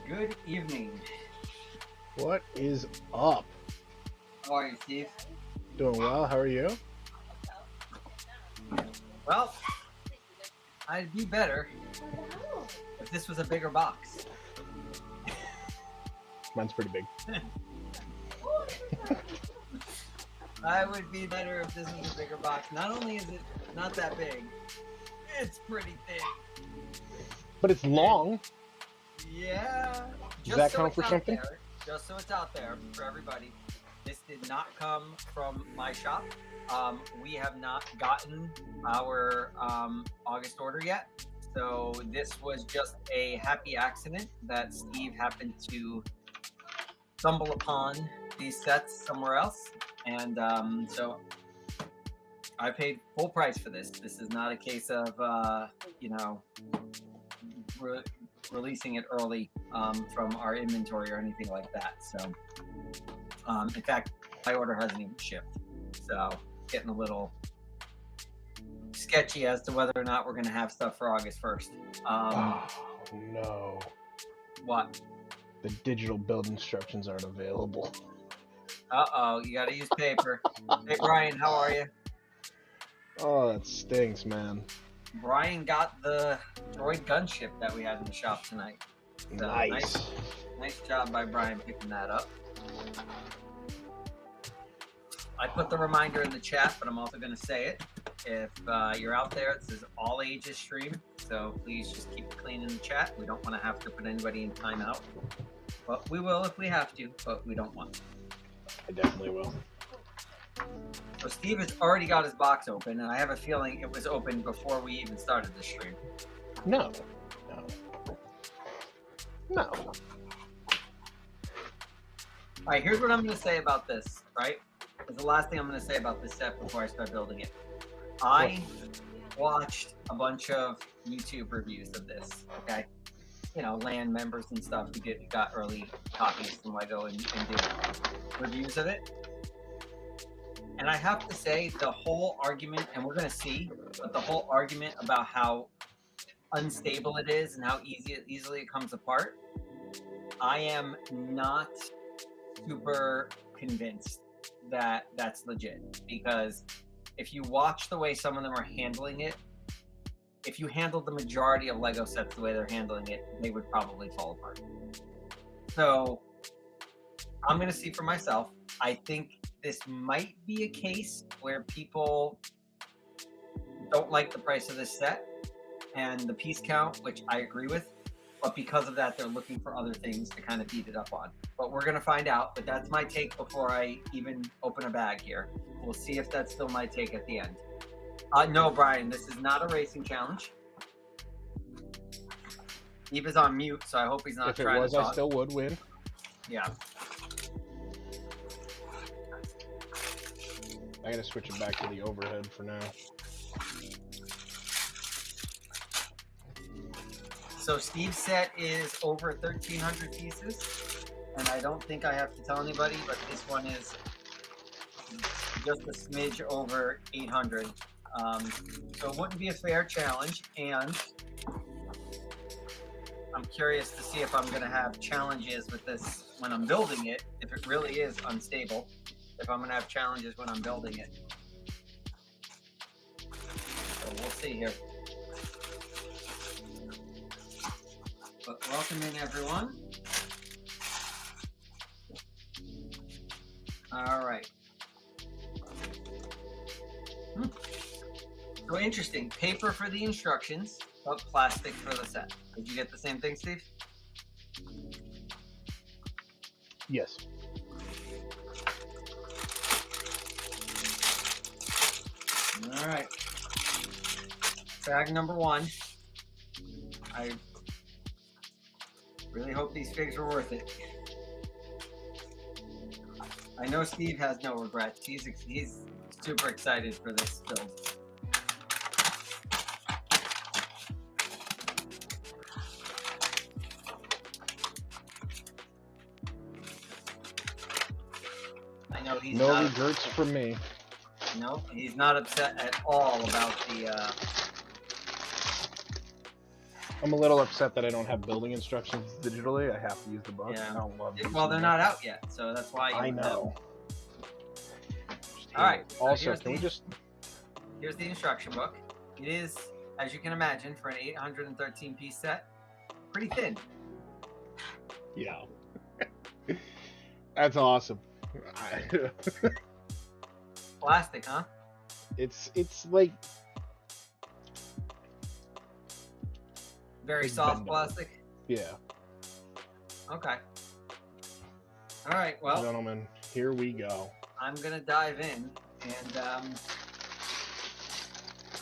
Good evening. What is up? How are you, Steve? Doing well. How are you? Well, I'd be better if this was a bigger box. Mine's pretty big. I would be better if this was a bigger box. Not only is it not that big, it's pretty thick. But it's long. Yeah. Does that count for something? Just so it's out there for everybody. This did not come from my shop. We have not gotten our August order yet. So this was just a happy accident that Steve happened to stumble upon these sets somewhere else. And so I paid full price for this. This is not a case of, releasing it early from our inventory or anything like that. So, in fact, my order hasn't even shipped. So, getting a little sketchy as to whether or not we're going to have stuff for August 1st. Oh, no. What? The digital build instructions aren't available. Uh-oh, you got to use paper. Hey, Brian, how are you? Oh, that stinks, man. Brian got the droid gunship that we had in the shop tonight. So Nice. Nice job by Brian picking that up. I put the reminder in the chat, but I'm also going to say it. If you're out there, it says all ages stream. So please just keep it clean in the chat. We don't want to have to put anybody in timeout. But we will if we have to, but we don't want to. I definitely will. So Steve has already got his box open, and I have a feeling it was open before we even started the stream. No. All right, here's what I'm going to say about this, right? It's the last thing I'm going to say about this set before I start building it. I watched a bunch of YouTube reviews of this, okay? You know, LAN members and stuff who got early copies from Lego and did reviews of it. And I have to say, the whole argument, and we're going to see, but the whole argument about how unstable it is and how easily it comes apart, I am not super convinced that that's legit. Because if you watch the way some of them are handling it, if you handled the majority of Lego sets the way they're handling it, they would probably fall apart. So I'm going to see for myself. I think this might be a case where people don't like the price of this set and the piece count, which I agree with, but because of that, they're looking for other things to kind of beat it up on. But we're going to find out, but that's my take before I even open a bag here. We'll see if that's still my take at the end. No, Brian, this is not a racing challenge. Steve is on mute, so I hope he's not trying to talk. If it was, I still would win. Yeah. I gotta switch it back to the overhead for now. So Steve's set is over 1,300 pieces, and I don't think I have to tell anybody, but this one is just a smidge over 800. So it wouldn't be a fair challenge, and I'm curious to see if I'm going to have challenges with this when I'm building it, if it really is unstable, if I'm going to have challenges when I'm building it. So we'll see here. But welcome in, everyone. All right. So interesting. Paper for the instructions, but plastic for the set. Did you get the same thing, Steve? Yes. All right. Bag number one. I really hope these figs are worth it. I know Steve has no regrets. He's super excited for this build. he's No not. regrets for me. No, he's not upset at all about the. I'm a little upset that I don't have building instructions digitally. I have to use the book. Yeah. I don't love Well, they're not out yet, so that's why. I know. All right. Also, can we just? Here's the instruction book. It is, as you can imagine, for an 813-piece set, pretty thin. Yeah. That's awesome. Plastic, huh? It's like Very it's soft bendable. plastic. Yeah. Okay. All right. Well, Gentlemen, here we go. I'm gonna dive in and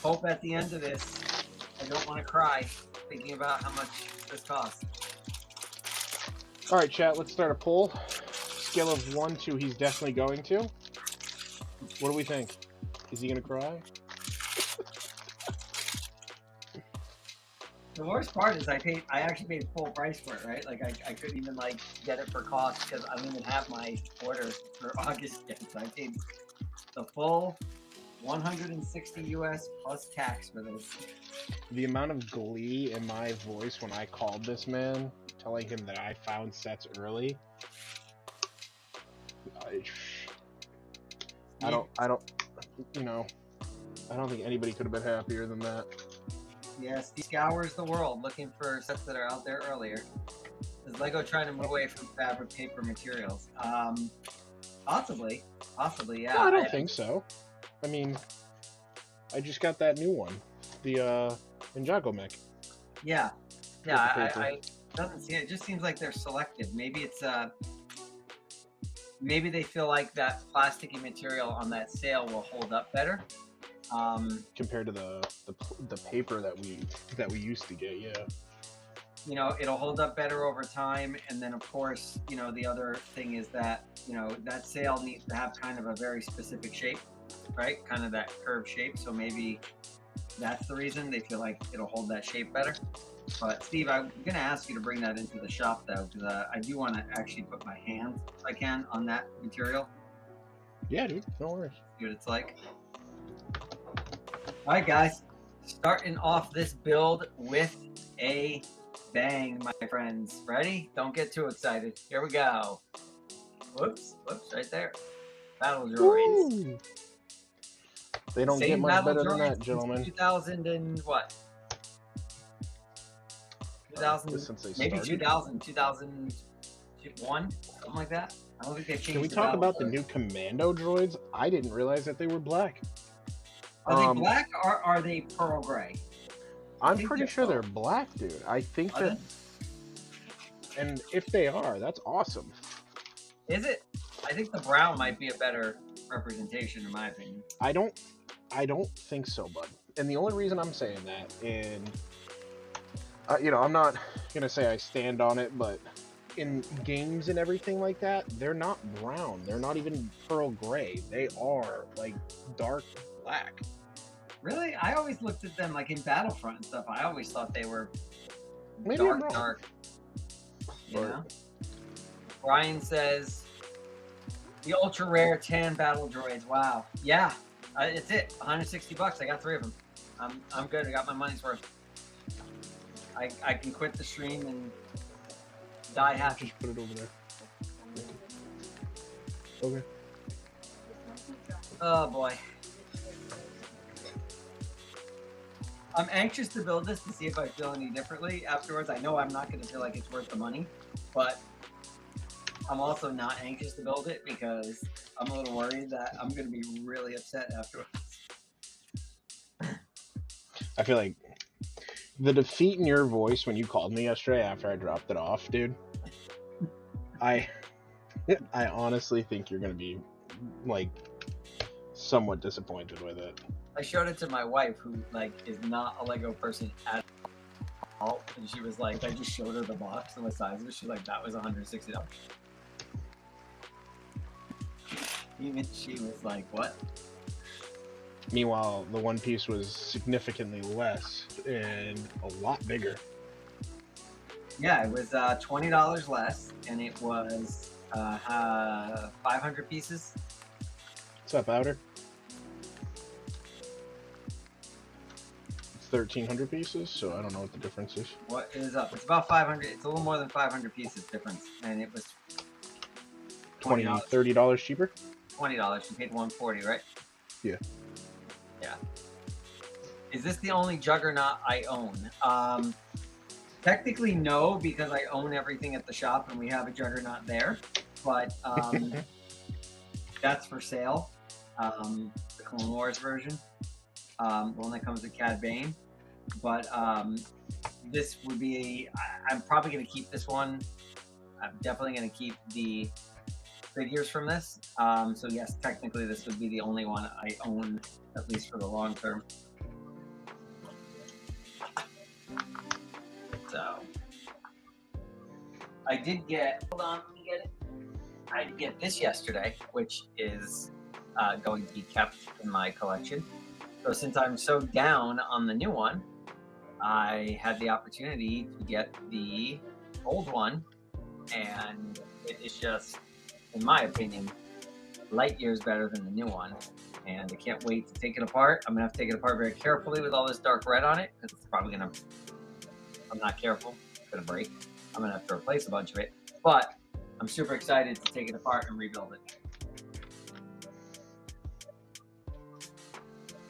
hope at the end of this I don't want to cry thinking about how much this costs. All right, chat. Let's start a poll. Scale of 1 to he's definitely going to. What do we think? Is he gonna cry? The worst part is I actually paid full price for it, right? Like I couldn't even like get it for cost because I don't even have my order for August yet. So I paid the full 160 US plus tax for this. The amount of glee in my voice when I called this man, telling him that I found sets early. I don't, you know, I don't think anybody could have been happier than that. Yes, he scours the world looking for sets that are out there earlier. Is Lego trying to move away from fabric paper materials? Possibly, yeah. No, I don't think so. I mean, I just got that new one, the Ninjago mech. Yeah, Paper. I doesn't see it. It just seems like they're selective. Maybe it's maybe they feel like that plasticky material on that sale will hold up better. Compared to the paper that we used to get, yeah. You know, it'll hold up better over time, and then of course, you know, the other thing is that, you know, that sail needs to have kind of a very specific shape, right? Kind of that curved shape. So maybe that's the reason they feel like it'll hold that shape better. But Steve, I'm gonna ask you to bring that into the shop though, because I do want to actually put my hand, if I can, on that material. Yeah, dude, no worries. See what it's like. All right, guys, starting off this build with a bang, my friends. Ready? Don't get too excited. Here we go. Whoops, right there. Battle droids. Ooh. They don't Same get much battle better than droids that, gentlemen. 2000 and what? 2000, Since they maybe started. 2001, something like that. I don't think they've changed. Can we the talk battle about the droids. new commando droids? I didn't realize that they were black. Are they black or are they pearl gray? I'm think pretty they're sure they're black, dude. I think Are that, and if they are, that's awesome. Is it? I think the brown might be a better representation, in my opinion. I don't think so, bud. And the only reason I'm saying that, and you know, I'm not gonna say I stand on it, but in games and everything like that, they're not brown. They're not even pearl gray. They are like dark black. Really? I always looked at them like in Battlefront and stuff. I always thought they were Maybe I'm wrong. dark. You But- know? Brian says, the ultra rare tan battle droids. Wow. Yeah, it's it. 160 bucks. I got 3 of them. I'm good. I got my money's worth. I can quit the stream and die happy. Just put it over there. Okay. Oh boy. I'm anxious to build this to see if I feel any differently afterwards. I know I'm not going to feel like it's worth the money, but I'm also not anxious to build it because I'm a little worried that I'm going to be really upset afterwards. I feel like the defeat in your voice when you called me yesterday after I dropped it off, dude. I honestly think you're gonna be like somewhat disappointed with it. I showed it to my wife, who like is not a Lego person at all, and she was like, I just showed her the box and the size of it. She's like, that was $160. Even she was like, what? Meanwhile, the one piece was significantly less and a lot bigger. Yeah, it was $20 less, and it was 500 pieces. What's up, Outer? It's 1,300 pieces, so I don't know what the difference is. What is up? It's about 500. It's a little more than 500 pieces difference, and it was $20, $30 cheaper. $20. You paid $140, right? Yeah. Yeah. Is this the only Juggernaut I own? Technically, no, because I own everything at the shop, and we have a Juggernaut there. But that's for sale. The Clone Wars version, the one that comes with Cad Bane. But this would be. I'm probably going to keep this one. I'm definitely going to keep the figures from this. So yes, technically this would be the only one I own, at least for the long term. So I did get. Hold on, let me get it. I did get this yesterday, which is going to be kept in my collection. So since I'm so down on the new one, I had the opportunity to get the old one, and it is just, in my opinion, light years better than the new one. And I can't wait to take it apart. I'm gonna have to take it apart very carefully with all this dark red on it, because it's probably gonna, if I'm not careful, it's gonna break. I'm gonna have to replace a bunch of it, but I'm super excited to take it apart and rebuild it.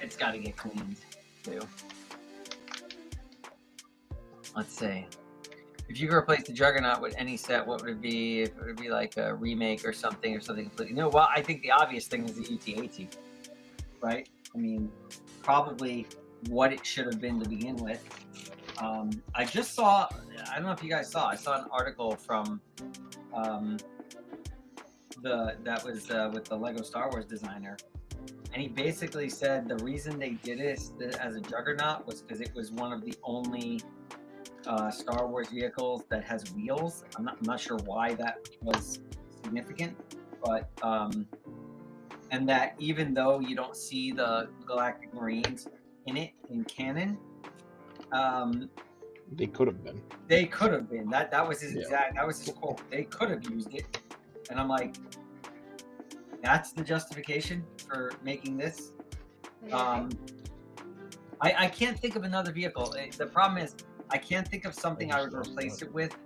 It's got to get cleaned too. Let's see. If you could replace the Juggernaut with any set, what would it be? If it would be like a remake or something completely new. Well, I think the obvious thing is the UT-AT, right? I mean, probably what it should have been to begin with. I just saw, I don't know if you guys saw, I saw an article from that was with the Lego Star Wars designer, and he basically said the reason they did it as a Juggernaut was because it was one of the only Star Wars vehicles that has wheels. I'm not sure why that was significant, but and that even though you don't see the Galactic Marines in it in canon, they could have been. They could have been. That was his exact. That was his quote. They could have used it, and I'm like, that's the justification for making this. I can't think of another vehicle. The problem is I can't think of something I would replace it with,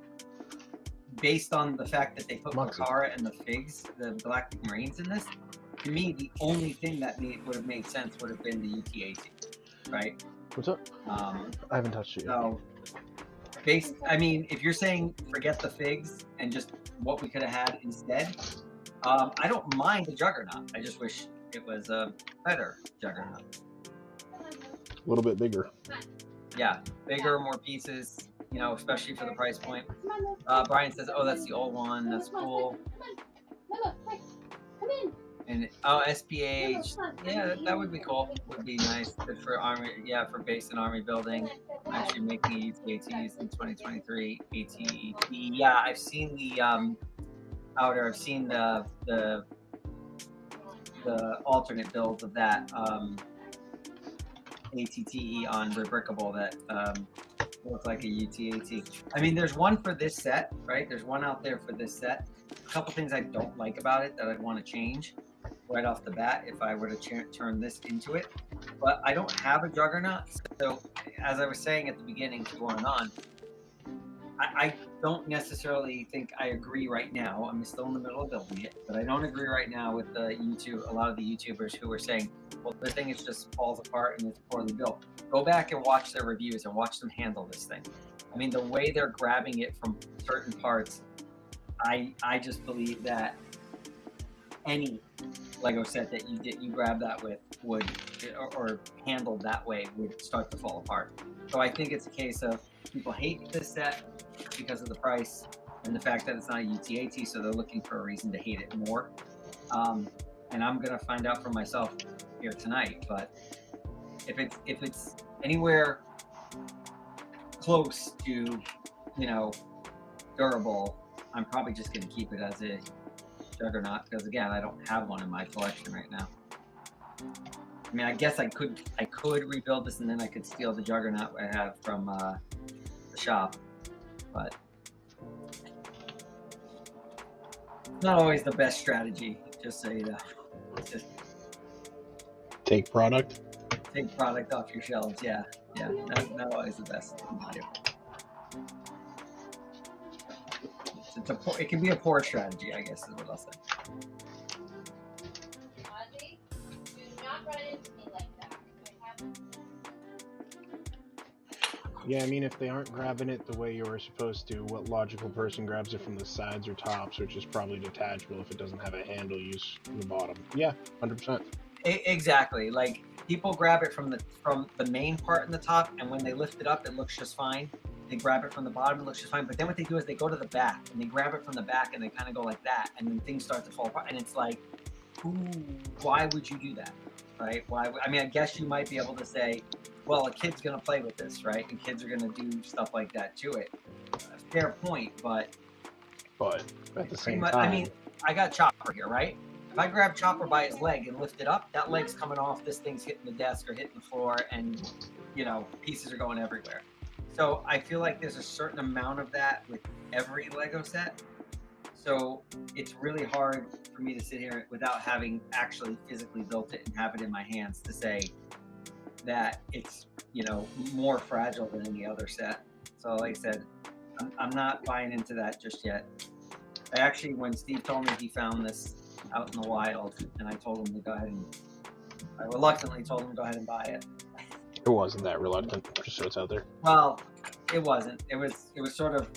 based on the fact that they put Makara and the Figs, the Galactic Marines, in this. To me, the only thing that would have made sense would have been the UT-AT, right? What's up? I haven't touched it yet. So, I mean, if you're saying forget the Figs and just what we could have had instead, I don't mind the Juggernaut. I just wish it was a better Juggernaut. A little bit bigger. Yeah, bigger, more pieces, you know, especially for the price point. Brian says, oh, that's the old one. That's cool. And SPH, yeah, that would be cool. Would be nice. Good for army, yeah, for base and army building. Actually making AT-ATs in 2023. AT-AT, yeah, I've seen the outer. I've seen the alternate builds of that ATTE on Rebrickable that looks like a UT-AT. I mean, there's one for this set, right? There's one out there for this set. A couple things I don't like about it that I'd want to change right off the bat if I were to turn this into it. But I don't have a Juggernaut, so as I was saying at the beginning, going on, I don't necessarily think I agree right now. I'm still in the middle of building it, but I don't agree right now with a lot of the YouTubers who are saying, well, the thing is just falls apart and it's poorly built. Go back and watch their reviews and watch them handle this thing. I mean, the way they're grabbing it from certain parts, I just believe that any Lego set that you grab that with would, or handled that way, would start to fall apart. So I think it's a case of people hate this set because of the price and the fact that it's not a UT-AT, so they're looking for a reason to hate it more. And I'm gonna find out for myself here tonight. But if it's anywhere close to, you know, durable, I'm probably just gonna keep it as a Juggernaut, because again, I don't have one in my collection right now. I mean, I guess I could rebuild this and then I could steal the Juggernaut I have from the shop, but not always the best strategy, just so you know. Take product. Take product off your shelves. Yeah, not always the best thing to do. It can be a poor strategy, I guess, is what I'll say. Ozzy, do not run into me like that. Yeah, I mean, if they aren't grabbing it the way you're supposed to, what logical person grabs it from the sides or tops, which is probably detachable if it doesn't have a handle use from the bottom? Yeah, 100%. Exactly. Like people grab it from the main part in the top, and when they lift it up, it looks just fine. They grab it from the bottom, it looks just fine. But then what they do is they go to the back and they grab it from the back and they kind of go like that, and then things start to fall apart. And it's like, ooh, why would you do that, right? Why? I mean, I guess you might be able to say, well, a kid's gonna play with this, right? And kids are gonna do stuff like that to it. Fair point, but at the same time, I mean, I got Chopper here, right? If I grab Chopper by his leg and lift it up, that leg's coming off, this thing's hitting the desk or hitting the floor, and pieces are going everywhere. So I feel like there's a certain amount of that with every Lego set. So it's really hard for me to sit here without having actually physically built it and have it in my hands to say that it's more fragile than any other set. So like I said, I'm not buying into that just yet. I actually, when Steve told me he found this out in the wild, and I told him to go ahead and I reluctantly told him to go ahead and buy it. it wasn't that reluctant, just so it's out there. Well, it wasn't. It was sort of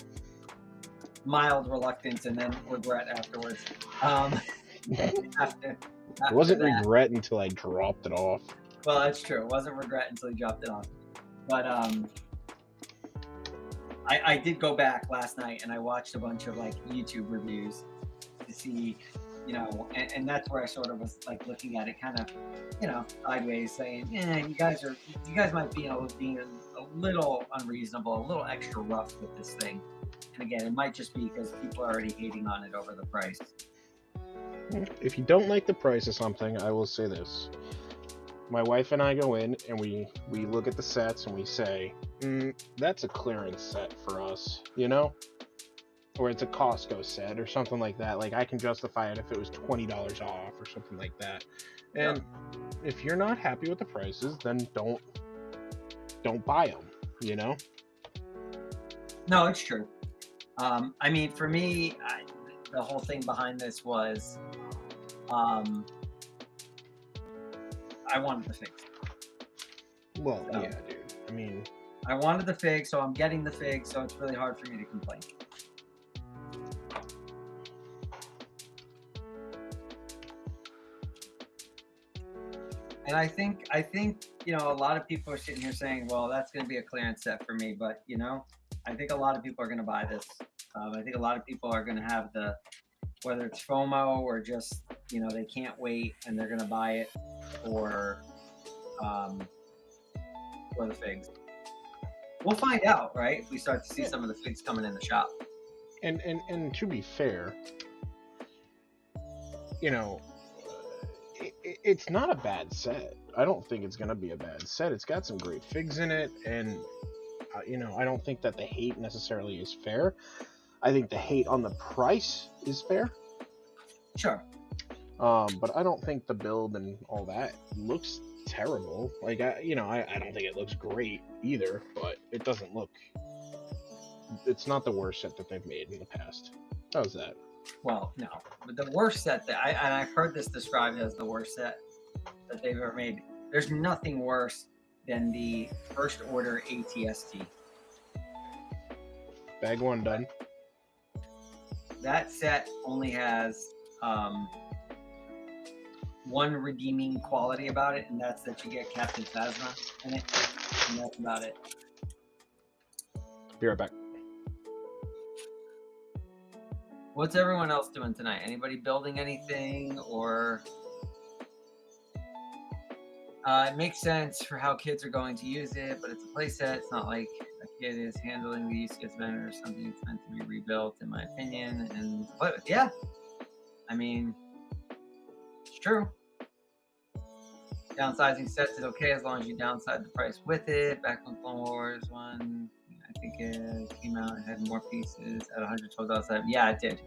mild reluctance and then regret afterwards. After It wasn't that. regret until I dropped it off. Well, that's true. It wasn't regret until he dropped it off. But I did go back last night and I watched a bunch of like YouTube reviews to see, and that's where I sort of was like looking at it kind of, sideways, saying, you guys might be being a little unreasonable, a little extra rough with this thing. And again, it might just be because people are already hating on it over the price. If you don't like the price of something, I will say this. My wife and I go in and we look at the sets and we say, that's a clearance set for us, or it's a Costco set or something like that. Like I can justify it if it was $20 off or something like that. And if you're not happy with the prices, then don't buy them, No, it's true. I mean, for me, the whole thing behind this was, I wanted the fig. Well, so, yeah, dude. I mean, I wanted the fig, so I'm getting the fig, so it's really hard for me to complain. And I think a lot of people are sitting here saying, well, that's going to be a clearance set for me, but I think a lot of people are going to buy this. I think a lot of people are going to have whether it's FOMO or just they can't wait and they're going to buy it for the figs. We'll find out, right? If we start to see some of the figs coming in the shop. And to be fair, it's not a bad set. I don't think it's going to be a bad set. It's got some great figs in it, and I don't think that the hate necessarily is fair. I think the hate on the price is fair. Sure. But I don't think the build and all that looks terrible. Like I don't think it looks great either, but it doesn't look. It's not the worst set that they've made in the past. How's that? Well, no, but the worst set that I've heard this described as the worst set that they've ever made. There's nothing worse than the First Order ATST. Bag one done. That set only has one redeeming quality about it, and that's that you get Captain Phasma in it, and that's about it. Be right back. What's everyone else doing tonight? Anybody building anything, or it makes sense for how kids are going to use it, but it's a play set. It's not like a kid is handling the UCS vendor or something. It's meant to be rebuilt, in my opinion, and play with. Yeah, I mean, it's true. Downsizing sets is okay as long as you downside the price with it. Back when Clone Wars one, I think it came out and had more pieces at $112. Yeah, it did.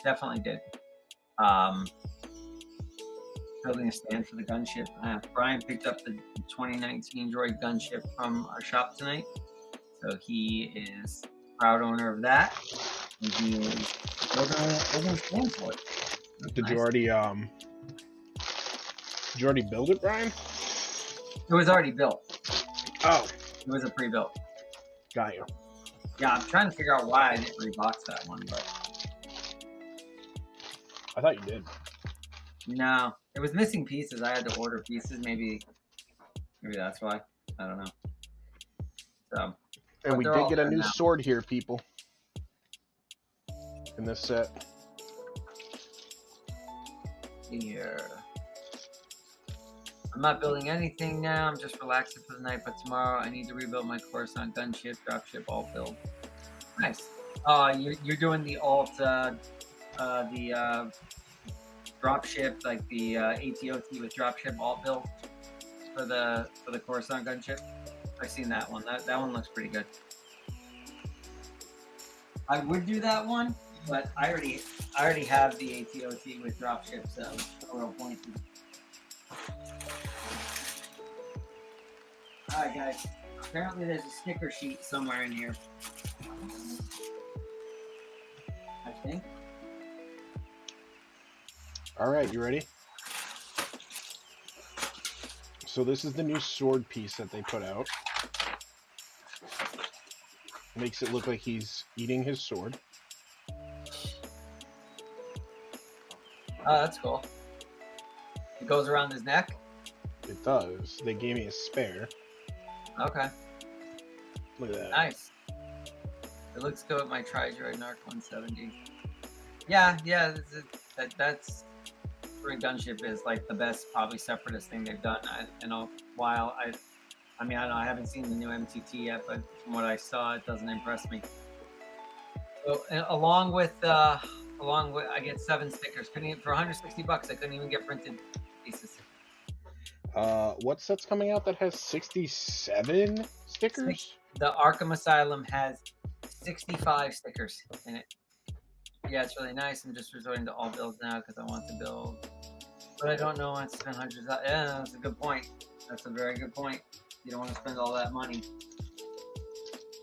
Definitely did. building a stand for the gunship. Brian picked up the 2019 droid gunship from our shop tonight, so he is proud owner of that, and he is building a stand for it. Did you already build it, Brian? It was already built. Oh, It was a pre-built. got you. Yeah, I'm trying to figure out why I didn't rebox that one, but I thought you did. no, it was missing pieces. I had to order pieces. Maybe that's why. I don't know. So, And but we they're did all get a there new now. sword here, people. In this set. Here. I'm not building anything now. I'm just relaxing for the night. But tomorrow I need to rebuild my Coruscant gunship, dropship, alt build. Nice. You're doing the alt, the dropship, like the ATOT with dropship alt build for the Coruscant gunship. I've seen that one. That one looks pretty good. I would do that one, but I already have the ATOT with dropship, so no real point. Alright guys, apparently there's a sticker sheet somewhere in here. I think. Alright, you ready? So this is the new sword piece that they put out. Makes it look like he's eating his sword. Oh, that's cool. It goes around his neck? It does. They gave me a spare. Okay. Look at that. Nice. It looks good with my Tri-Droid Narc 170. Yeah, that's where gunship is like the best, probably separatist thing they've done in a while. I mean, I don't know, I haven't seen the new MTT yet, but from what I saw, it doesn't impress me. So, along with, I get 7 stickers. For $160, I couldn't even get printed pieces. What set's coming out that has 67 stickers? The Arkham Asylum has 65 stickers in it. Yeah, it's really nice. I'm just resorting to all builds now because I want to build, but I don't know want to spend hundreds. Yeah, that's a good point. That's a very good point. You don't want to spend all that money.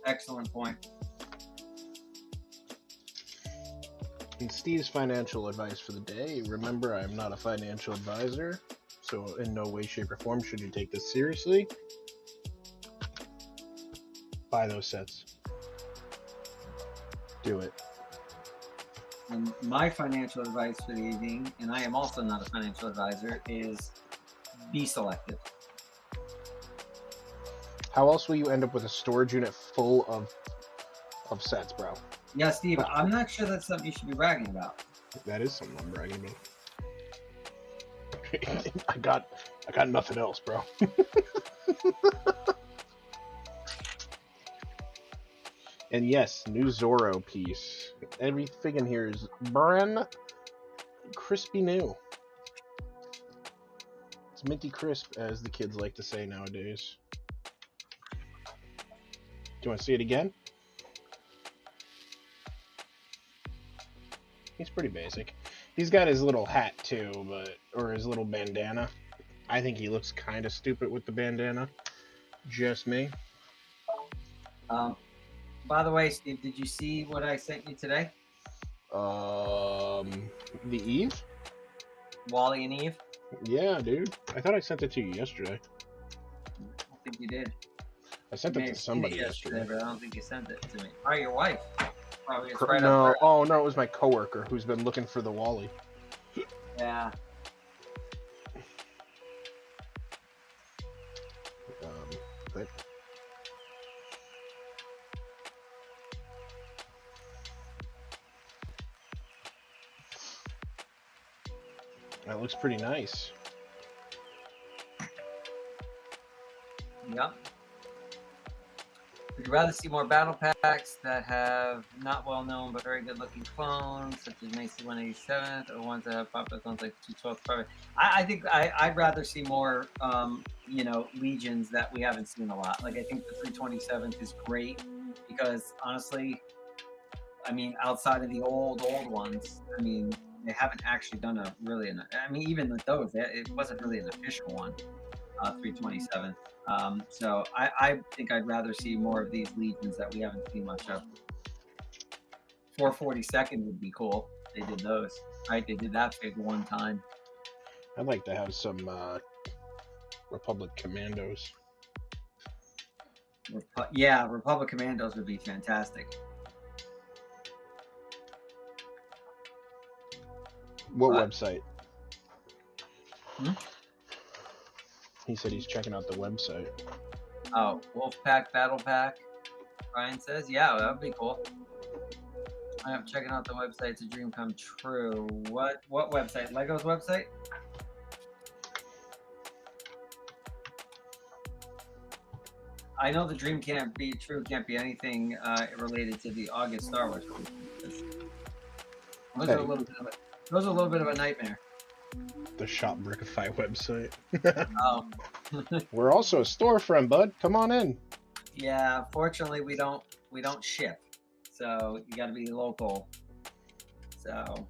Excellent point. And Steve's financial advice for the day. Remember, I'm not a financial advisor, so in no way, shape, or form should you take this seriously. Buy those sets. Do it. And my financial advice for the evening, and I am also not a financial advisor, is be selective. How else will you end up with a storage unit full of sets, bro? Yeah, Steve, I'm not sure that's something you should be bragging about. That is something I'm bragging about. I got nothing else, bro. And yes, new Zorro piece. Everything in here is brand crispy new. It's minty crisp, as the kids like to say nowadays. Do you want to see it again? He's pretty basic. He's got his little hat too, or his little bandana. I think he looks kind of stupid with the bandana. Just me. By the way, Steve, did you see what I sent you today? The Eve? Wally and Eve? Yeah, dude. I thought I sent it to you yesterday. I think you did. I sent it to somebody yesterday. But I don't think you sent it to me. Oh, your wife. Probably it's No, up oh no, it was my coworker who's been looking for the Wally. there. Yeah. But that looks pretty nice. Yep. Would you rather see more battle packs that have not well known but very good looking clones, such as Macy 187th, or ones that have popular clones like 212th? I think I'd rather see more, legions that we haven't seen a lot. Like, I think the 327th is great because, honestly, I mean, outside of the old ones, I mean, they haven't actually done a really. I mean, even with those, it wasn't really an official one. 327. So I think I'd rather see more of these legions that we haven't seen much of. 442nd would be cool. They did those, right? They did that big one time. I'd like to have some Republic Commandos. Yeah, Republic Commandos would be fantastic. What website? Hmm? He said he's checking out the website. Oh, Wolfpack Battle Pack. Brian says, yeah, that would be cool. I'm checking out the website. It's a dream come true. What website? Lego's website? I know the dream can't be true. Can't be anything related to the August Star Wars release. Those are a little bit of a nightmare. The Shopbrickify website. Oh. We're also a storefront, bud. Come on in. Yeah, fortunately we don't ship, so you got to be local. So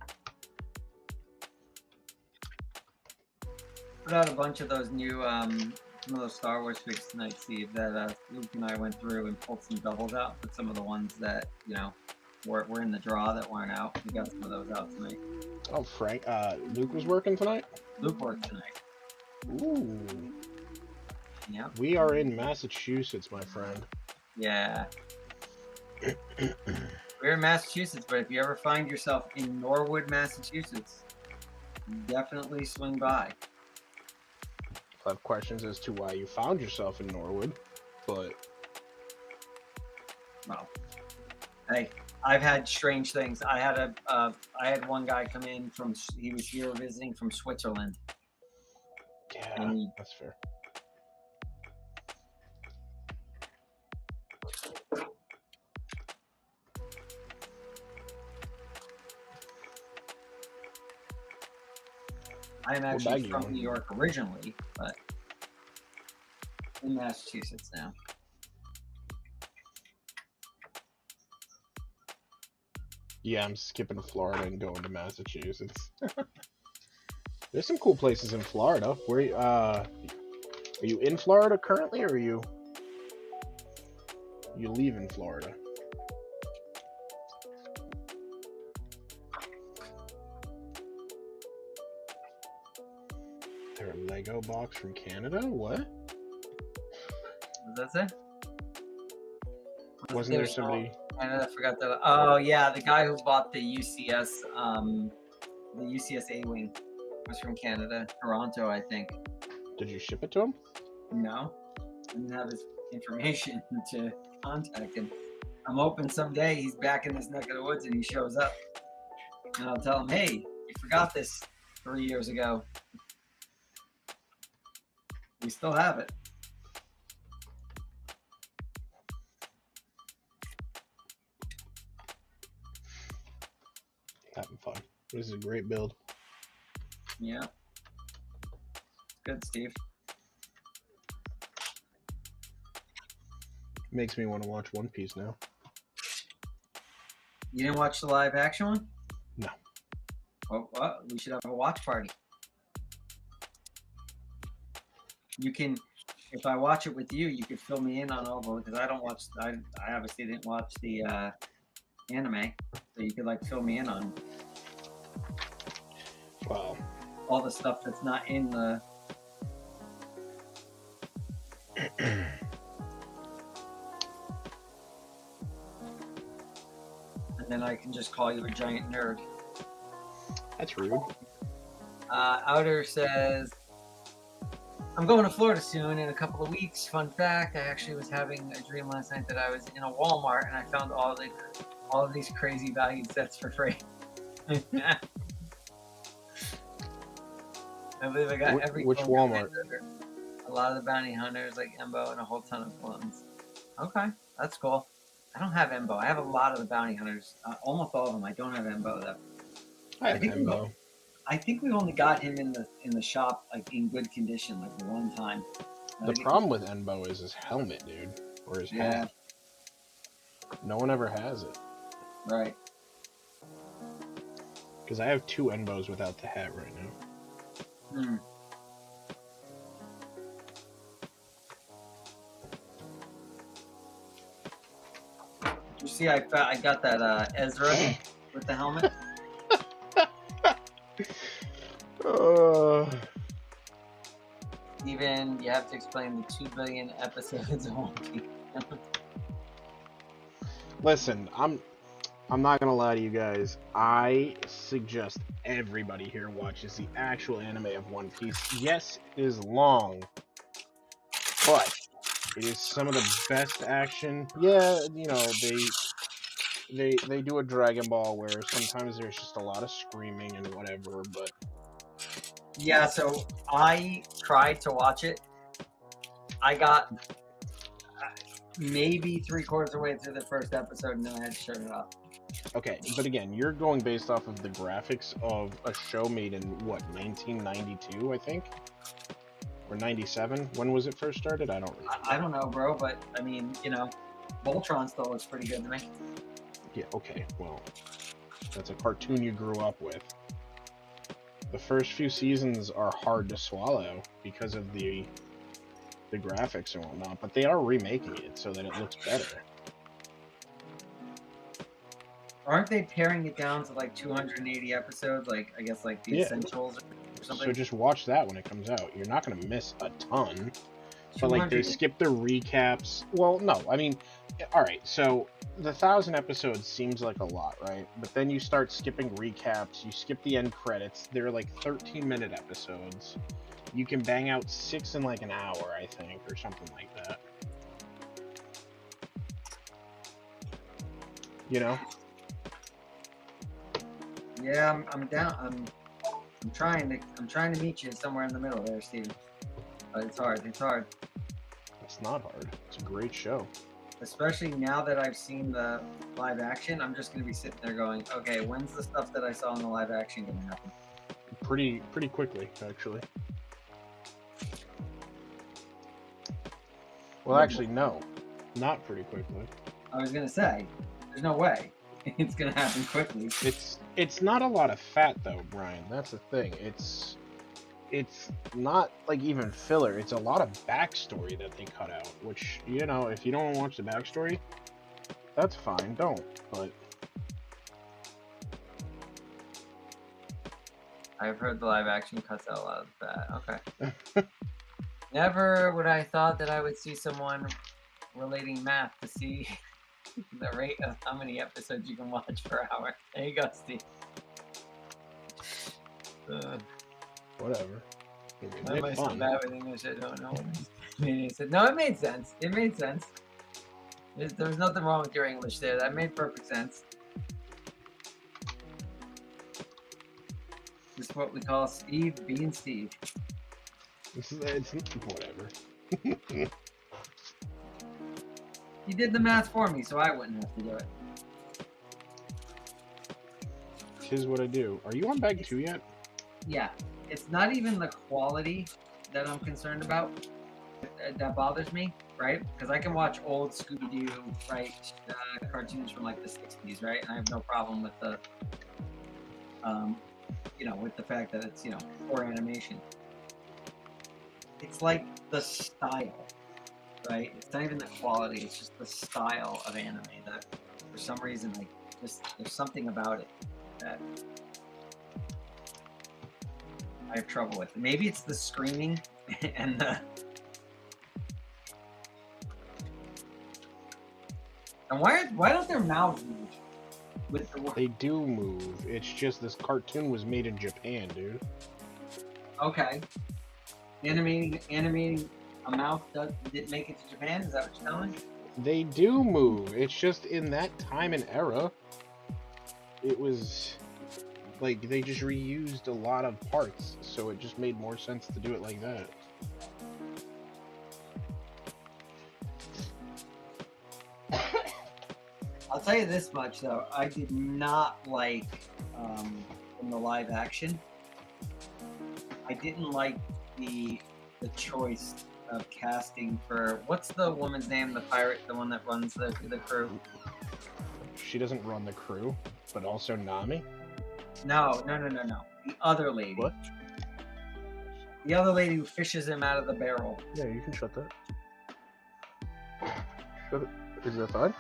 put out a bunch of those new some of those Star Wars figures tonight, Steve. That Luke and I went through and pulled some doubles out, but some of the ones that were in the draw that weren't out. We got some of those out tonight. Oh, Frank. Luke was working tonight? Luke worked tonight. Ooh. Yeah. We are in Massachusetts, my friend. Yeah. We're in Massachusetts, but if you ever find yourself in Norwood, Massachusetts, definitely swing by. I have questions as to why you found yourself in Norwood, but... Well, hey, I've had strange things. I had one guy come in he was here visiting from Switzerland. Yeah, that's fair. I'm actually from New York originally, but in Massachusetts now. Yeah, I'm skipping Florida and going to Massachusetts. There's some cool places in Florida. Where are you in Florida currently, or are you leaving Florida? Their Lego box from Canada? What? What does that say? Wasn't there somebody? I forgot that. Oh yeah, the guy who bought the UCS A-wing was from Canada, Toronto, I think. Did you ship it to him? No, I didn't have his information to contact him. I'm hoping someday he's back in this neck of the woods and he shows up, and I'll tell him, "Hey, you forgot this 3 years ago. We still have it." Having fun. This is a great build. Yeah. Good, Steve. Makes me want to watch One Piece now. You didn't watch the live action one? No. Well, we should have a watch party. You can, if I watch it with you, you could fill me in on all of it, because I don't watch. I obviously didn't watch the anime, so you could like fill me in on. Wow. All the stuff that's not in the. And then I can just call you a giant nerd. That's rude. Outer says, I'm going to Florida soon in a couple of weeks. Fun fact, I actually was having a dream last night that I was in a Walmart and I found all of these crazy valued sets for free. I believe I got every. Which Walmart? A lot of the bounty hunters, like Embo, and a whole ton of ones. Okay, that's cool. I don't have Embo. I have a lot of the bounty hunters. Almost all of them. I don't have Embo though. I have Embo. I think we only got him in the shop like in good condition like one time. The problem with Embo is his helmet, dude, or his hat. No one ever has it. Right. Because I have 2 Enbos without the hat right now. Hmm. You see, I got that Ezra with the helmet. Even you have to explain the 2 billion episodes of One Piece. Listen, I'm not gonna lie to you guys. I suggest everybody here watches the actual anime of One Piece. Yes, it is long, but it is some of the best action. Yeah, you know, they do a Dragon Ball where sometimes there's just a lot of screaming and whatever, but Yeah, so I tried to watch it. I got maybe 3/4 of the way through the first episode, and then I had to turn it off. okay, but again, you're going based off of the graphics of a show made in what, 1992, I think, or 97. When was it first started? I don't remember. I don't know, bro, but I mean, you know, Voltron still looks pretty good to me. Yeah, okay, well, that's a cartoon you grew up with. The first few seasons are hard to swallow because of the graphics and whatnot, but they are remaking it so that it looks better. Aren't they paring it down to like 280 episodes? Like, I guess like the essentials or something? So just watch that when it comes out. You're not going to miss a ton. But like they skip the recaps. Well, no, I mean, all right. So the 1,000 episodes seems like a lot, right? But then you start skipping recaps. You skip the end credits. They're like 13-minute episodes. You can bang out 6 in like an hour, I think, or something like that. You know? Yeah, I'm down. I'm trying to meet you somewhere in the middle there, Steven. But it's hard. It's hard. It's not hard. It's a great show. Especially now that I've seen the live action, I'm just gonna be sitting there going, okay, when's the stuff that I saw in the live action gonna happen? Pretty quickly, actually. Well, actually, no, not pretty quickly. I was gonna say, there's no way it's gonna happen quickly. It's not a lot of fat though, Brian. That's the thing. It's not like even filler. It's a lot of backstory that they cut out. Which, you know, if you don't want to watch the backstory, that's fine. Don't. But I've heard the live action cuts out a lot of that. Okay. Never would I thought that I would see someone relating math to see the rate of how many episodes you can watch per hour. There you go, Steve. whatever. I might sound bad with English. I don't know. He said, no, it made sense. It made sense. There was nothing wrong with your English there. That made perfect sense. This is what we call Steve being Steve. It's whatever. He did the math for me, so I wouldn't have to do it. Here's what I do. Are you on bag 2 yet? Yeah, it's not even the quality that I'm concerned about that bothers me, right? Because I can watch old Scooby-Doo, right, cartoons from like the 60s, right? And I have no problem with the, you know, with the fact that it's, you know, poor animation. It's like the style, right? It's not even the quality, it's just the style of anime that for some reason, like, just there's something about it that I have trouble with. Maybe it's the screaming and the... And why don't their mouths move? With the... They do move. It's just this cartoon was made in Japan, dude. Okay. Animating a mouth didn't make it to Japan? Is that what you're telling me? They do move. It's just in that time and era, it was like they just reused a lot of parts, so it just made more sense to do it like that. I'll tell you this much though, I did not like in the live action. I didn't like the choice of casting for what's the woman's name, the pirate, the one that runs the crew. She doesn't run the crew, but also Nami. No. The other lady. What? The other lady who fishes him out of the barrel. Yeah, you can shut that. Shut it. Is that fine?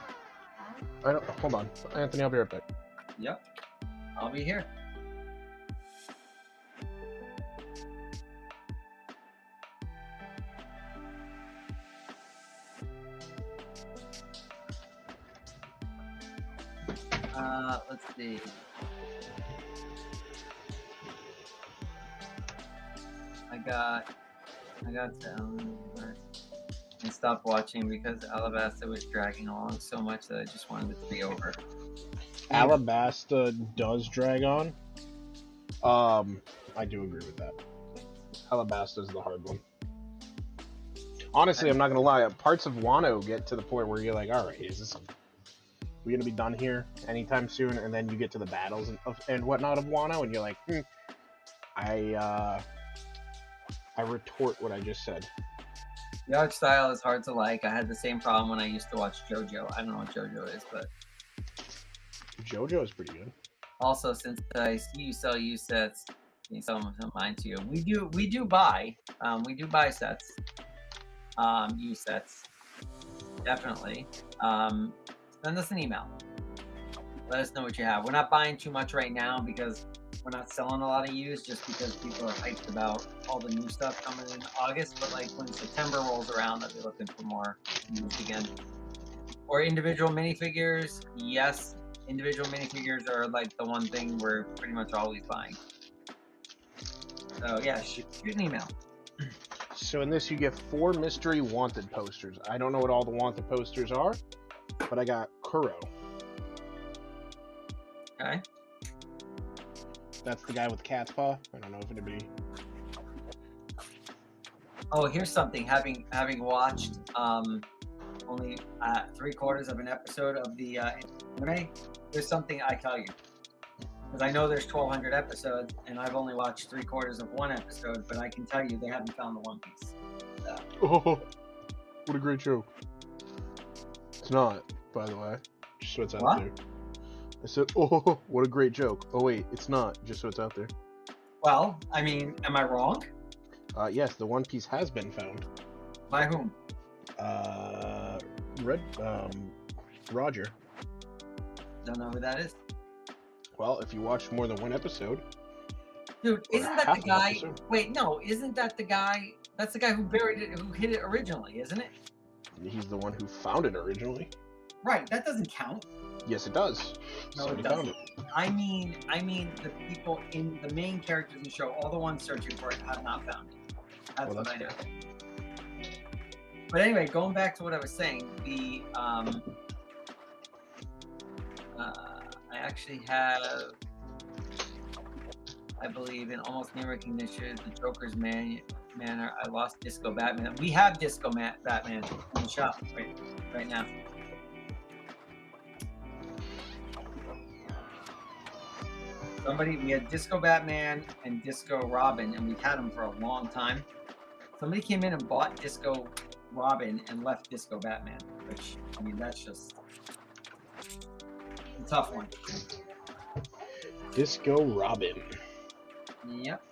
I don't. Hold on, Anthony. I'll be right back. Yep. I'll be here. Let's see. I got to and stopped watching because Alabasta was dragging along so much that I just wanted it to be over. Alabasta does drag on. I do agree with that. Alabasta is the hard one. Honestly, I'm not gonna lie. Parts of Wano get to the point where you're like, all right, is this? We're gonna be done here anytime soon, and then you get to the battles and whatnot of Wano, and you're like, I retort what I just said. The art style is hard to like. I had the same problem when I used to watch JoJo. I don't know what JoJo is, but JoJo is pretty good. also since I see you sell used sets, you sell mine to you. We do buy sets, used sets, definitely. Send us an email. Let us know what you have. We're not buying too much right now because we're not selling a lot of used, just because people are hyped about all the new stuff coming in August. But like when September rolls around, I'll be looking for more used again. Or individual minifigures. Yes, individual minifigures are like the one thing we're pretty much always buying. So yeah, shoot an email. So in this, you get 4 mystery wanted posters. I don't know what all the wanted posters are, but I got Kuro. Okay. That's the guy with cat's paw. I don't know if anybody. Oh, here's something. Having watched only 3/4 of an episode of the anime, there's something I tell you, because I know there's 1,200 episodes, and I've only watched 3/4 of one episode, but I can tell you they haven't found the One Piece. Oh, what a great joke! It's not, by the way. Just so it's out What? there. I said, oh, what a great joke. Oh wait, it's not. Just so it's out there. Well, I mean, am I wrong? Yes, the One Piece has been found. By whom? Roger. Don't know who that is. Well, if you watch more than one episode, Dude, Or isn't that half the an guy? episode. Wait, no, isn't that the guy? That's the guy who buried it, who hid it originally, isn't it? he's the one who found it originally. Right, that doesn't count. Yes, it does. No, it Somebody found doesn't. it. I mean, the people in the main characters in the show, all the ones searching for it, have not found it. That's Well, what I know. that's But anyway, going back to what I was saying, the I actually have, I believe, in almost near recognition, the Joker's manner. I lost Disco Batman. We have Disco Batman in the shop right now. We had Disco Batman and Disco Robin, and we've had them for a long time. Somebody came in and bought Disco Robin and left Disco Batman, which, I mean, that's just a tough one. Disco Robin. Yep.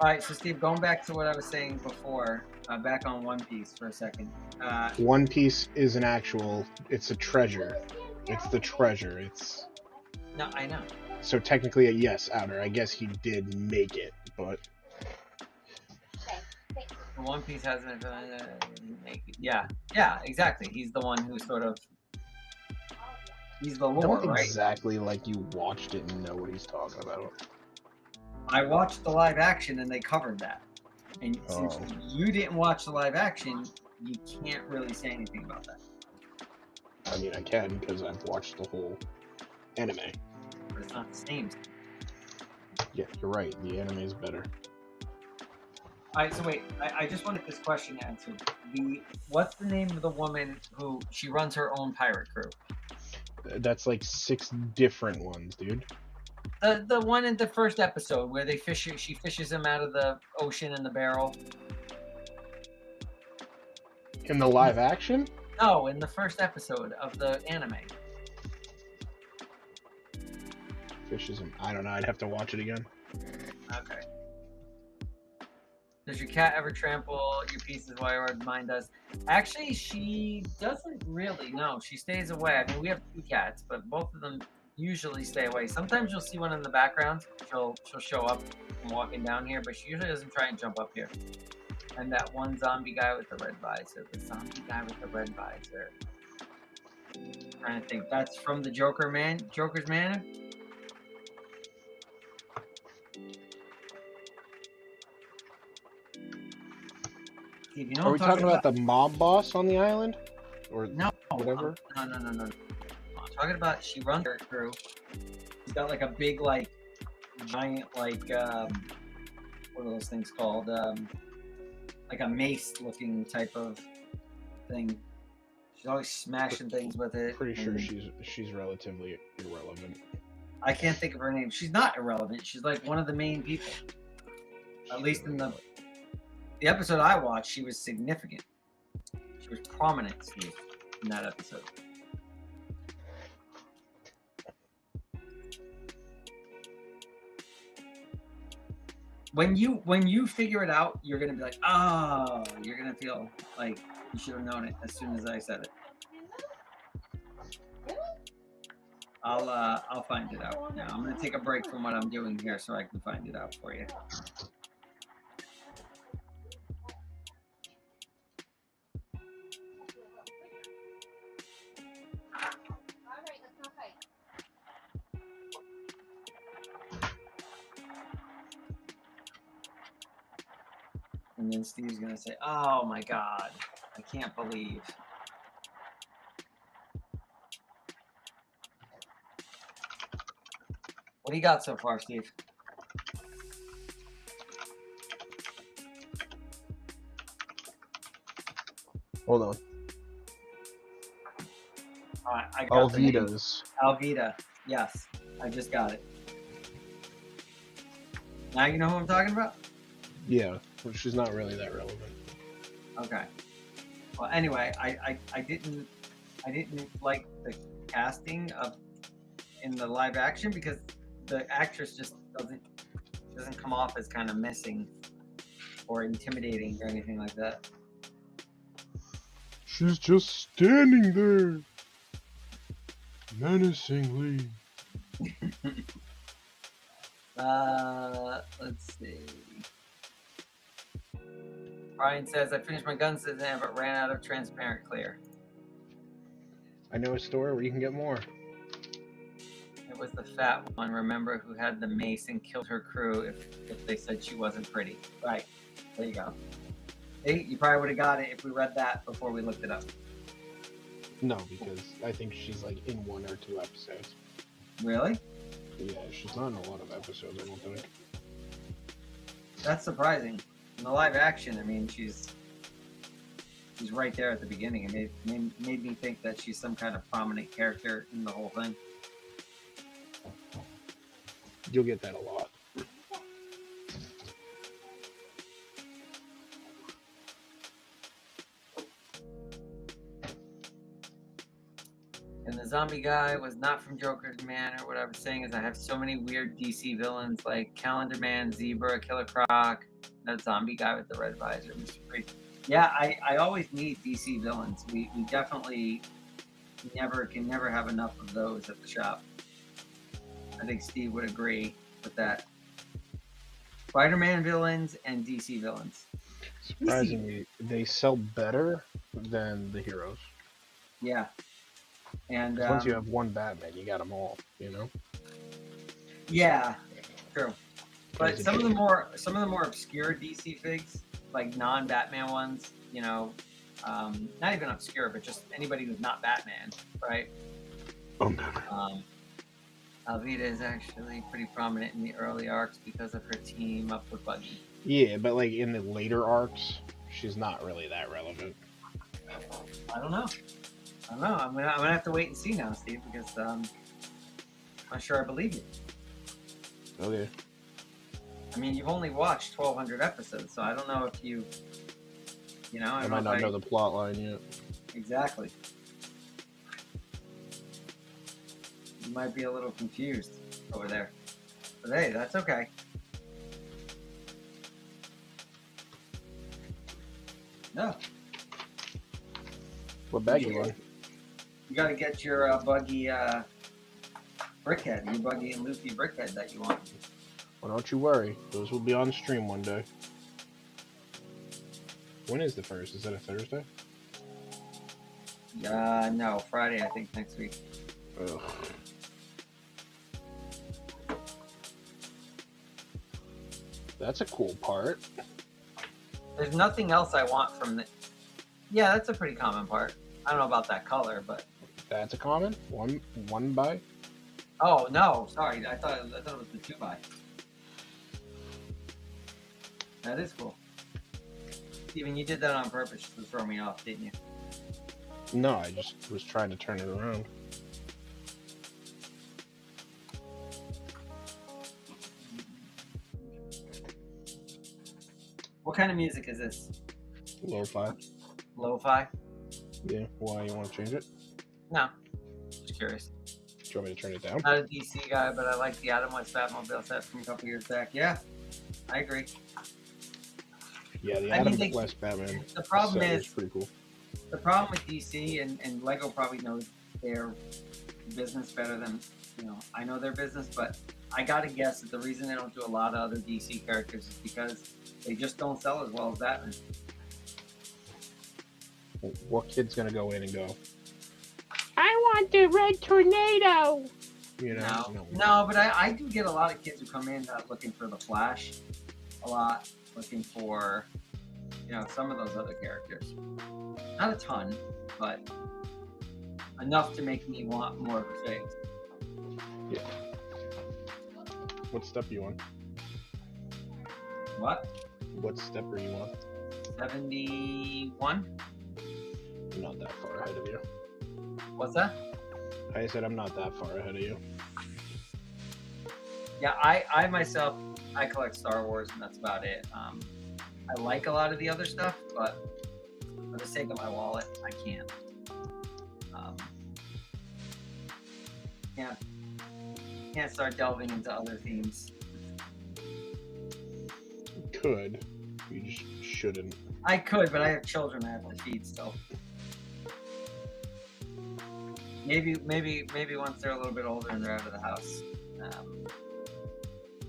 All right, so Steve, going back to what I was saying before, back on One Piece for a second. One Piece is an actual. It's a treasure. It's the treasure. It's. No, I know. So technically, yes, Outer. I guess he did make it, but One Piece hasn't make it. Yeah, exactly. He's the one who sort of. He's the lore, don't right? exactly like you watched it and know what he's talking about. I watched the live action and they covered that. And since you didn't watch the live action, you can't really say anything about that. I mean, I can because I've watched the whole anime. But it's not the same. Yeah, you're right. The anime is better. Alright, so wait, I just wanted this question answered. What's the name of the woman who she runs her own pirate crew? That's like 6 different ones, dude. The one in the first episode where she fishes him out of the ocean in the barrel. In the live action? No, in the first episode of the anime. Fishes. I don't know. I'd have to watch it again. Okay. Does your cat ever trample your pieces while mine does? Actually, she doesn't really. No, she stays away. I mean, we have 2 cats, but both of them usually stay away. Sometimes you'll see one in the background. She'll show up from walking down here, but she usually doesn't try and jump up here. And that one zombie guy with the red visor. The zombie guy with the red visor. I'm trying to think. That's from the Joker's Manor? Steve, you know Are we talking about the mob boss on the island? Or no, whatever? No. I'm talking about she runs her crew. She's got like a big, like, giant, like, what are those things called? Like a mace-looking type of thing. She's always smashing things with it. Pretty sure she's relatively irrelevant. I can't think of her name. She's not irrelevant. She's like one of the main people. At least in the episode I watched, she was significant. She was prominent, Steve, in that episode. When you figure it out, you're gonna be like, oh, you're gonna feel like you should have known it as soon as I said it. I'll find it out. Now I'm gonna take a break from what I'm doing here so I can find it out for you. And then Steve's gonna say, oh my God, I can't believe. What do you got so far, Steve? Hold on. I got Alvida's. Alvida. Yes, I just got it. Now you know who I'm talking about? Yeah, well, she's not really that relevant. Okay. Well, anyway, I didn't like the casting of in the live action because the actress just doesn't come off as kind of missing or intimidating or anything like that. She's just standing there, menacingly. Let's see. Brian says, I finished my gun today, but ran out of transparent clear. I know a store where you can get more. It was the fat one, remember, who had the mace and killed her crew if they said she wasn't pretty. Right. There you go. Hey, you probably would have got it if we read that before we looked it up. No, because I think she's like in 1 or 2 episodes. Really? Yeah, she's not in a lot of episodes, I don't think. That's surprising. In the live action, I mean, she's right there at the beginning. It made me think that she's some kind of prominent character in the whole thing. You'll get that a lot. And the zombie guy was not from Joker's Manor. What I was saying is I have so many weird DC villains like Calendar Man, Zebra, Killer Croc, that zombie guy with the red visor, Mr. Freak. Yeah, I always need DC villains. We definitely can never have enough of those at the shop. I think Steve would agree with that. Spider-Man villains and DC villains. Surprisingly, they sell better than the heroes. Yeah. And once you have one Batman, you got them all, you know? Yeah, true. But some of the more obscure DC figs, like non-Batman ones, you know, not even obscure, but just anybody who's not Batman, right? Alvida is actually pretty prominent in the early arcs because of her team up with Buggy. Yeah, but like in the later arcs, she's not really that relevant. I don't know. I'm gonna have to wait and see now, Steve, because I'm not sure I believe you. Okay. I mean, you've only watched 1,200 episodes, so I don't know if you You know, I might not know the plot line yet. Exactly. You might be a little confused over there. But hey, that's okay. No. What bag you want? You gotta get your buggy brickhead, your buggy and Luffy brickhead that you want. Well, don't you worry. Those will be on stream one day. When is the first? Is that a Thursday? No, Friday, I think, next week. Ugh. That's a cool part. There's nothing else I want from the... Yeah, that's a pretty common part. I don't know about that color, but... That's a common? One by? Oh, no, sorry. I thought it was the 2x. That is cool. Steven, you did that on purpose to throw me off, didn't you? No, I just was trying to turn it around. What kind of music is this? Lo-fi. Lo-fi? Yeah, why you want to change it? No. Just curious. Do you want me to turn it down? Not a DC guy, but I like the Adam West Batmobile set from a couple years back. Yeah, I agree. Yeah, the I Adam mean, West Batman. The problem set is was pretty cool. The problem with DC and Lego probably knows their business better than I know their business, but I gotta guess that the reason they don't do a lot of other DC characters is because they just don't sell as well as Batman. What kid's gonna go in and go, I want the red tornado. you know? No, but I do get a lot of kids who come in looking for the Flash, a lot looking for some of those other characters. Not a ton, but enough to make me want more of a face. Yeah. What step are you on? What? What step are you on? 71? I'm not that far ahead of you. What's that? I said I'm not that far ahead of you. Yeah, I myself, I collect Star Wars, and that's about it. I like a lot of the other stuff, but for the sake of my wallet, I can't. Can't start delving into other themes. You could. You just shouldn't. I could, but I have children I have to feed still. Maybe once they're a little bit older and they're out of the house,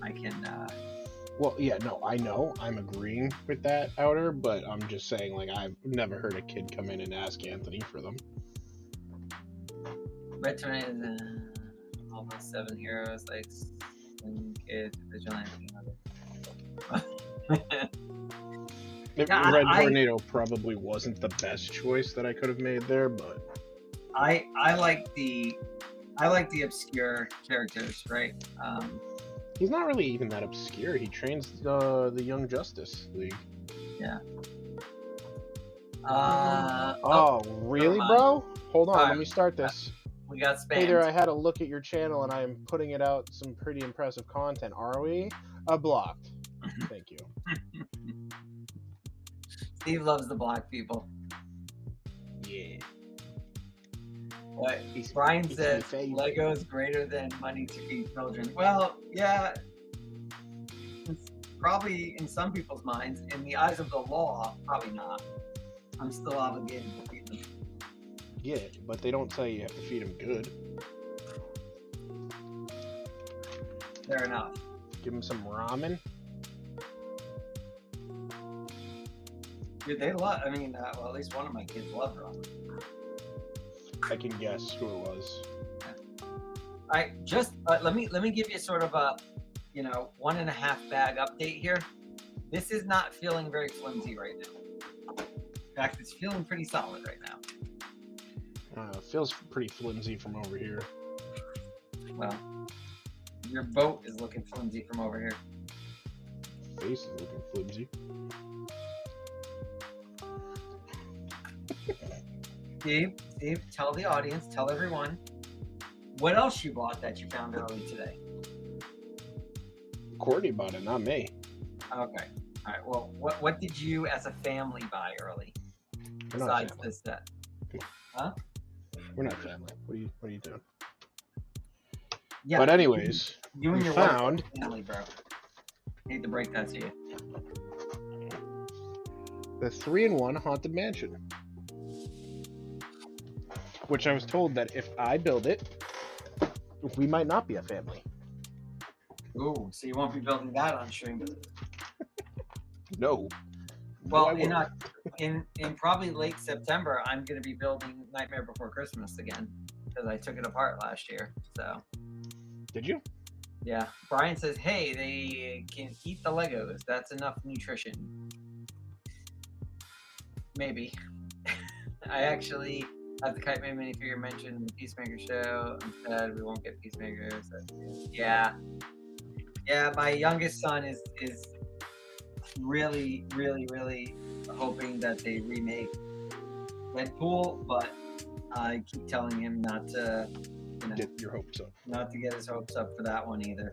I can. Well, yeah, no, I know. I'm agreeing with that, Outer, but I'm just saying, like, I've never heard a kid come in and ask Anthony for them. Red Tornado is almost 7 heroes, like 7 kids, vigilante. Red Tornado probably wasn't the best choice that I could have made there, but I like the obscure characters, right? he's not really even that obscure. He trains the Young Justice League. Yeah. Really, bro? Hold on, Alright. let me start this. We got spammed. Hey there, I had a look at your channel and I am putting it out some pretty impressive content. Are we? Blocked. Thank you. Steve loves the black people. Yeah. But He's Brian my says favorite. Lego is greater than money to feed children. Well, yeah, it's probably in some people's minds. In the eyes of the law, probably not. I'm still obligated to feed them. Yeah, but they don't tell you have to feed him good. Fair enough. Give him some ramen. Dude, they love. I mean, well, at least one of my kids loved ramen. I can guess who it was. All right, just let me give you sort of a 1.5 bag update here. This is not feeling very flimsy right now. In fact, it's feeling pretty solid right now. Feels pretty flimsy from over here. Well, your boat is looking flimsy from over here. Face is looking flimsy. Steve, tell the audience, tell everyone, what else you bought that you found early today? Courtney bought it, not me. Okay. All right. Well, what did you as a family buy early We're not besides family. this set? We're not family. What are you doing? Yeah. But anyways, you and we your wife found are family, bro. Hate to break that to you. the 3-in-1 Haunted Mansion, which I was told that if I build it, we might not be a family. Ooh, so you won't be building that on stream. No. Well, No, I in probably late September, I'm going to be building Nightmare Before Christmas again because I took it apart last year. So Did you? yeah, Brian says, hey, they can eat the Legos. That's enough nutrition. Maybe. I actually have the Kite Man minifigure mentioned in the Peacemaker show. Instead, we won't get Peacemakers. Yeah. Yeah, my youngest son is really, really, really hoping that they remake Deadpool, but I keep telling him not to, Get your hopes up. not to get his hopes up for that one either.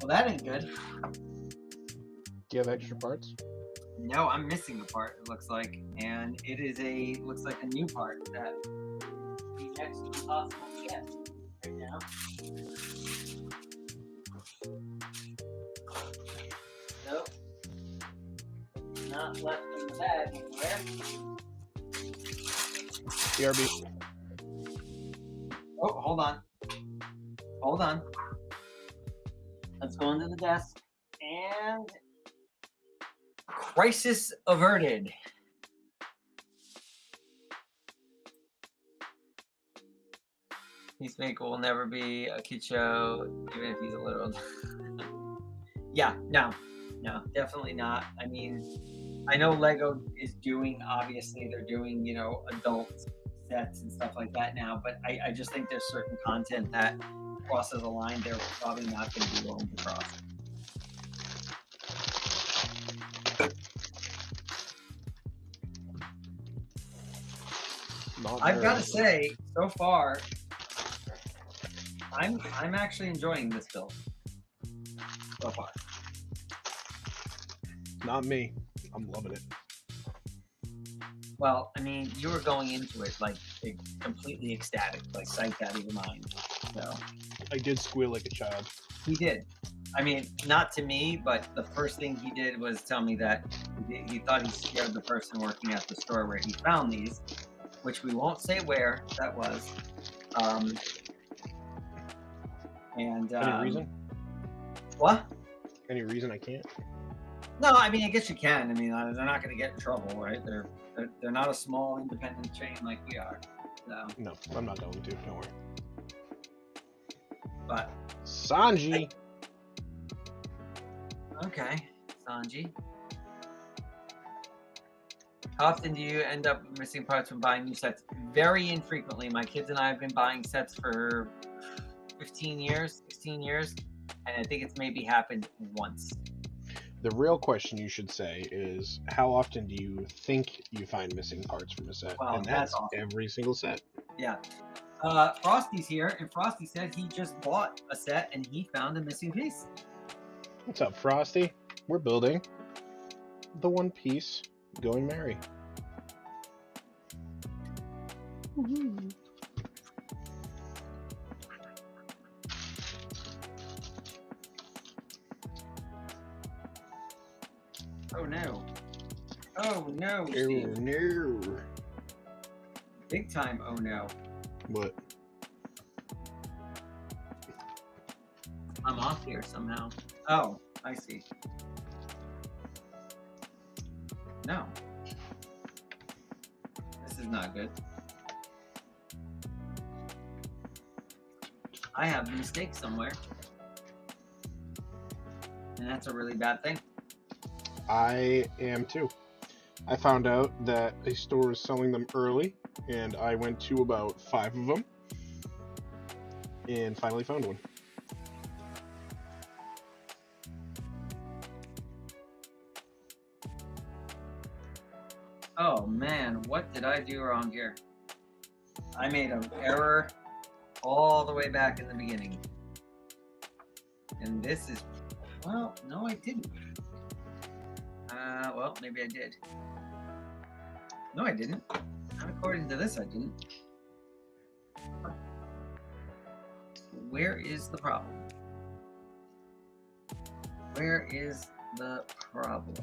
Well, that ain't good. Do you have extra parts? No, I'm missing a part. It looks like, and it is looks like a new part that would be next to impossible to get right now. Nope. Not left in the bag anywhere. BRB. Oh, hold on. Hold on. Let's go into the desk and crisis averted. Peacemaker will never be a kid show, even if he's a little. Yeah, no, definitely not. I mean, I know Lego is doing, obviously, they're doing, adult sets and stuff like that now, but I just think there's certain content that crosses a line they're probably not going to be willing to cross. I've got to say, so far, I'm actually enjoying this build so far. Not me. I'm loving it. Well, I mean, you were going into it like completely ecstatic, like psyched out of your mind. So I did squeal like a child. he did. I mean, not to me, but the first thing he did was tell me that he thought he scared the person working at the store where he found these, which we won't say where that was. Any reason? What? Any reason I can't? No, I mean, I guess you can. I mean, they're not going to get in trouble, right? They're not a small independent chain like we are. So. No, I'm not going to. Don't worry. But Sanji. Okay, Sanji. How often do you end up missing parts when buying new sets? Very infrequently. My kids and I have been buying sets for 15 years, 16 years, and I think it's maybe happened once. The real question you should say is, how often do you think you find missing parts from a set? Well, and that's that's awesome. every single set. Yeah. Frosty's here, and Frosty said he just bought a set and he found a missing piece. What's up, Frosty? We're building the One Piece Going Merry. Oh no. Oh no, Oh Steve. no. Big time oh no. What? I'm off here somehow. Oh, I see. No. This is not good. I have a mistake somewhere. And that's a really bad thing. I am too. I found out that a store is selling them early, and I went to about 5 of them, and finally found one. Oh man, what did I do wrong here? I made an error all the way back in the beginning. And this is, well, no, I didn't. Well, maybe I did. No, I didn't. Not according to this, I didn't. Where is the problem? Where is the problem?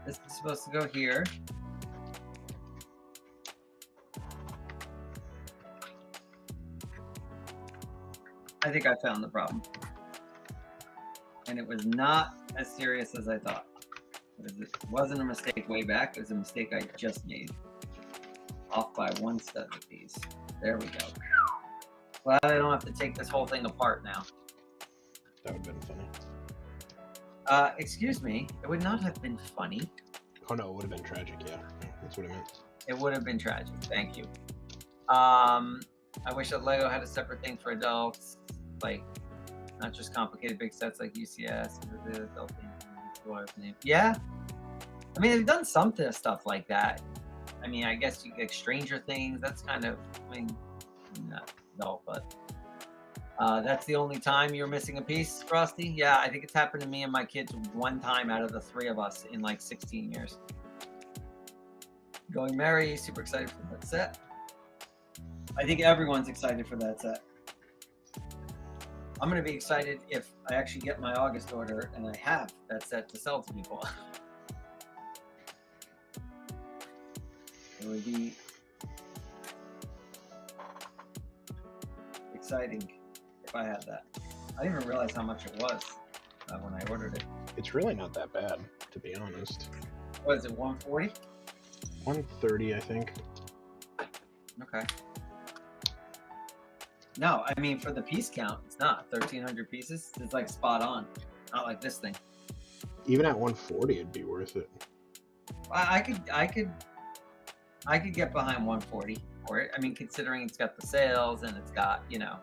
This is supposed to go here. I think I found the problem. And it was not as serious as I thought. It wasn't a mistake way back. It was a mistake I just made. Off by one step of these. There we go. Glad I don't have to take this whole thing apart now. That would have been funny. Excuse me. It would not have been funny. Oh no, it would have been tragic, yeah. That's what I meant. It would have been tragic. Thank you. I wish that Lego had a separate thing for adults, like not just complicated big sets like UCS. Yeah, I mean they've done something stuff like that. I mean, I guess you like Stranger Things. That's kind of, I mean, not adult, but that's the only time you're missing a piece, Frosty. Yeah, I think it's happened to me and my kids one time out of the three of us in like 16 years. Going Mary, super excited for that set. I think everyone's excited for that set. I'm going to be excited if I actually get my August order and I have that set to sell to people. It would be exciting if I had that. I didn't even realize how much it was when I ordered it. It's really not that bad, to be honest. What is it, 140? 130, I think. Okay. No, I mean for the piece count, it's not 1,300 pieces. It's like spot on, not like this thing. Even at 140, it'd be worth it. I could get behind 140 for it. I mean, considering it's got the sales and it's got, you know,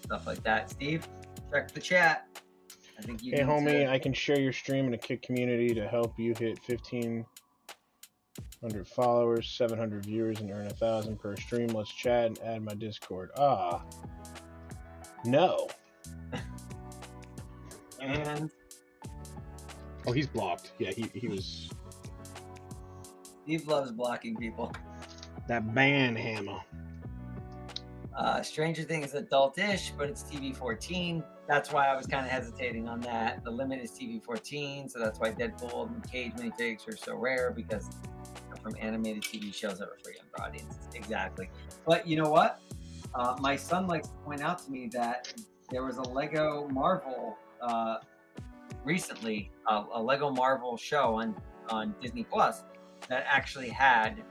stuff like that. Steve, check the chat. I think you. Hey, homie, I can share your stream in a Kick community to help you hit 1,500 followers, 700 viewers, and earn 1,000 per stream. Let's chat and add my Discord. No. And Oh, he's blocked. Yeah, he was. Steve loves blocking people. That ban hammer. Stranger Things is adult-ish, but it's TV-14. That's why I was kind of hesitating on that. The limit is TV-14, so that's why Deadpool and Cage minifigs are so rare, because they're from animated TV shows that were for younger audiences. Exactly. But you know what? My son likes to point out to me that there was a Lego Marvel recently, a Lego Marvel show on Disney Plus that actually had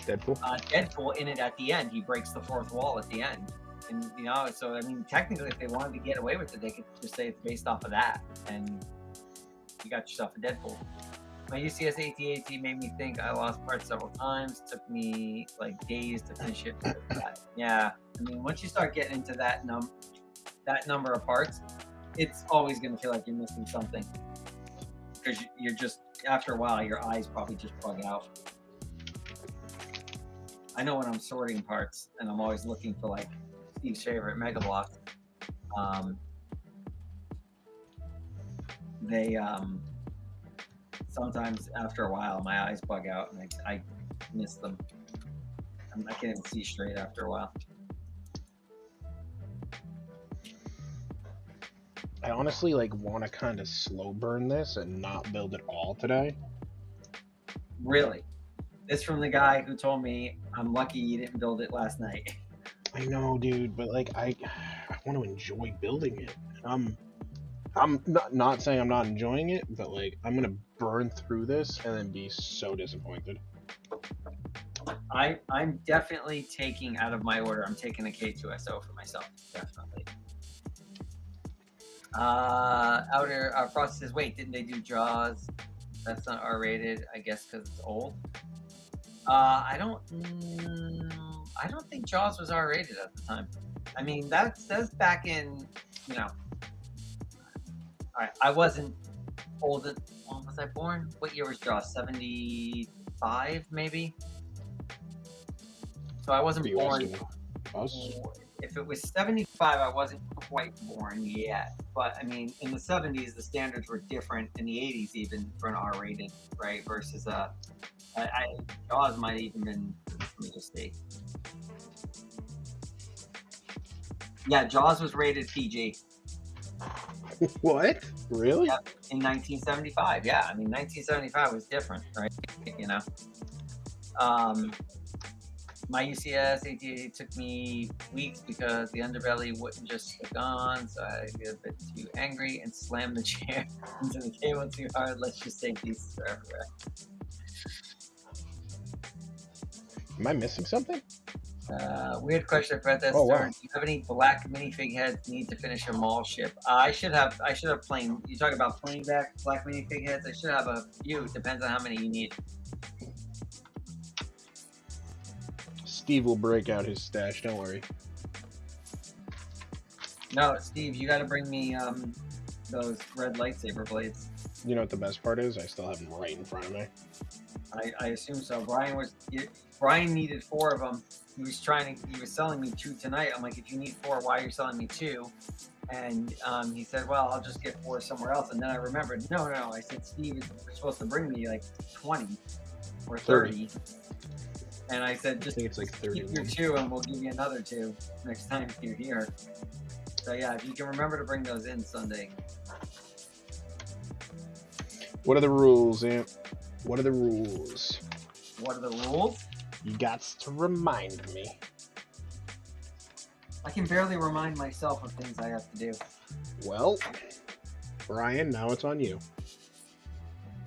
Deadpool in it at the end. He breaks the fourth wall at the end. And, you know, so, I mean, technically, if they wanted to get away with it, they could just say it's based off of that. And you got yourself a Deadpool. My UCS AT-AT made me think I lost parts several times. Took me, like, days to finish it. Yeah. I mean, once you start getting into that number of parts, it's always going to feel like you're missing something. Because you're just, after a while, your eyes probably just bug out. I know when I'm sorting parts, and I'm always looking for, like, Steve's favorite Mega Bloks. They sometimes after a while my eyes bug out and I miss them. I can't even see straight after a while. I honestly want to kind of slow burn this and not build it all today. Really? This from the guy who told me I'm lucky you didn't build it last night. I know, dude, but I want to enjoy building it. I'm not saying I'm not enjoying it, but I'm gonna burn through this and then be so disappointed. I'm definitely taking out of my order. I'm taking a K2SO for myself, definitely. Frost says, wait, didn't they do Jaws? That's not R-rated, I guess, because it's old. I I don't think Jaws was R-rated at the time. I mean, that's back in, you know. All right, I wasn't old. When was I born? What year was Jaws? 75, maybe. So I wasn't born. Us? If it was 75, I wasn't quite born yet. But I mean, in the 70s, the standards were different. In the 80s, even for an R-rated, right? Versus Jaws might have even been. Let me just see. Yeah, Jaws was rated PG. What? Really? Yep, in 1975. Yeah, I mean, 1975 was different, right? You know. My UCS ATA took me weeks because the underbelly wouldn't just stick on, so I get a bit too angry and slammed the chair into the cable too hard. Let's just say pieces are everywhere. Am I missing something? Weird question for this. Oh, wow. Do you have any black minifig heads need to finish a mall ship? I should have plain. You talk about plain black minifig heads. I should have a few. Depends on how many you need. Steve will break out his stash. Don't worry. No, Steve, you got to bring me those red lightsaber blades. You know what the best part is? I still have them right in front of me. I assume so. Brian needed 4 of them. He was selling me 2 tonight. I'm like, if you need 4, why are you selling me 2? And he said, well, I'll just get 4 somewhere else. And then I remembered, no. I said, Steve, you're supposed to bring me like 20 or 30. And I said, just I think it's like 30. keep your 2 and we'll give you another 2 next time you're here. So yeah, if you can remember to bring those in Sunday. What are the rules, Amp? What are the rules? What are the rules? You got to remind me. I can barely remind myself of things I have to do. Well, Brian, now it's on you.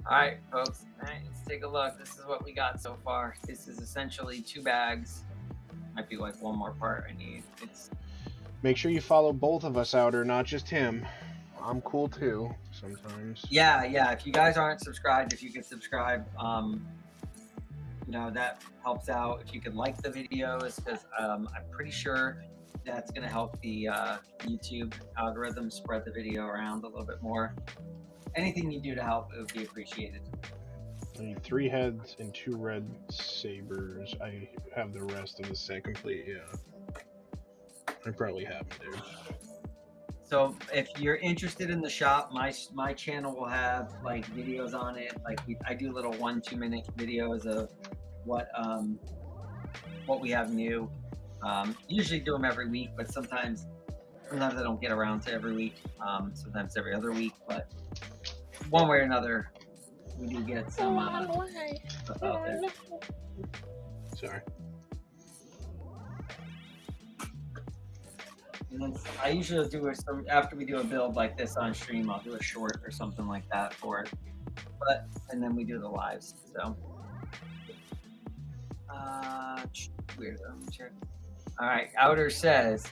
All right, folks. All right, let's take a look. This is what we got so far. This is essentially 2 bags. Might be like one more part I need. Make sure you follow both of us out, or not just him. I'm cool too, sometimes. Yeah. If you guys aren't subscribed, if you could subscribe, that helps out. If you could like the videos, because I'm pretty sure that's going to help the YouTube algorithm spread the video around a little bit more. Anything you do to help, it would be appreciated. I need 3 heads and 2 red sabers. I have the rest of the set complete, yeah. I probably have it, dude. So if you're interested in the shop, my channel will have like videos on it. Like I do little 1-2 minute videos of what we have new. Usually do them every week, but sometimes I don't get around to every week. Sometimes every other week, but one way or another, we do get some stuff out there. Sorry. And then I usually do after we do a build like this on stream, I'll do a short or something like that for it. And then we do the lives. So, weird. All right, Outer says,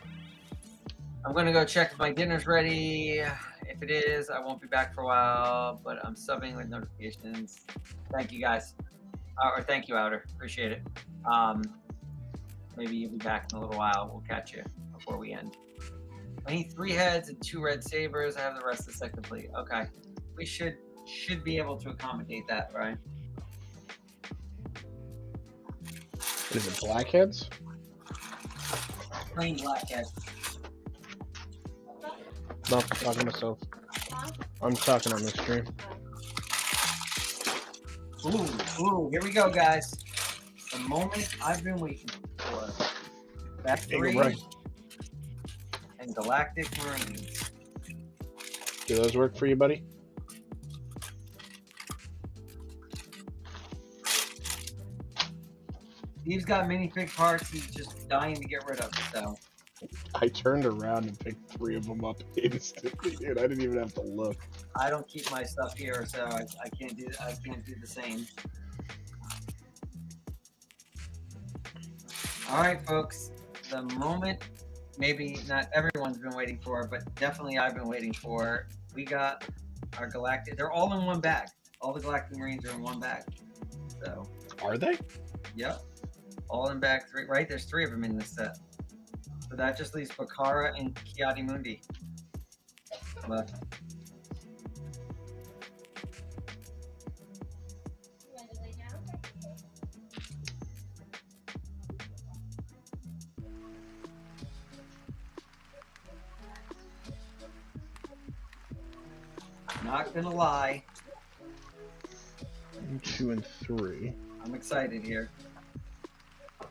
I'm gonna go check if my dinner's ready. If it is, I won't be back for a while, but I'm subbing with notifications. Thank you guys, or thank you, Outer. Appreciate it. Maybe you'll be back in a little while. We'll catch you before we end. I need 3 heads and 2 red sabers. I have the rest of the set complete. Okay, we should be able to accommodate that, right? Is it blackheads? Plain blackhead. No, I'm talking to myself. I'm talking on the stream. Ooh, here we go, guys. The moment I've been waiting for. Back 3 and Galactic Marines. Do those work for you, buddy? Steve's got minifig parts he's just dying to get rid of, so. I turned around and picked 3 of them up instantly, dude. I didn't even have to look. I don't keep my stuff here, so I can't do the same. All right, folks. The moment maybe not everyone's been waiting for, but definitely I've been waiting for. We got our Galactic. They're all in one bag. All the Galactic Marines are in one bag. So. Are they? Yep. All in back 3, right? There's 3 of them in this set. So that just leaves Bakara and Kiadi Mundi left. You want to lay down? Not gonna lie, 2 and 3. I'm excited here.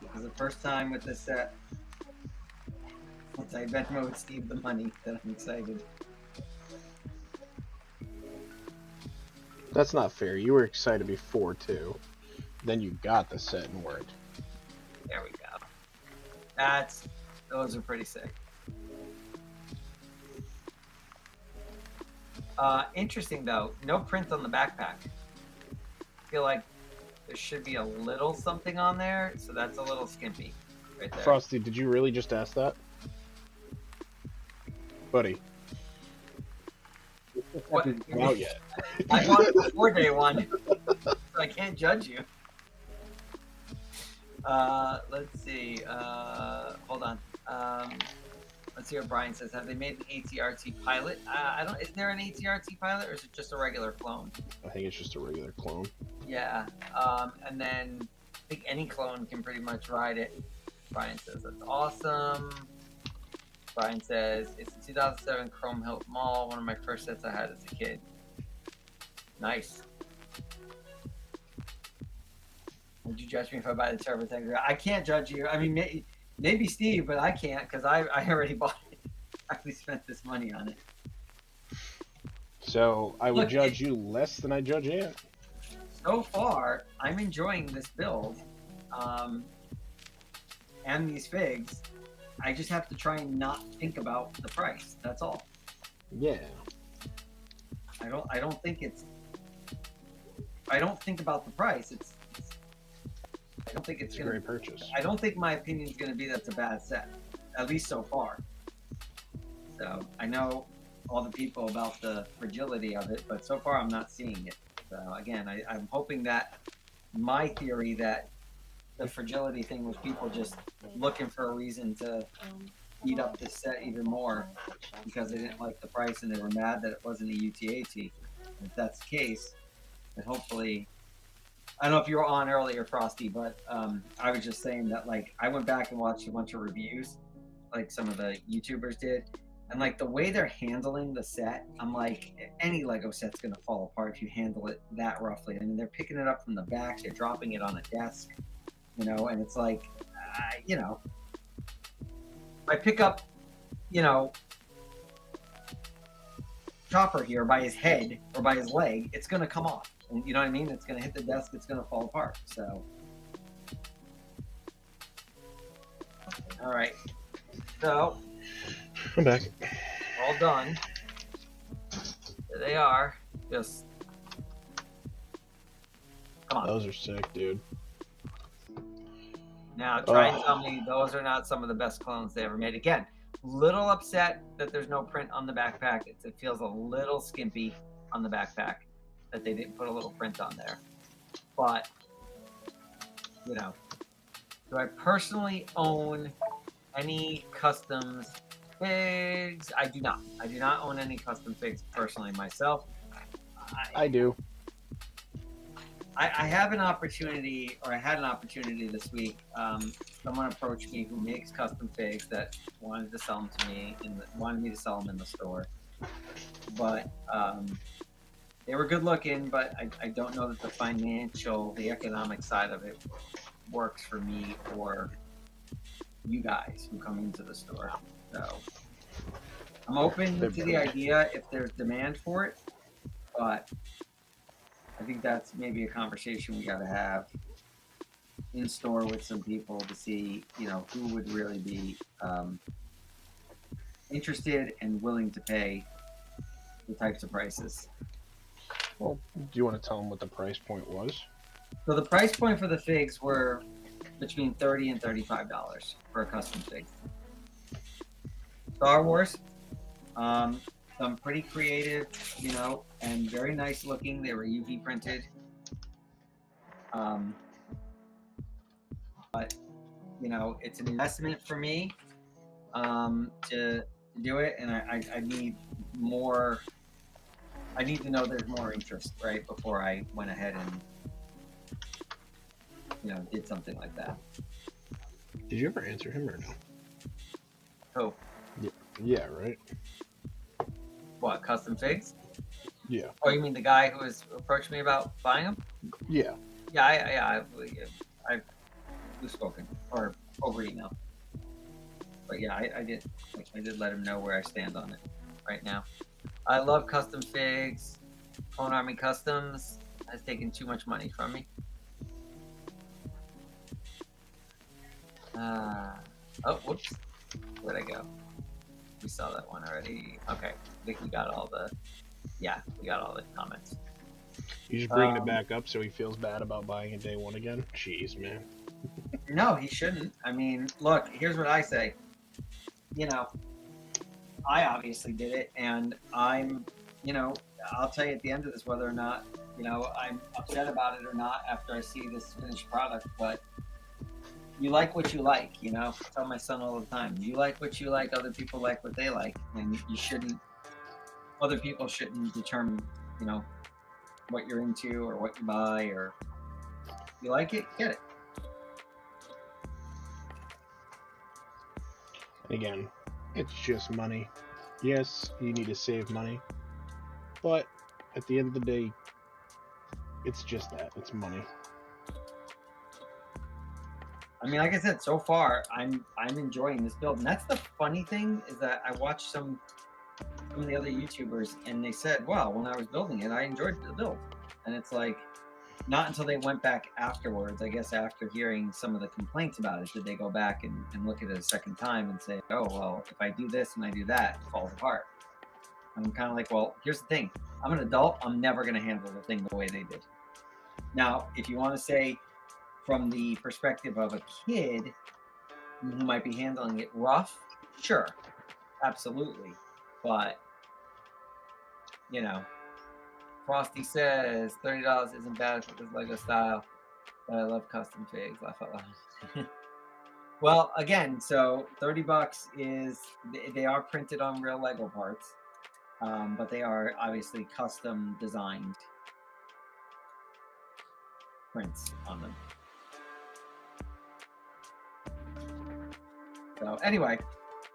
This is the first time with this set since I Venmoed Steve the money that I'm excited. That's not fair. You were excited before too. Then you got the set and weren't. There we go. Those are pretty sick. Interesting though, no print on the backpack. I feel like there should be a little something on there, so that's a little skimpy right there. Frosty, did you really just ask that? Buddy. What? Not out yet. I bought it before day 1, so I can't judge you. Let's see. Hold on. Let's see what Brian says. Have they made an ATRT pilot? I don't. Is there an ATRT pilot, or is it just a regular clone? I think it's just a regular clone. Yeah. And then I think any clone can pretty much ride it. Brian says that's awesome. Brian says it's a 2007 Chrome Hilt Mall, one of my first sets I had as a kid. Nice. Would you judge me if I buy the Turbo Tank? I can't judge you. I mean, maybe Steve, but I can't because I already bought it. I already spent this money on it. So I would Look, judge you less than I judge Ant. So far, I'm enjoying this build, and these figs. I just have to try and not think about the price. That's all. Yeah. I don't think it's. I don't think about the price. I don't think it's a great purchase. I don't think my opinion is going to be that's a bad set, at least so far. So I know all the people about the fragility of it, but so far I'm not seeing it. So again, I'm hoping that my theory that the fragility thing was people just looking for a reason to eat up this set even more because they didn't like the price and they were mad that it wasn't a UTAT. If that's the case, then hopefully, I don't know if you were on earlier, Frosty, but I was just saying that like I went back and watched a bunch of reviews, like some of the YouTubers did, and like the way they're handling the set, I'm like, any Lego set's gonna fall apart if you handle it that roughly. I mean, they're picking it up from the back, they're dropping it on a desk, you know, and it's like, you know, if I pick up, you know, Chopper here by his head or by his leg, it's gonna come off. And you know what I mean? It's gonna hit the desk, it's gonna fall apart. So, all right. So, I'm back. all done. There they are. Just come on. Those are sick, dude. Now try and tell me those are not some of the best clones they ever made. Again, little upset that there's no print on the backpack. It feels a little skimpy on the backpack that they didn't put a little print on there. But, you know, do I personally own any customs figs? I do not. I do not own any custom figs personally myself. I do. I have an opportunity, or I had an opportunity this week. Someone approached me who makes custom figs that wanted to sell them to me, wanted me to sell them in the store. But they were good looking, but I don't know that the economic side of it works for me or you guys who come into the store. So I'm open to the idea if there's demand for it, but I think that's maybe a conversation we got to have in store with some people to see, you know, who would really be interested and willing to pay the types of prices. Well, do you want to tell them what the price point was? So the price point for the figs were between $30 and $35 for a custom fig. Star Wars, some pretty creative, you know, and very nice looking. They were UV printed. But it's an investment for me to do it, and I need more. I need to know there's more interest, right, before I went ahead and did something like that. Did you ever answer him or no? Oh, Yeah, right? what, custom figs? Yeah. Oh, you mean the guy who has approached me about buying them? Yeah. Yeah, we've spoken or over email. But yeah, I did let him know where I stand on it right now. I love custom figs. Clone Army Customs has taken too much money from me. Oh, whoops. Where'd I go? We saw that one already. Okay, I think we got all the comments. You just bringing it back up so he feels bad about buying it day one again? Jeez, man. No, he shouldn't. I mean, look, here's what I say. I obviously did it, and I'm, I'll tell you at the end of this whether or not, I'm upset about it or not after I see this finished product, but you like what you like, I tell my son all the time, you like what you like, other people like what they like, and other people shouldn't determine, what you're into or what you buy, or if you like it, get it. Again, it's just money. Yes, you need to save money, but at the end of the day, it's just that. It's money. I mean, like I said, so far I'm enjoying this build, and that's the funny thing is that I watched some of the other YouTubers, and they said, "Wow, when I was building it, I enjoyed the build," and it's like not until they went back afterwards, I guess after hearing some of the complaints about it, did they go back and look at it a second time and say, "Oh, well, if I do this and I do that, it falls apart." And I'm kind of like, well, here's the thing: I'm an adult. I'm never going to handle the thing the way they did. Now, if you want to say from the perspective of a kid who might be handling it rough, sure, absolutely. But, Frosty says $30 isn't bad for this Lego style, but I love custom figs. Laugh out loud. Well, again, so $30 is, they are printed on real Lego parts, but they are obviously custom designed prints on them. So anyway,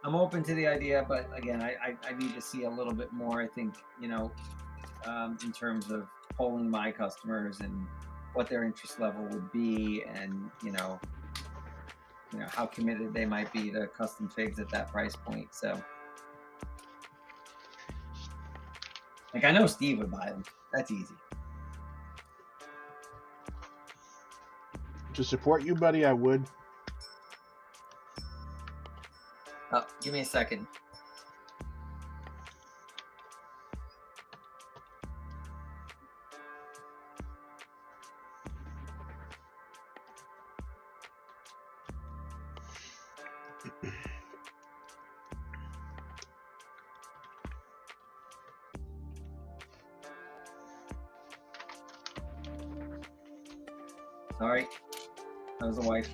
I'm open to the idea, but again, I need to see a little bit more. I think, in terms of polling my customers and what their interest level would be, and how committed they might be to custom figs at that price point. So, I know Steve would buy them. That's easy. To support you, buddy, I would. Oh, give me a second. Sorry, that was the wife.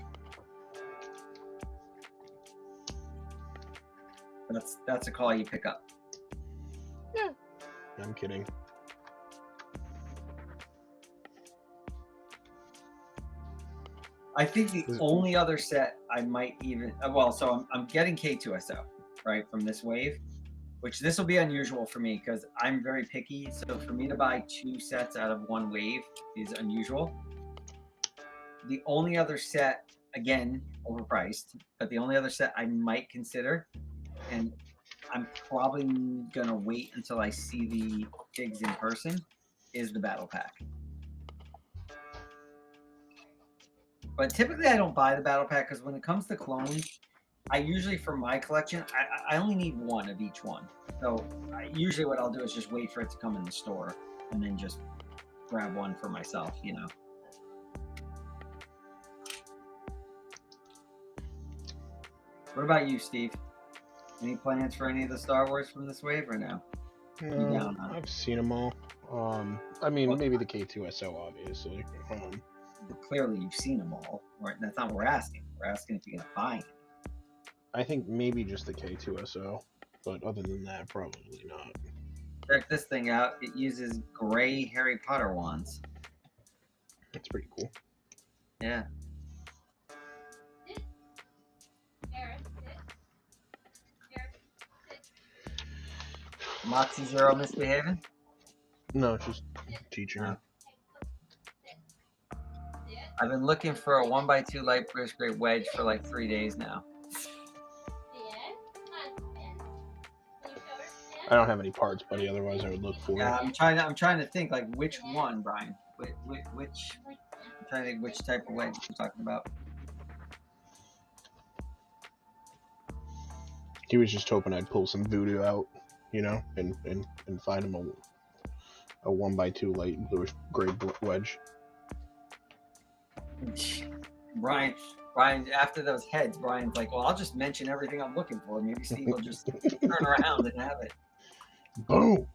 That's a call you pick up. Yeah. I'm kidding. I think the only other set I might even so I'm getting K2SO right from this wave, which this will be unusual for me because I'm very picky. So for me to buy 2 sets out of 1 wave is unusual. The only other set, again, overpriced, but the only other set I might consider, and I'm probably gonna wait until I see the figs in person, is the battle pack. But typically I don't buy the battle pack because when it comes to clones, I usually, for my collection, I only need 1 of each one. So usually what I'll do is just wait for it to come in the store and then just grab 1 for myself, What about you, Steve? Any plans for any of the Star Wars from this wave or no? No, I've seen them all. I mean, maybe the K2SO, obviously. clearly you've seen them all. Right? That's not what we're asking. We're asking if you're gonna buy it. I think maybe just the K2SO, but other than that, probably not. Check this thing out. It uses gray Harry Potter wands. That's pretty cool. Yeah. Moxie Zero misbehaving? No, it's just teaching her. I've been looking for a 1x2 light British grade wedge for like 3 days now. I don't have any parts, buddy. Otherwise, I would look for Yeah, it. I'm trying to think like which one, Brian. Which I'm trying to think which type of wedge you're talking about. He was just hoping I'd pull some voodoo out, you know, and find him a 1x2 light bluish gray wedge. Brian, after those heads, Brian's like, well, I'll just mention everything I'm looking for. Maybe Steve will just turn around and have it. Boom.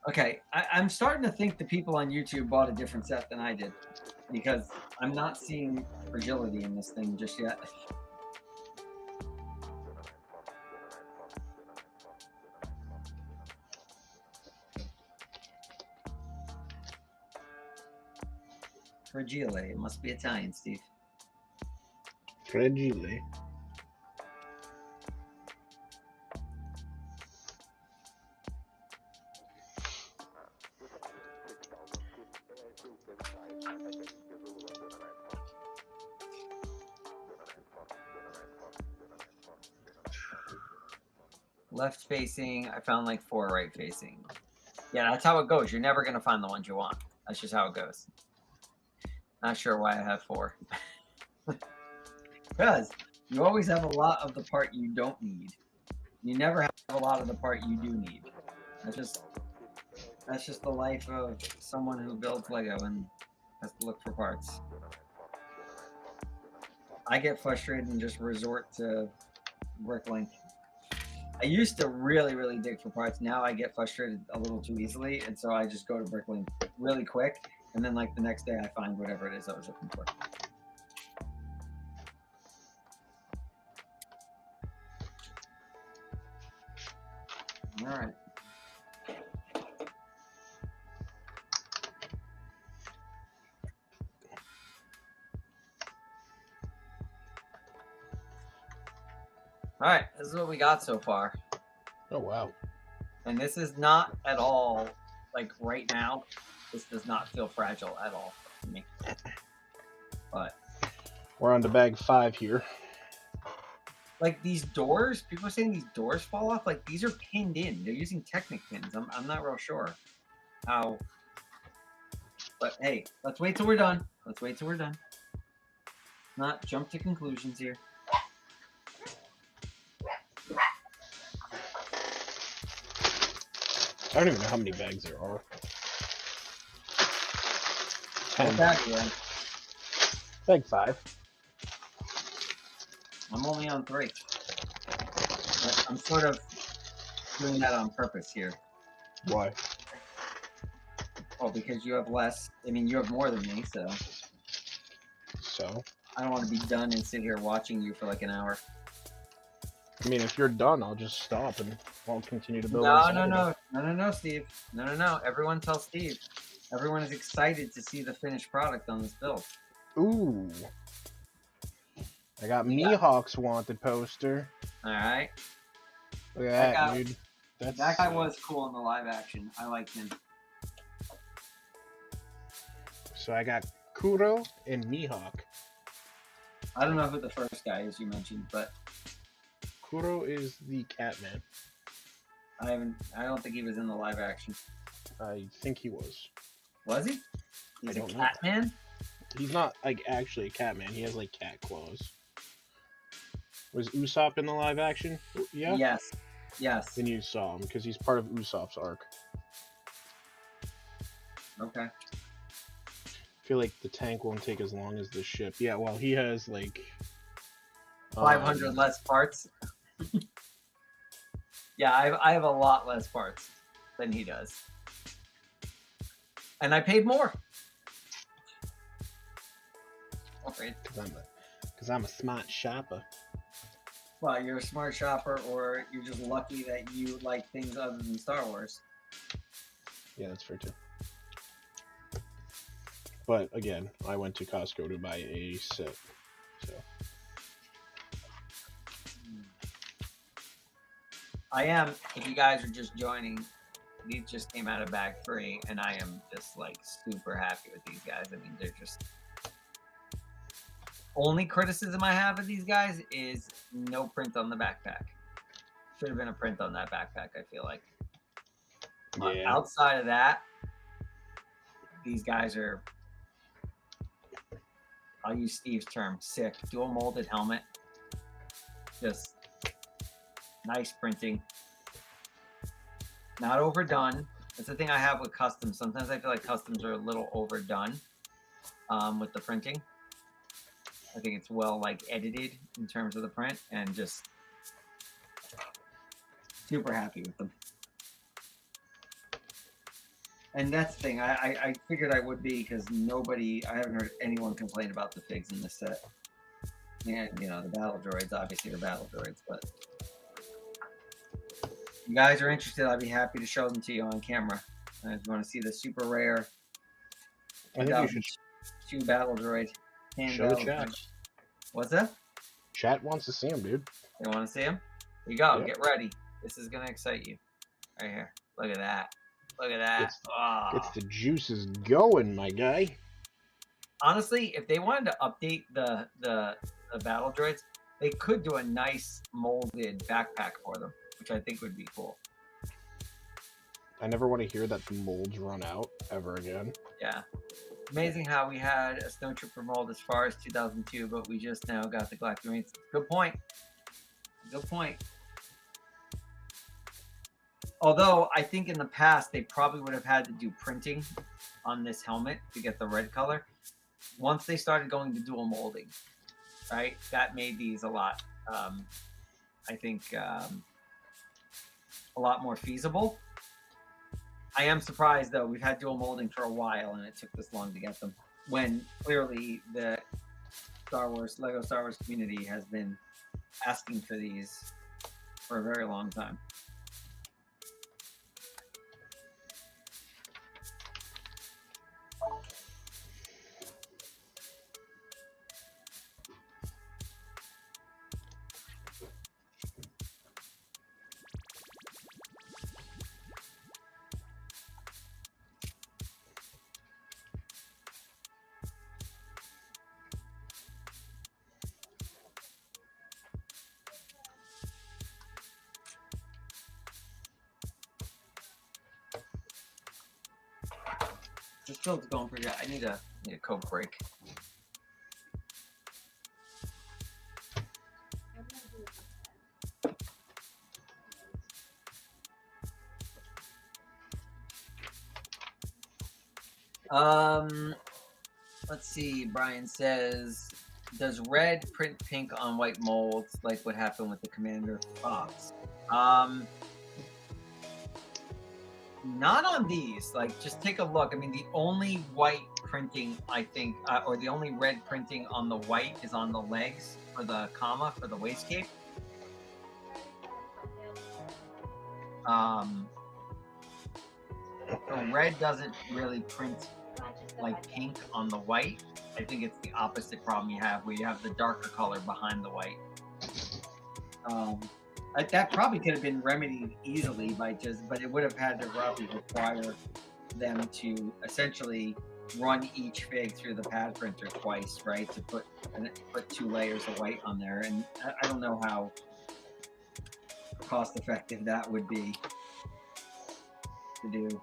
Okay, I'm starting to think the people on YouTube bought a different set than I did, because I'm not seeing fragility in this thing just yet. Fragile, it must be Italian, Steve. Fragile. Left facing, I found like 4 right facing. Yeah, that's how it goes. You're never gonna find the ones you want. That's just how it goes. Not sure why I have 4. Because you always have a lot of the part you don't need. You never have a lot of the part you do need. That's just the life of someone who builds Lego and has to look for parts. I get frustrated and just resort to Bricklink. I used to really dig for parts. Now I get frustrated a little too easily, and so I just go to Bricklink really quick, and then like the next day I find whatever it is I was looking for. All right. All right, this is what we got so far. Oh, wow. And this is not at all, like right now, this does not feel fragile at all to me. But We're on to bag 5 here. like these doors, people are saying these doors fall off. Like these are pinned in. They're using Technic pins. I'm not real sure how. But hey, let's wait till we're done. Let's wait till we're done. Not jump to conclusions here. I don't even know how many bags there are. 10. Yeah. Bag 5. I'm only on 3. But I'm sort of doing that on purpose here. Why? Well, because you have less. I mean, you have more than me, so So? I don't want to be done and sit here watching you for like an hour. I mean, if you're done, I'll just stop and I'll continue to build. No, Steve. No. Everyone tell Steve. Everyone is excited to see the finished product on this build. Ooh. I got Mihawk's wanted poster. All right. Look at That that, guy- dude. That's That guy was cool in the live action. I liked him. So I got Kuro and Mihawk. I don't know who the first guy is you mentioned, but Kuro is the Catman. I don't think he was in the live action. I think he was. Was he? He's a don't know. Catman? He's not like actually a Catman. He has like cat claws. Was Usopp in the live action? Yeah. Yes. Then you saw him because he's part of Usopp's arc. Okay. I feel like the tank won't take as long as the ship. Yeah, well, he has like 500 less parts. Yeah, I have a lot less parts than he does. And I paid more. Okay. Because I'm a smart shopper. Well, you're a smart shopper, or you're just lucky that you like things other than Star Wars. Yeah, that's fair too. But again, I went to Costco to buy a set. So I am, if you guys are just joining, these just came out of bag 3, and I am just like super happy with these guys. I mean, they're just. Only criticism I have of these guys is no print on the backpack. Should have been a print on that backpack, I feel like. yeah. Outside of that, these guys are, I'll use Steve's term, sick. Dual molded helmet. Just nice printing. Not overdone. That's the thing I have with customs. Sometimes I feel like customs are a little overdone with the printing. I think it's well edited in terms of the print, and just super happy with them. And that's the thing. I figured I would be, because I haven't heard anyone complain about the figs in this set. And the battle droids, obviously they're battle droids, but if you guys are interested, I'd be happy to show them to you on camera. And if you want to see the super rare I think you should 2 battle droid. show the chat. What's that? Chat wants to see him, dude. You want to see him? Here you go. Yep. Get ready. This is going to excite you. Right here. Look at that. Look at that. Gets the juices going, my guy. Honestly, if they wanted to update the battle droids, they could do a nice molded backpack for them, which I think would be cool. I never want to hear that the molds run out ever again. Yeah. Amazing how we had a Snowtrooper mold as far as 2002, but we just now got the Galactic Marines. Good point. Good point. Although, I think in the past, they probably would have had to do printing on this helmet to get the red color. Once they started going to dual molding, right? That made these a lot, I think, a lot more feasible. I am surprised, though. We've had dual molding for a while, and it took this long to get them, when clearly the Lego Star Wars community has been asking for these for a very long time. This build's going pretty good. I need a Coke break. Let's see. Brian says, does red print pink on white molds like what happened with the Commander Fox? Not on these. Just take a look. I mean, the only white printing, I think, or the only red printing on the white is on the legs for the comma for the waist cape. So red doesn't really print like pink on the white. I think it's the opposite problem you have, where you have the darker color behind the white. That probably could have been remedied easily but it would have had to probably require them to essentially run each fig through the pad printer twice, right? To put 2 layers of white on there, and I don't know how cost effective that would be to do.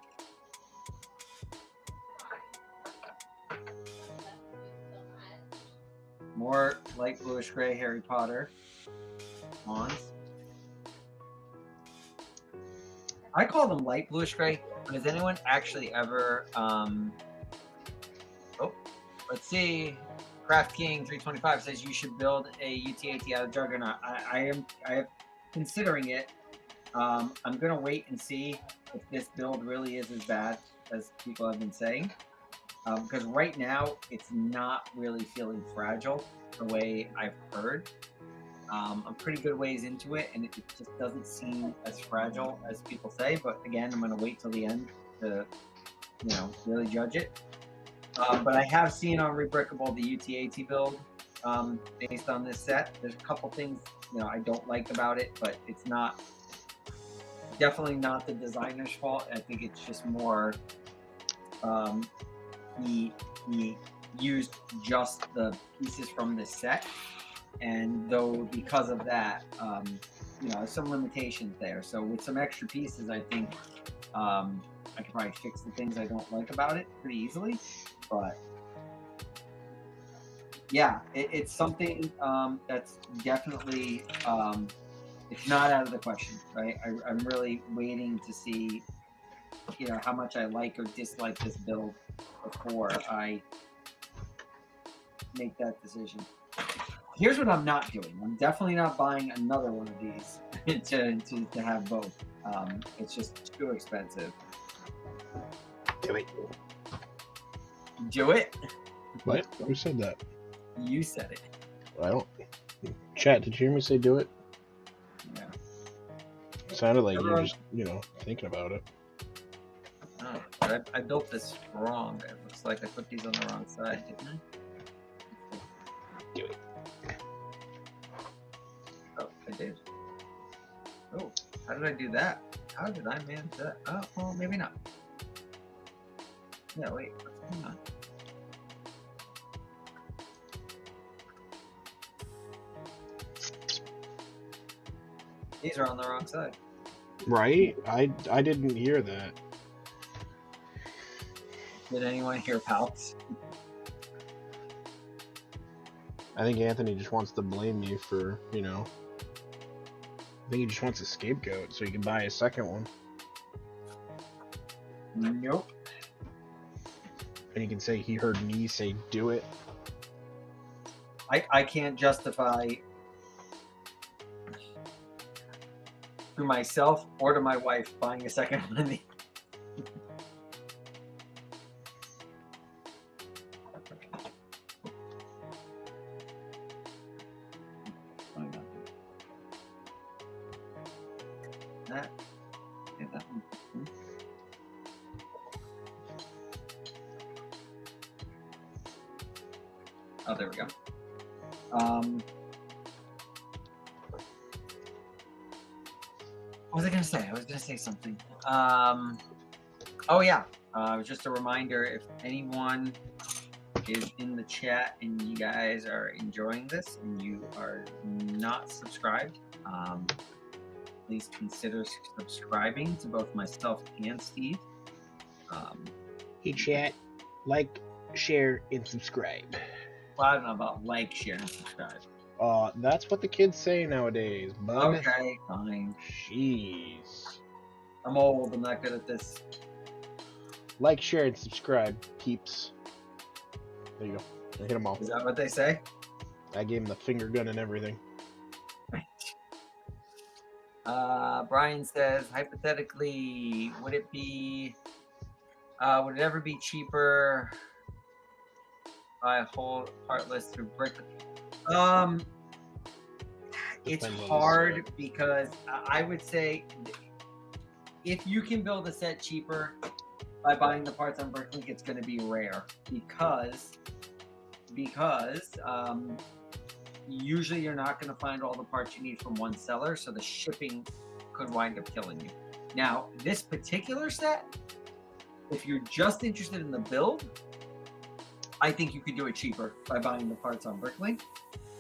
More light bluish gray Harry Potter Mons. I call them light bluish gray, but has anyone actually ever, let's see. Craft King 325 says you should build a UTAT out of Juggernaut. I am considering it. I'm gonna wait and see if this build really is as bad as people have been saying. Because right now it's not really feeling fragile the way I've heard. I'm pretty good ways into it, and it just doesn't seem as fragile as people say. But again, I'm gonna wait till the end to, really judge it. But I have seen on Rebrickable the UTAT build based on this set. There's a couple things I don't like about it, but it's definitely not the designer's fault. I think it's just more he used just the pieces from this set, and though because of that, there's some limitations there. So with some extra pieces, I think I could probably fix the things I don't like about it pretty easily. But yeah, it's something that's definitely it's not out of the question, right? I'm really waiting to see how much I like or dislike this build before I make that decision. Here's what I'm not doing. I'm definitely not buying another one of these to have both. It's just too expensive. Do it. Do it? What? Who said that? You said it. I don't. Chat, did you hear me say do it? Yeah. It sounded like you were just, thinking about it. Oh, but I built this wrong. It looks like I put these on the wrong side, didn't I? Do it. Oh, I did. Oh, how did I do that? How did I manage that? Oh, well, maybe not. Yeah, wait, what's going on? These are on the wrong side. Right? I didn't hear that. Did anyone hear Palps? I think Anthony just wants to blame you for, I think he just wants a scapegoat so he can buy a second one. Nope. And he can say he heard me say do it. I can't justify to myself or to my wife buying a second one of these. That one. Oh, there we go. What was I gonna say? I was gonna say something. Oh yeah. Just a reminder, if anyone is in the chat and you guys are enjoying this and you are not subscribed, please consider subscribing to both myself and Steve. Hey chat, like, share, and subscribe. Well, I don't know about like, share, and subscribe. That's what the kids say nowadays, bud. Okay, fine. Jeez. I'm old. I'm not good at this. Like, share, and subscribe, peeps. There you go. I hit them all. Is that what they say? I gave him the finger gun and everything. Brian says, hypothetically, would it ever be cheaper by a whole part list through brick? It's hard because I would say if you can build a set cheaper by buying the parts on Bricklink, it's going to be rare because usually you're not going to find all the parts you need from one seller, so the shipping could wind up killing you. Now, this particular set, if you're just interested in the build, I think you could do it cheaper by buying the parts on Bricklink.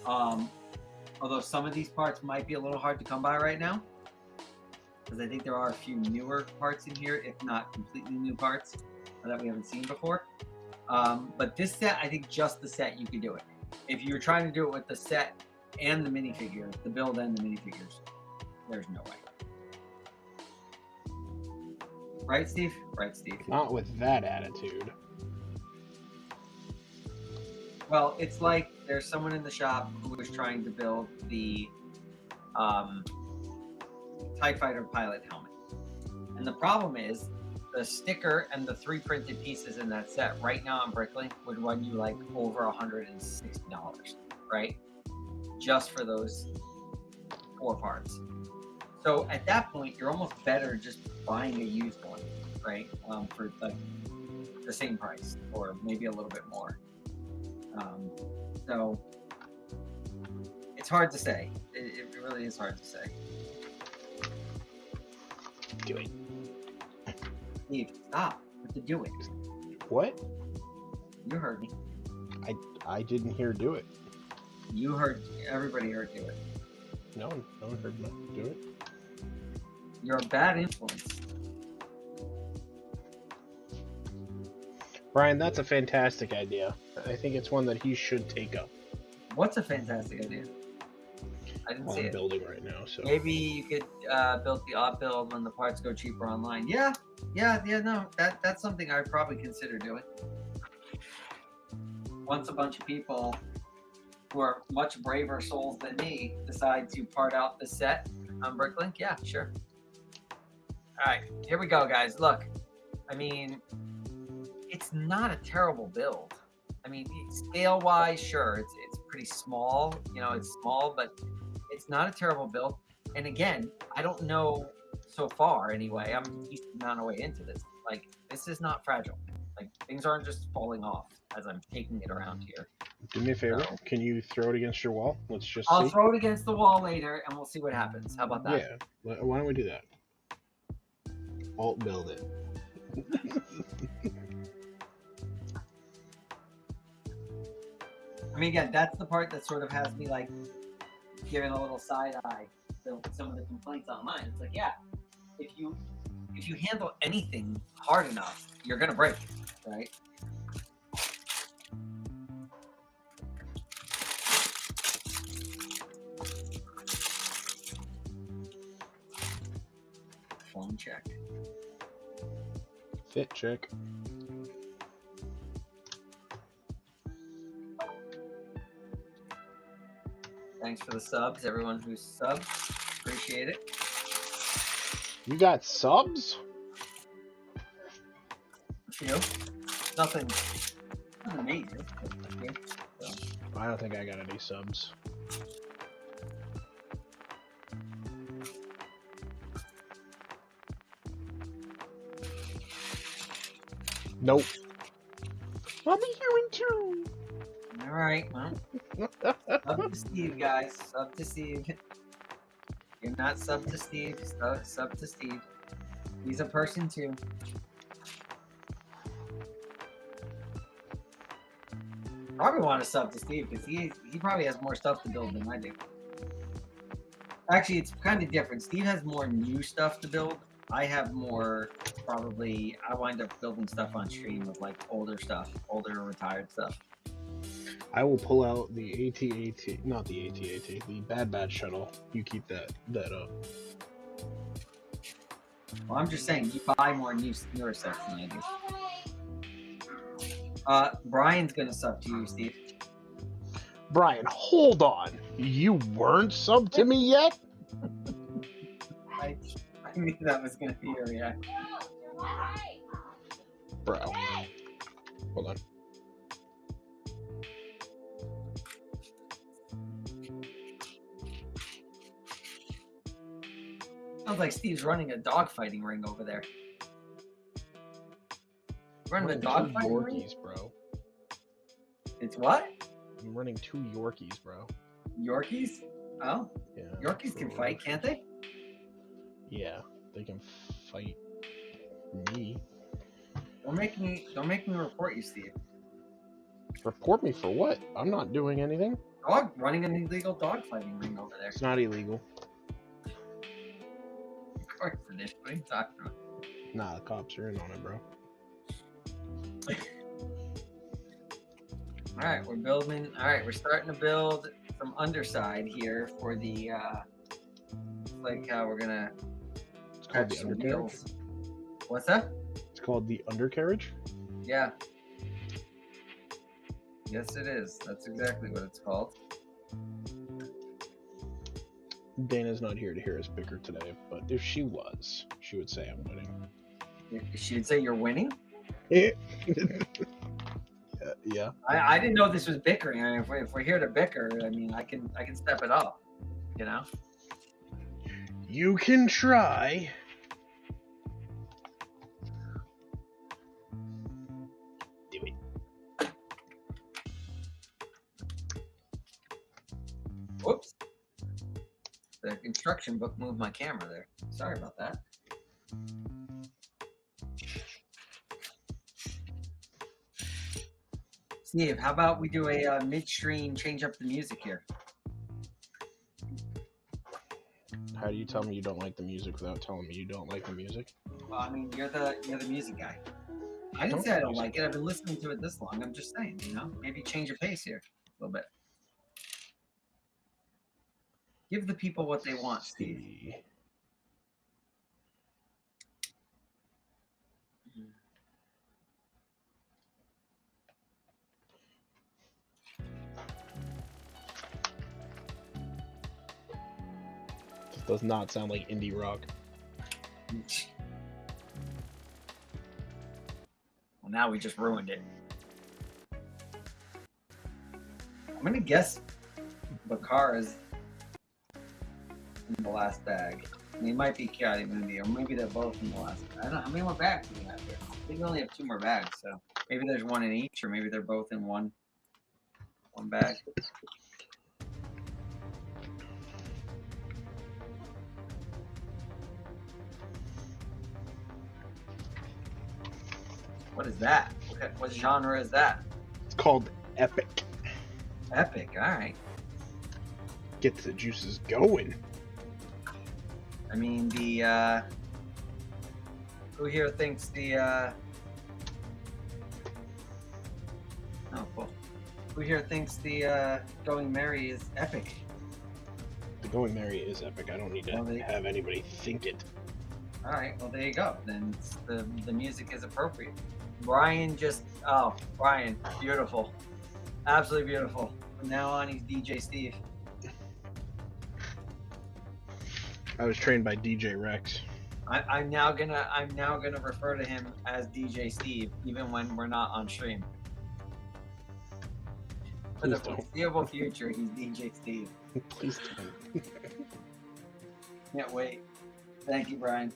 Although some of these parts might be a little hard to come by right now, because I think there are a few newer parts in here, if not completely new parts that we haven't seen before. But this set, I think just the set, you could do it. If you're trying to do it with the set and the minifigures, the build and the minifigures, there's no way. Right, Steve? Right, Steve. Not with that attitude. Well, it's like there's someone in the shop who was trying to build the TIE Fighter pilot helmet. And the problem is the sticker and the 3 printed pieces in that set right now on Bricklink would run you like over $160, right? Just for those 4 parts. So at that point, you're almost better just buying a used one, right? For like the same price or maybe a little bit more. So it's hard to say. It really is hard to say. Do it. Steve, stop. What to do it? What? You heard me. I didn't hear do it. You heard. Everybody heard do it. No one heard me do it. You're a bad influence. Brian, that's a fantastic idea. I think it's one that he should take up. What's a fantastic idea? I didn't see I'm it. building right now, so Maybe you could build the odd build when the parts go cheaper online. Yeah. No, that's something I'd probably consider doing. Once a bunch of people who are much braver souls than me decide to part out the set on Bricklink, yeah, sure. All right, here we go, guys. Look, I mean, it's not a terrible build. I mean, scale-wise, sure, it's pretty small. You know, it's small, but it's not a terrible build. And again, I don't know so far anyway. I'm a decent amount of way into this. Like, this is not fragile. Like, things aren't just falling off as I'm taking it around here. do me a favor. So, Can you throw it against your wall? Let's just I'll see. throw it against the wall later, and we'll see what happens. How about that? Yeah. Why don't we do that? Alt build it. I mean, again, that's the part that sort of has me like giving a little side eye to some of the complaints online. It's like, yeah, if you handle anything hard enough, you're gonna break it, right? Phone check. Fit check. Thanks for the subs, everyone who's subbed. Appreciate it. You got subs? A few. Nothing major. Okay. So, I don't think I got any subs. Nope. I'll be hearing too. all right, well, sub to Steve, guys. Sub to Steve. You're not sub to Steve. Sub to Steve. He's a person too. Probably want to sub to Steve because he probably has more stuff to build than I do. Actually, it's kind of different. Steve has more new stuff to build. I have more, probably, I wind up building stuff on stream of like older stuff, older retired stuff. I will pull out the AT-AT, not the AT-AT, the Bad shuttle. You keep that up. Well, I'm just saying, you buy more newer stuff than I do. Brian's gonna sub to you, Steve. Brian, hold on. You weren't subbed to me yet? I knew that was gonna be your reaction. No, you're right. Bro. Hold on. Sounds like Steve's running a dogfighting ring over there. Running a I'm dogfighting ring? Yorkies, bro. It's what? I'm running 2 Yorkies, bro. Yorkies? Oh, Yeah. Yorkies can fight, can't they? Yeah, they can fight me. Don't make me report you, Steve. Report me for what? I'm not doing anything. Running an illegal dogfighting ring over there. It's not illegal. Of course it is. What are you talking about? Nah, the cops are in on it, bro. All right, we're building. All right, we're starting to build some underside here for the. Like how we're gonna. It's called the some undercarriage. wheels. What's that? It's called the undercarriage. Yeah. Yes, it is. That's exactly what it's called. Dana's not here to hear us bicker today, but if she was, she would say I'm winning. She would say you're winning? Yeah. I didn't know this was bickering. I mean, if we're here to bicker, I mean, I can step it up, you know? You can try. Do it. Whoops. The instruction book moved my camera there. Sorry about that. Steve, how about we do a midstream change up the music here? How do you tell me you don't like the music without telling me you don't like the music? Well, I mean, you're the music guy. I didn't say I don't like it. I've been listening to it this long. I'm just saying, you know, maybe change your pace here a little bit. Give the people what they want, Steve. This does not sound like indie rock. Well, now we just ruined it. I'm gonna guess Bakar is in the last bag. I mean, it might be Kiati Mundi, or maybe they're both in the last bag. I don't know. How many more bags do we have here? I think we only have 2 more bags, so maybe there's one in each, or maybe they're both in one bag. What is that? What genre is that? It's called epic. Epic, alright. Gets the juices going. I mean, the, who here thinks the, oh, cool. Who here thinks the, Going Merry is epic? The Going Merry is epic. I don't need to have anybody think it. Alright, well, there you go. Then the music is appropriate. Brian Brian, beautiful. Absolutely beautiful. From now on, he's DJ Steve. I was trained by DJ Rex. I'm now gonna refer to him as DJ Steve, even when we're not on stream. For the foreseeable future, he's DJ Steve. Please don't. Can't wait. Thank you, Brian.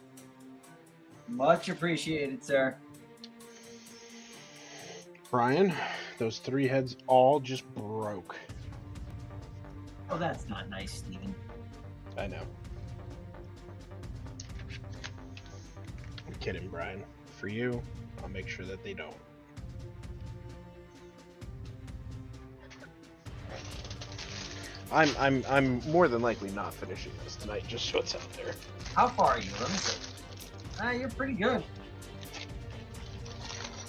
Much appreciated, sir. Brian, those 3 heads all just broke. Oh, that's not nice, Steven. I know. I'm kidding, Brian. For you, I'll make sure that they don't. I'm more than likely not finishing this tonight, just so it's out there. How far are you? Let me see. You're pretty good.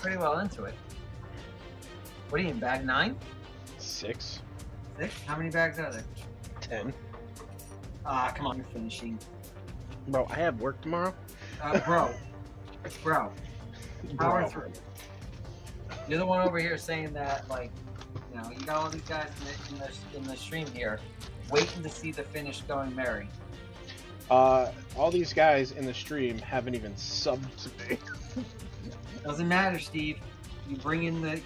Pretty well into it. What are you in, bag 9? 6. 6? How many bags are there? 10. Come on, you're finishing. Bro, I have work tomorrow. Bro. Power through. You're the one over here saying that, like, you know, you got all these guys in the stream here waiting to see the finish Going Merry. All these guys in the stream haven't even subbed to me. Doesn't matter, Steve. You bring in the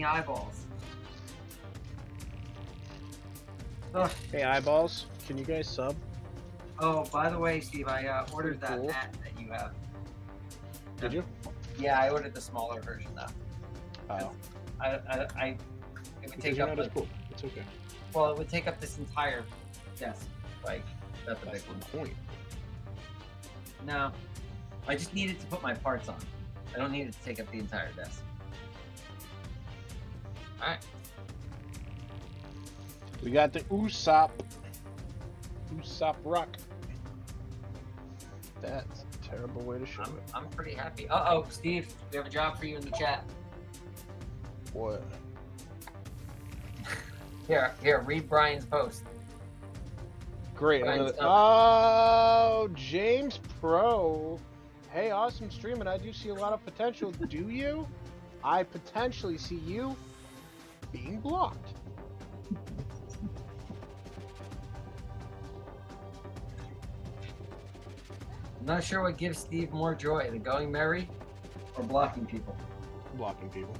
eyeballs. Ugh. Hey, eyeballs, can you guys sub? Oh, by the way, Steve, I ordered that mat that you have. Did you? Yeah, I ordered the smaller version though. Oh. It would take up. Cool. It's okay. Well, it would take up this entire desk. Like that's a big one. Point. No, I just needed to put my parts on. I don't need it to take up the entire desk. All right. We got the Usopp rock. That's a terrible way to show it. I'm pretty happy. Uh-oh, Steve, we have a job for you in the chat. What? Here, read Brian's post. Great. Oh, James Pro. Hey, awesome stream, and I do see a lot of potential. Do you? I potentially see you Being blocked. I'm not sure what gives Steve more joy, the going merry or blocking people. Blocking people.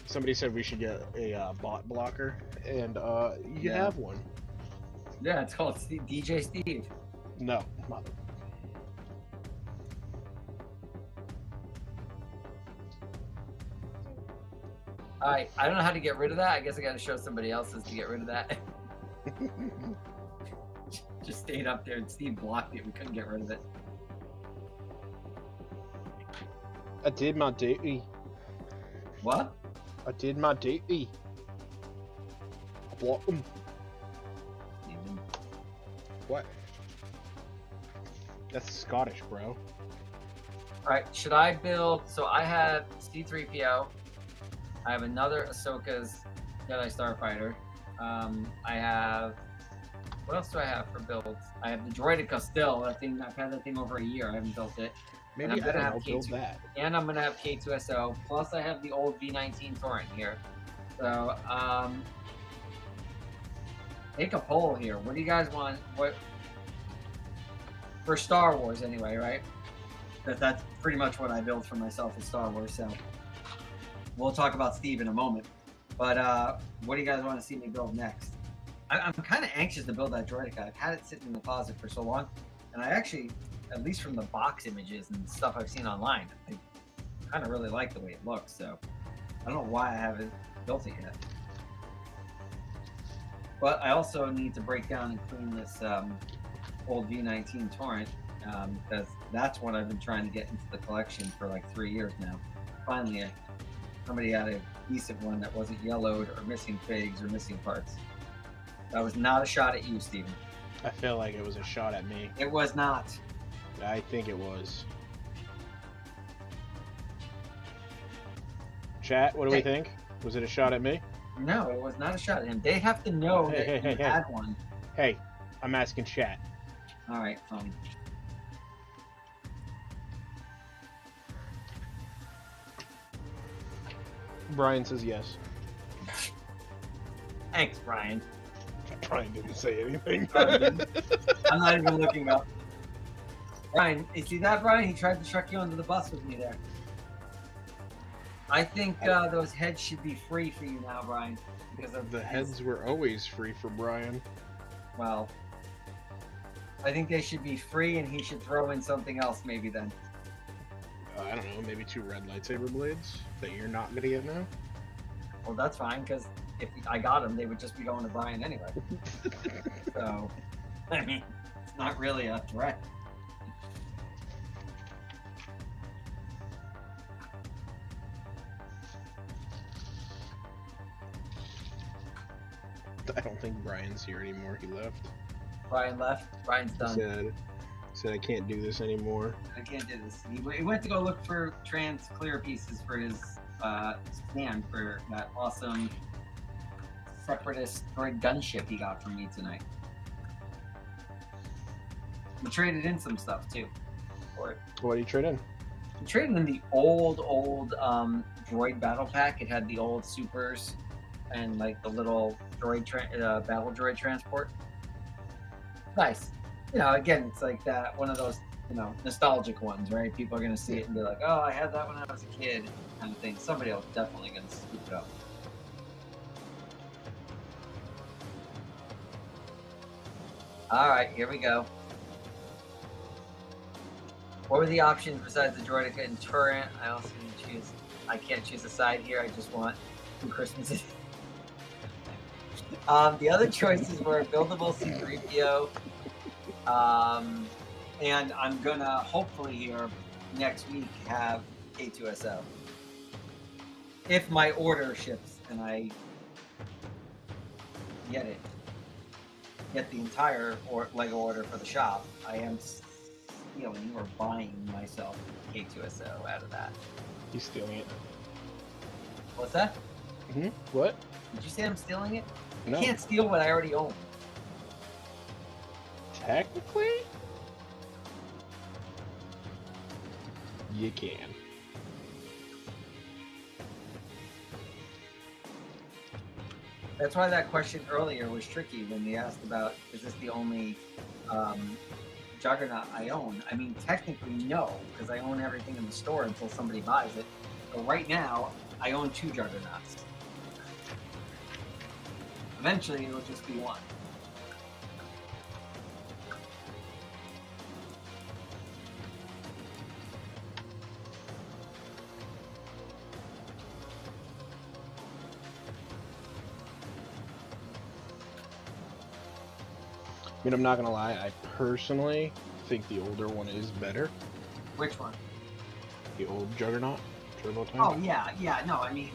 Somebody said we should get a bot blocker, and you can have one. Yeah, it's called DJ Steve. No, mother. Alright, I don't know how to get rid of that. I guess I gotta show somebody else's to get rid of that. Just stayed up there and Steve blocked it. We couldn't get rid of it. I did my duty. What? I did my duty. I blocked them. Steven. What? That's Scottish, bro. Alright, should I build... So I have C-3PO. I have another Ahsoka's Jedi Starfighter. I have... What else do I have for builds? I have the Droideka still. That thing, I've had that thing over a year. I haven't built it. Maybe I'm I gonna don't have know, build K2 that. And I'm gonna have K2SO. Plus I have the old V19 Torrent here. So, make a poll here. What do you guys want? What for Star Wars anyway, right? That's pretty much what I built for myself in Star Wars. So we'll talk about Steve in a moment. But what do you guys want to see me build next? I'm kind of anxious to build that Droideka. I've had it sitting in the closet for so long, and I actually, at least from the box images and stuff I've seen online, I kind of really like the way it looks. So I don't know why I haven't built it yet. But I also need to break down and clean this old V19 Torrent because that's what I've been trying to get into the collection for like 3 years now. Finally, somebody had a decent one that wasn't yellowed or missing figs or missing parts. That was not a shot at you, Steven. I feel like it was a shot at me. It was not. I think it was. Chat, what do we think? Was it a shot at me? No, it was not a shot at him. They have to know that you had one. Hey, I'm asking chat. All right, fine. Brian says yes. Thanks, Brian. Brian didn't say anything. I'm not even looking up. Brian, you see that, Brian? He tried to chuck you under the bus with me there. I think those heads should be free for you now, Brian. Because of The heads were always free for Brian. Well, I think they should be free, and he should throw in something else maybe then. I don't know, maybe 2 red lightsaber blades that you're not gonna get now? Well, that's fine, because if I got them, they would just be going to Brian anyway. So, I mean, it's not really a threat. I don't think Brian's here anymore. He left. Brian left. Brian's done. Said I can't do this anymore. I can't do this. He went to go look for trans clear pieces for his stand for that awesome separatist droid gunship he got from me tonight. We traded in some stuff too for it. What do you trade in? We traded in the old droid battle pack. It had the old supers and like the little droid battle droid transport. Nice. You know, again, it's like that one of those, you know, nostalgic ones, right? People are gonna see it and be like, "Oh, I had that when I was a kid," kind of thing. Somebody else definitely gonna scoop it up. All right, here we go. What were the options besides the Droideka and Turret? I also need to choose. I can't choose a side here. I just want 2 Christmases. The other choices were buildable C-3PO. And I'm gonna hopefully here next week have K2SO. If my order ships and I get the entire Lego order for the shop, I am stealing or buying myself K2SO out of that. He's stealing it. What's that? What? Did you say I'm stealing it? No. I can't steal what I already own. Technically? You can. That's why that question earlier was tricky when they asked about, is this the only Juggernaut I own? I mean, technically no, because I own everything in the store until somebody buys it. But right now, I own 2 Juggernauts. Eventually, it'll just be one. I mean, I'm not gonna lie, I personally think the older one is better. Which one? The old Juggernaut, Turbo Tank. Oh, yeah, no, I mean,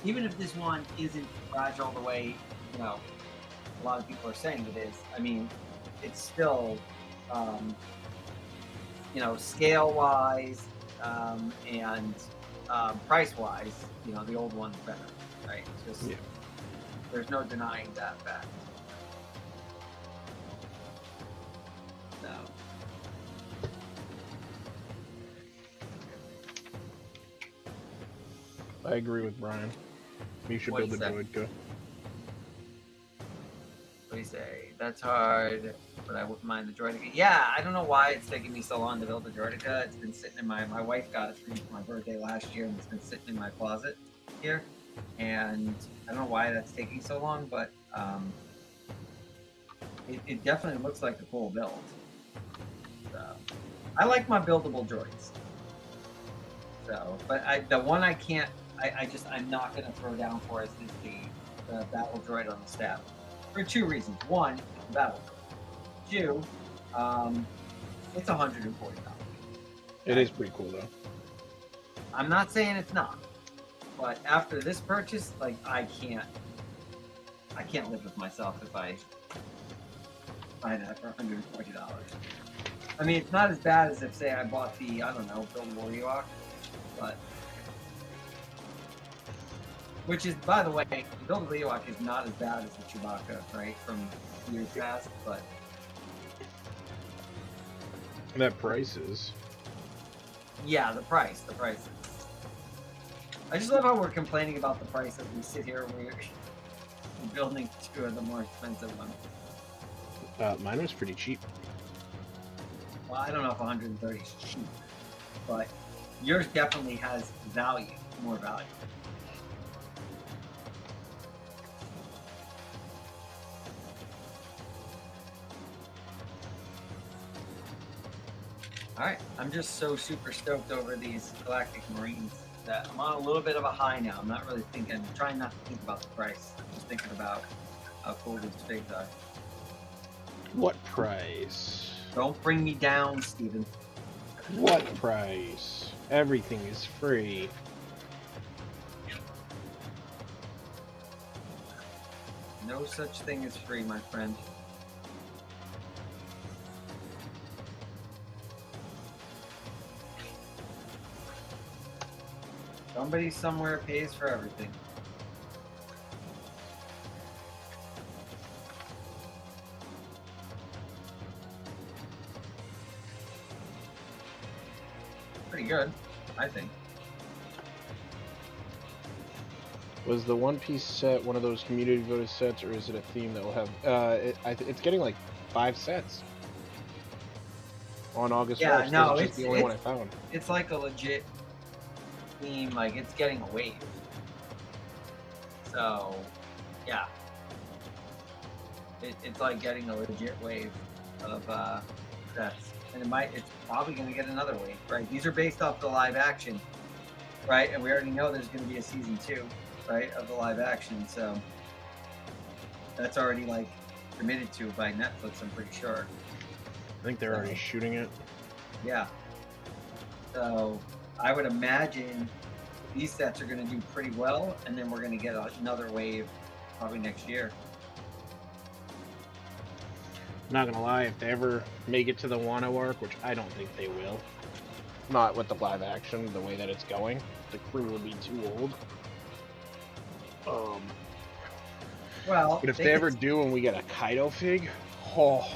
even if this one isn't fragile the way, you know, a lot of people are saying it is, I mean, it's still, you know, scale-wise and price-wise, you know, the old one's better, right? It's just, there's no denying that fact. So. I agree with Brian. You should What build do a you droid go. What do you say? That's hard, but I wouldn't mind the Droidica. Yeah, I don't know why it's taking me so long to build the Droidica. It's been sitting in my wife got it for me for my birthday last year, and it's been sitting in my closet here. And I don't know why that's taking so long, but it definitely looks like a cool build. So, I like my buildable droids. So, but the one I can't, I'm not going to throw down for is the battle droid on the staff. For 2 reasons. One, it's a battle droid. 2, it's $140. It is pretty cool though. I'm not saying it's not, but after this purchase, like I can't live with myself if I buy that for $140. I mean, it's not as bad as if, say, I bought the, I don't know, buildable Ewok, but which is, by the way, the buildable Ewok is not as bad as the Chewbacca, right, from years past, but That price is. yeah, the price is. I just love how we're complaining about the price as we sit here. We're building 2 of the more expensive ones. Mine was pretty cheap. Well, I don't know if 130 is cheap, but yours definitely has value, more value. Alright, I'm just so super stoked over these Galactic Marines that I'm on a little bit of a high now. I'm not really thinking, I'm trying not to think about the price. I'm just thinking about how cool these figs are. What price? Don't bring me down, Steven. What price? Everything is free. No such thing as free, my friend. Somebody somewhere pays for everything. Pretty good, I think. Was the One Piece set one of those community voted sets, or is it a theme that will have? It's getting like 5 sets on August 1st. No, it's just the only one I found. It's like a legit theme, like it's getting a wave. So, yeah. It's like getting a legit wave of sets. And it's probably going to get another wave, right? These are based off the live action, right? And we already know there's going to be a season 2, right, of the live action. So that's already like committed to by Netflix, I'm pretty sure. I think they're already shooting it. Yeah. So I would imagine these sets are going to do pretty well, and then we're going to get another wave probably next year. Not gonna lie, if they ever make it to the Wano arc, which I don't think they will, not with the live action, the way that it's going, the crew would be too old. Well, but if they ever do and we get a Kaido fig, oh.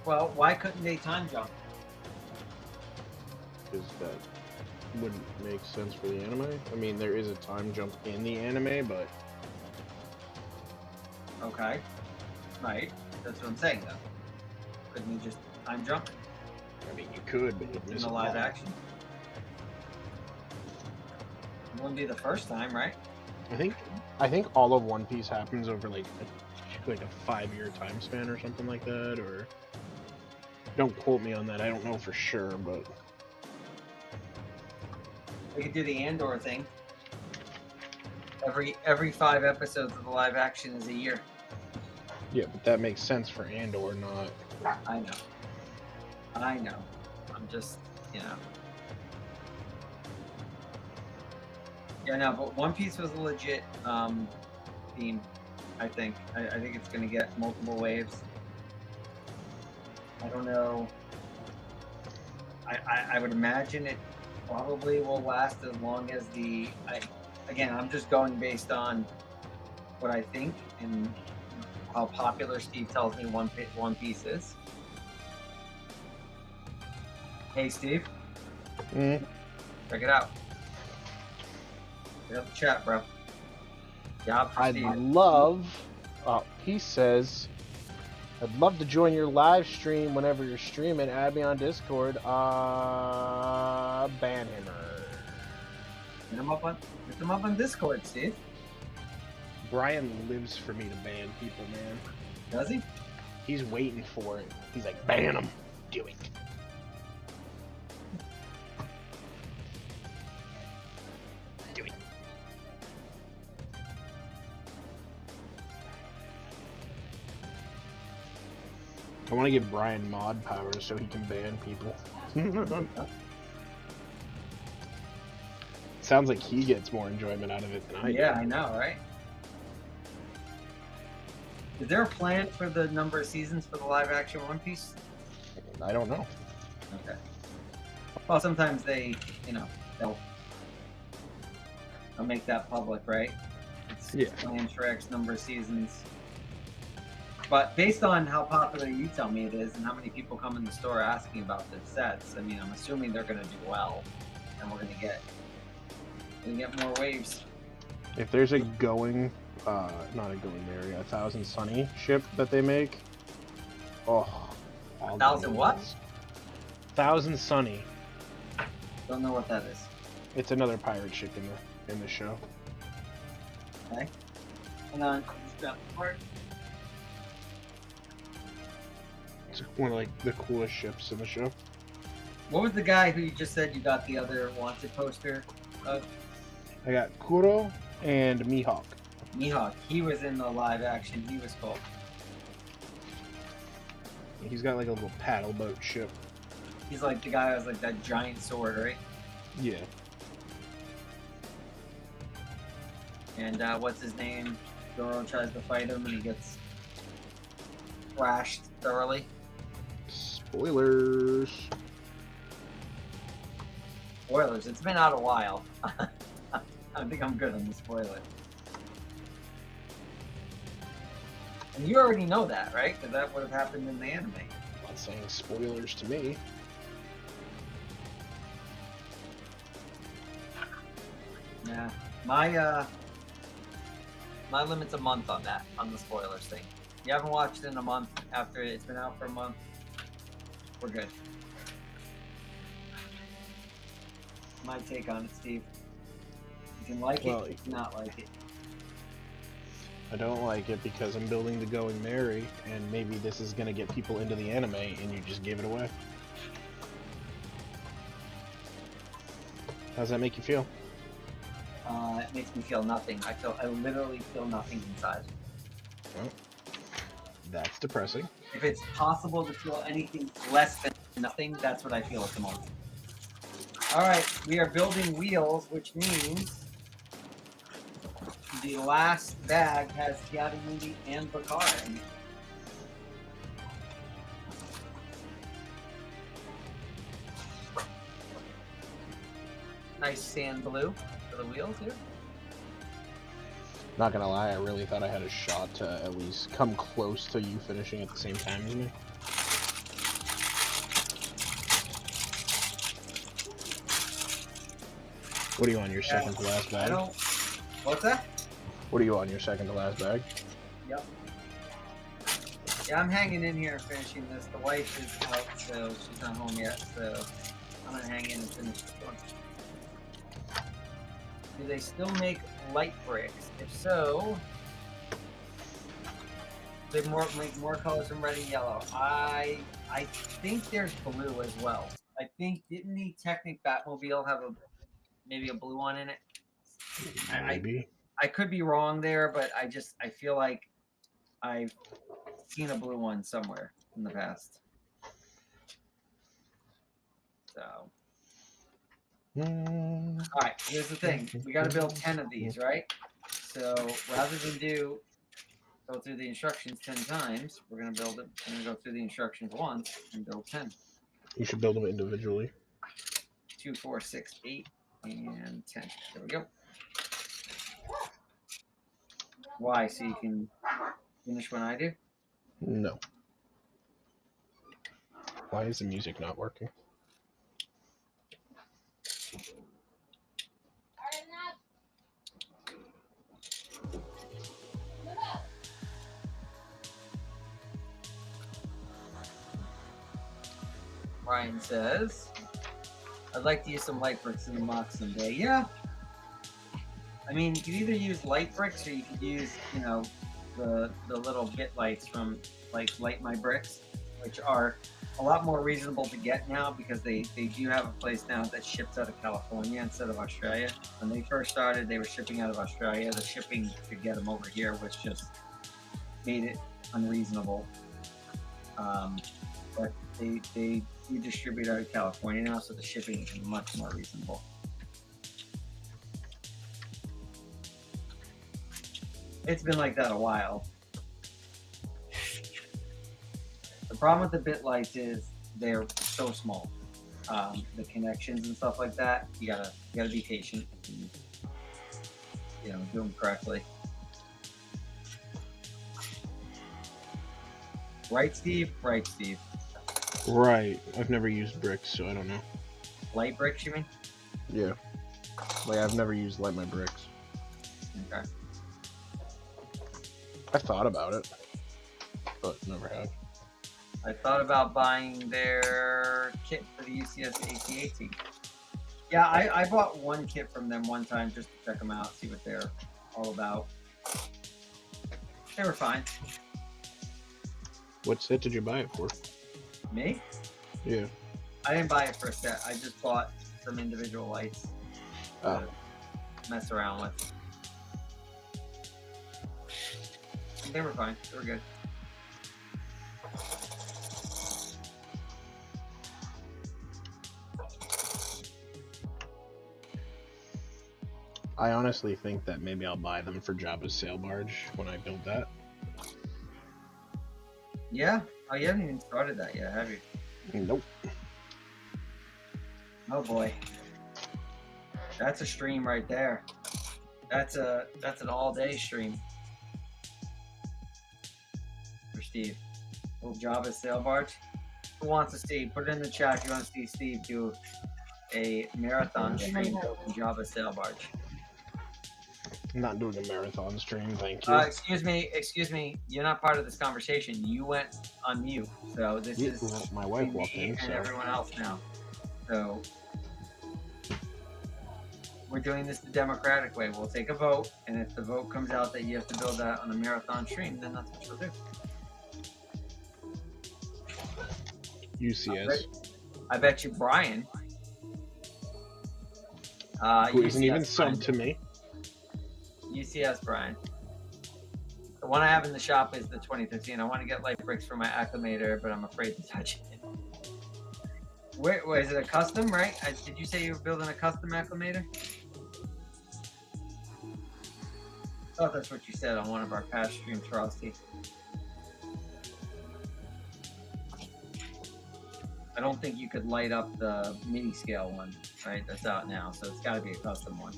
Well, why couldn't they time jump? Because that wouldn't make sense for the anime. I mean, there is a time jump in the anime, but Okay. Right. That's what I'm saying, though. Couldn't you just time jump I mean, you could, but you'd in miss the a live lot. action? It wouldn't be the first time, right? I think all of One Piece happens over like a 5-year time span or something like that, or don't quote me on that. I don't know for sure, but We could do the Andor thing. Every 5 episodes of the live action is a year. yeah, but that makes sense for Andor, not. I know. I'm just, you know. Yeah, no, but One Piece was a legit theme. I think. I think it's gonna get multiple waves. I don't know. I would imagine it probably will last as long as the. Again, I'm just going based on what I think and how popular Steve tells me One Piece is. Hey, Steve, Mm. check it out. Check out the chat, bro. Job for I'd Steve. love. He says, I'd love to join your live stream whenever you're streaming. Add me on Discord. Ban him. Hit him up on Discord, Steve. Brian lives for me to ban people, man. Does he? He's waiting for it. He's like, ban him. Do it. Do it. I want to give Brian mod powers so he can ban people. Sounds like he gets more enjoyment out of it than I do. Yeah, I know, right? Is there a plan for the number of seasons for the live action One Piece? I don't know. Okay. Well, sometimes they, they'll make that public, right? It's Yeah. planned for X number of seasons. But based on how popular you tell me it is and how many people come in the store asking about the sets, I mean, I'm assuming they're going to do well. And we're going to get more waves. If there's a going, not a going area, 1,000 Sunny ship that they make, oh. 1,000 what? 1,000 Sunny. Don't know what that is. It's another pirate ship in the show. Okay. Hang on. Just grab the part. It's one of like the coolest ships in the show. What was the guy who you just said you got the other wanted poster of? I got Kuro and Mihawk. Mihawk. He was in the live action. He was cool. He's got like a little paddle boat ship. He's like the guy who has like that giant sword, right? Yeah. And what's his name? Zoro tries to fight him and he gets thrashed thoroughly. Spoilers. Spoilers. It's been out a while. I think I'm good on the spoiler. And you already know that, right? Because that would have happened in the anime. I'm not saying spoilers to me. Yeah. My limit's a month on that, on the spoilers thing. If you haven't watched it in a month after it's been out for a month, we're good. My take on it, Steve. You can like Well, it, you can not like it. I don't like it because I'm building the Going Merry, and maybe this is gonna get people into the anime, and you just give it away. How's that make you feel? It makes me feel nothing. I literally feel nothing inside. Well, that's depressing. If it's possible to feel anything less than nothing, that's what I feel at the moment. Alright, we are building wheels, which means the last bag has Yadamuni and Bakar in it. Nice sand blue for the wheels here. Not gonna lie, I really thought I had a shot to at least come close to you finishing at the same time as me. What are you on your second to last I bag? don't. What's that? What are you on your second to last bag? Yep. Yeah, I'm hanging in here and finishing this. The wife is out, so she's not home yet, so I'm gonna hang in and finish this one. Do they still make light bricks? If so, they make more colors than red and yellow. I think there's blue as well. I think, didn't the Technic Batmobile have maybe a blue one in it? Maybe. I could be wrong there, but I feel like I've seen a blue one somewhere in the past. So, all right, here's the thing. We got to build 10 of these, right? So rather than go through the instructions 10 times, we're going to build it. I'm going to go through the instructions once and build 10. You should build them individually. 2, 4, 6, 8, and 10. There we go. Why? So you can finish when I do? No. Why is the music not working? Ryan says, I'd like to use some light bricks in the mock someday. Yeah. I mean, you could either use light bricks or you could use, you know, the little bit lights from like Light My Bricks, which are a lot more reasonable to get now because they do have a place now that ships out of California instead of Australia. When they first started, they were shipping out of Australia. The shipping to get them over here was just made it unreasonable. But they do distribute out of California now, so the shipping is much more reasonable. It's been like that a while. The problem with the bit lights is they're so small. The connections and stuff like that, you gotta be patient and, you know, do them correctly. Right, Steve? Right, Steve. Right. I've never used bricks, so I don't know. Light bricks, you mean? Yeah. Like, I've never used Light My Bricks. Okay. I thought about it, but never have. I thought about buying their kit for the UCS ACA team. Yeah, I bought one kit from them one time just to check them out, see what they're all about. They were fine. What set did you buy it for? Me? Yeah. I didn't buy it for a set. I just bought some individual lights to mess around with. They were fine. They were good. I honestly think that maybe I'll buy them for Jabba's sail barge when I build that. Yeah? Oh, you haven't even started that yet, have you? Nope. Oh boy. That's a stream right there. That's an all-day stream. For Steve. Little Jabba's sail barge. Who wants to see? Put it in the chat if you want to see Steve do a marathon stream building Jabba's sail barge. I'm not doing a marathon stream, thank you. Excuse me. You're not part of this conversation. You went on mute, so this is well, my wife walked me in, and so everyone else now. So we're doing this the democratic way. We'll take a vote, and if the vote comes out that you have to build that on a marathon stream, then that's what we'll do. UCS. I bet you Brian, Who isn't even Brian. subbed to me. UCS Brian. The one I have in the shop is the 2015. I want to get light bricks for my acclimator, but I'm afraid to touch it. Wait, is it a custom, right? Did you say you were building a custom acclimator? I thought that's what you said on one of our past streams, Frosty. I don't think you could light up the mini scale one, right? That's out now, so it's got to be a custom one.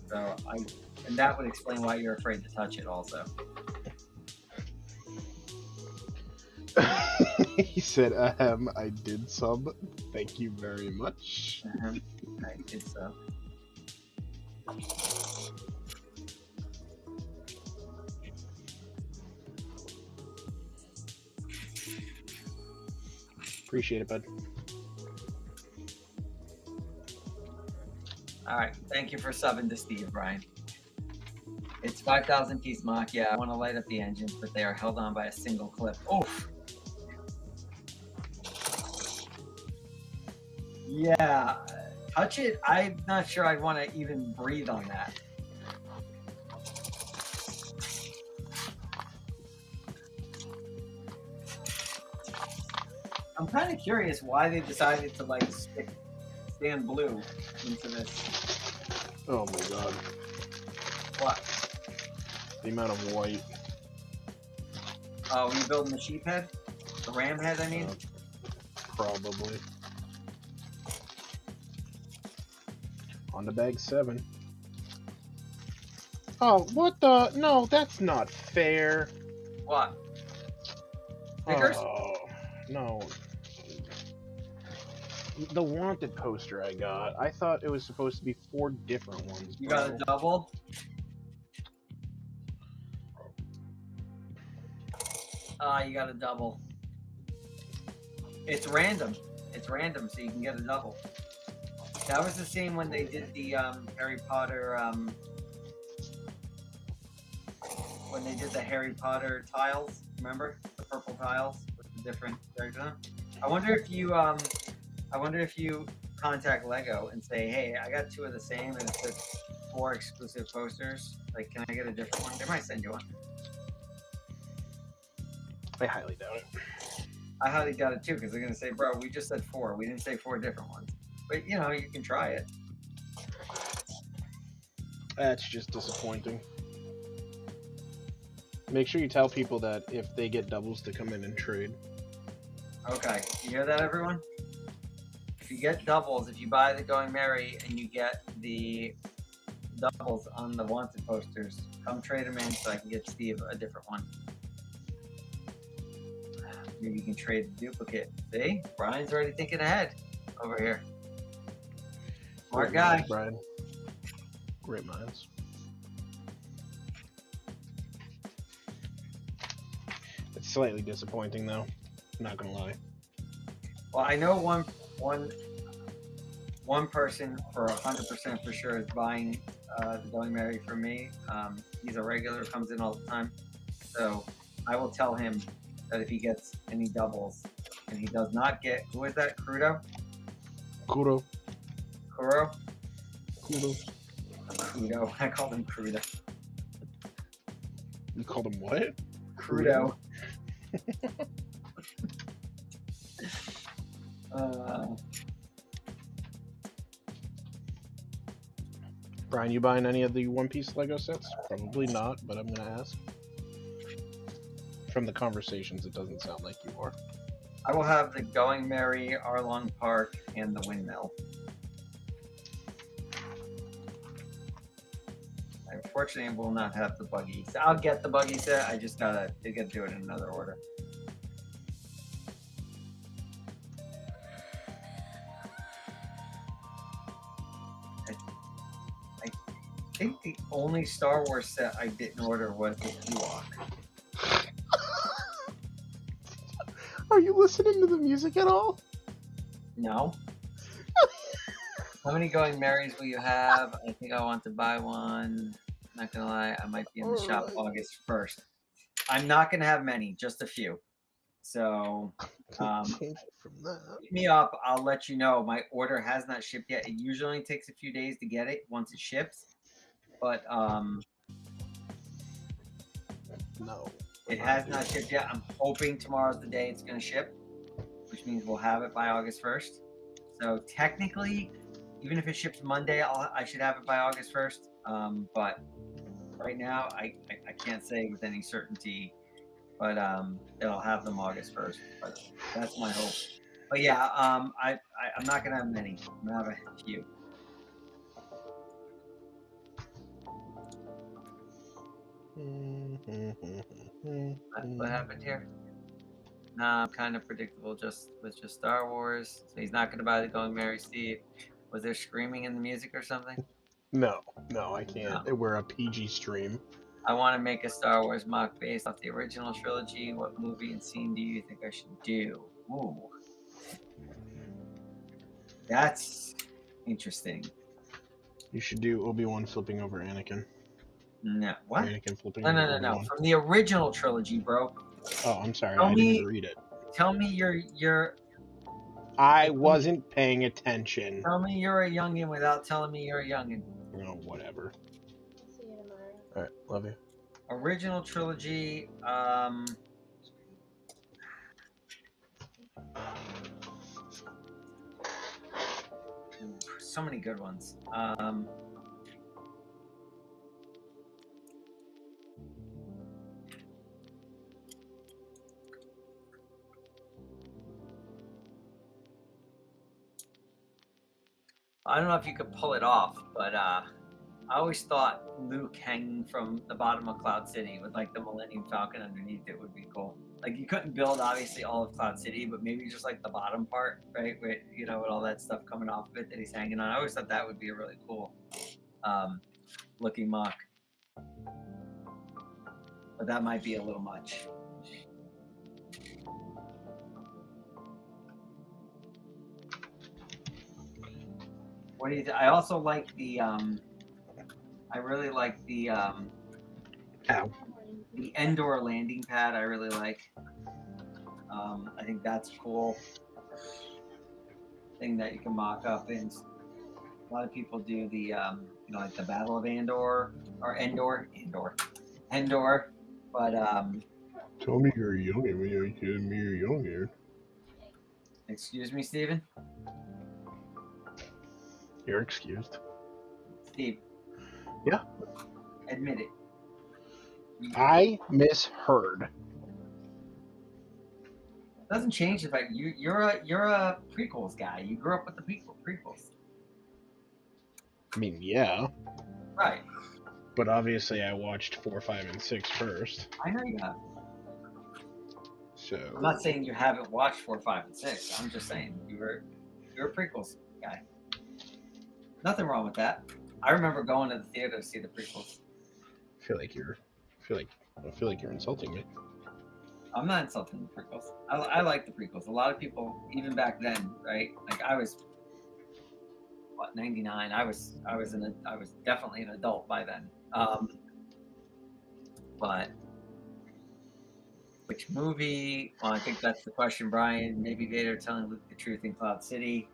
So and that would explain why you're afraid to touch it also. He said, I did sub. Thank you very much. I did so. Appreciate it, bud. All right. Thank you for subbing to Steve, Brian. It's 5,000 piece mock. Yeah, I want to light up the engines, but they are held on by a single clip. Oof. Yeah. Touch it. I'm not sure I'd want to even breathe on that. I'm kind of curious why they decided to like stick Stan Blue into this. Oh my god. What? The amount of white. Oh, you building the sheep head? The ram head, I mean? Probably. On to bag 7. Oh, what the? No, that's not fair. What? Stickers? Oh, no. The wanted poster I got, I thought it was supposed to be 4 different ones. You bro. got a double? You got a double. It's random. It's random, so you can get a double. That was the same when they did the Harry Potter, when they did the Harry Potter tiles. Remember the purple tiles with the different characters? I wonder if you contact Lego and say, hey, I got 2 of the same, and it's 4 exclusive posters. Like, can I get a different one? They might send you one. I highly doubt it. I highly doubt it too, because they're gonna say, bro, we just said 4. We didn't say 4 different ones. But you know, you can try it. That's just disappointing. Make sure you tell people that if they get doubles to come in and trade. Okay, you hear that, everyone? If you get doubles, if you buy the Going Merry and you get the doubles on the wanted posters, come trade them in so I can get Steve a different one. Maybe you can trade the duplicate. See? Brian's already thinking ahead over here. Smart Great guy. minds, Brian. Great minds. It's slightly disappointing, though. I'm not gonna lie. Well, I know one person for 100% for sure is buying the Going Merry for me. He's a regular, comes in all the time. So I will tell him that if he gets any doubles and he does not get, who is that? Crudo? Kudo. Kuro? Kudo. Crudo. I called him Crudo. You called him what? Crudo. Brian, you buying any of the One Piece Lego sets? Probably not, but I'm gonna ask. From the conversations, it doesn't sound like you are. I will have the Going Merry, Arlong Park, and the Windmill. I unfortunately will not have the buggy. So I'll get the buggy set. I just gotta do it in another order. I think the only Star Wars set I didn't order was the Ewok. Are you listening to the music at all? No. How many Going Marys will you have? I think I want to buy one. Not gonna lie, I might be in the shop August 1st. I'm not gonna have many, just a few. So From that. hit me up. I'll let you know. My order has not shipped yet. It usually only takes a few days to get it once it ships. But No. it has not shipped yet. I'm hoping tomorrow's the day it's gonna ship, which means we'll have it by August 1st. So technically, even if it ships Monday, I should have it by August 1st. But right now, I can't say with any certainty, but it'll have them August 1st. But that's my hope. But yeah, I'm not gonna have many. I'm gonna have a few. What happened here? Nah, I'm kind of predictable. Just Star Wars. So he's not gonna buy the Going Merry, Steve. Was there screaming in the music or something? No, I can't. No. We're a PG stream. I want to make a Star Wars mock based off the original trilogy. What movie and scene do you think I should do? Ooh. That's interesting. You should do Obi-Wan flipping over Anakin. No, what? Anakin flipping No, over no, no, no. Obi-Wan. From the original trilogy, bro. Oh, I'm sorry. Tell I me- didn't read it. Tell me you're. I wasn't paying attention. Tell me you're a youngin without telling me you're a youngin. No, whatever. I'll see you tomorrow. All right, love you. Original trilogy. So many good ones. I don't know if you could pull it off, but I always thought Luke hanging from the bottom of Cloud City with like the Millennium Falcon underneath it would be cool. Like you couldn't build obviously all of Cloud City, but maybe just like the bottom part, right? With with all that stuff coming off of it that he's hanging on. I always thought that would be a really cool looking mock. But that might be a little much. What do you I also like the I really like the Endor landing pad. I really like. I think that's a cool thing that you can mock up, and a lot of people do the like the Battle of Endor or Endor. But Tell me you're a youngin when you're kidding me. You're younger. excuse me, Steven? You're excused. Steve. Yeah. Admit it. I misheard. Doesn't change the fact you're a prequels guy. You grew up with the prequels. I mean, yeah, Right. but obviously I watched 4, 5, and 6 first. I know you have. So I'm not saying you haven't watched 4, 5, and 6. I'm just saying you're a prequels guy. Nothing wrong with that. I remember going to the theater to see the prequels. I feel like you're insulting me. I'm not insulting the prequels. I like the prequels. A lot of people, even back then, right? Like I was, 99. I was definitely an adult by then. But which movie? Well, I think that's the question, Brian. Maybe Vader telling Luke the truth in Cloud City.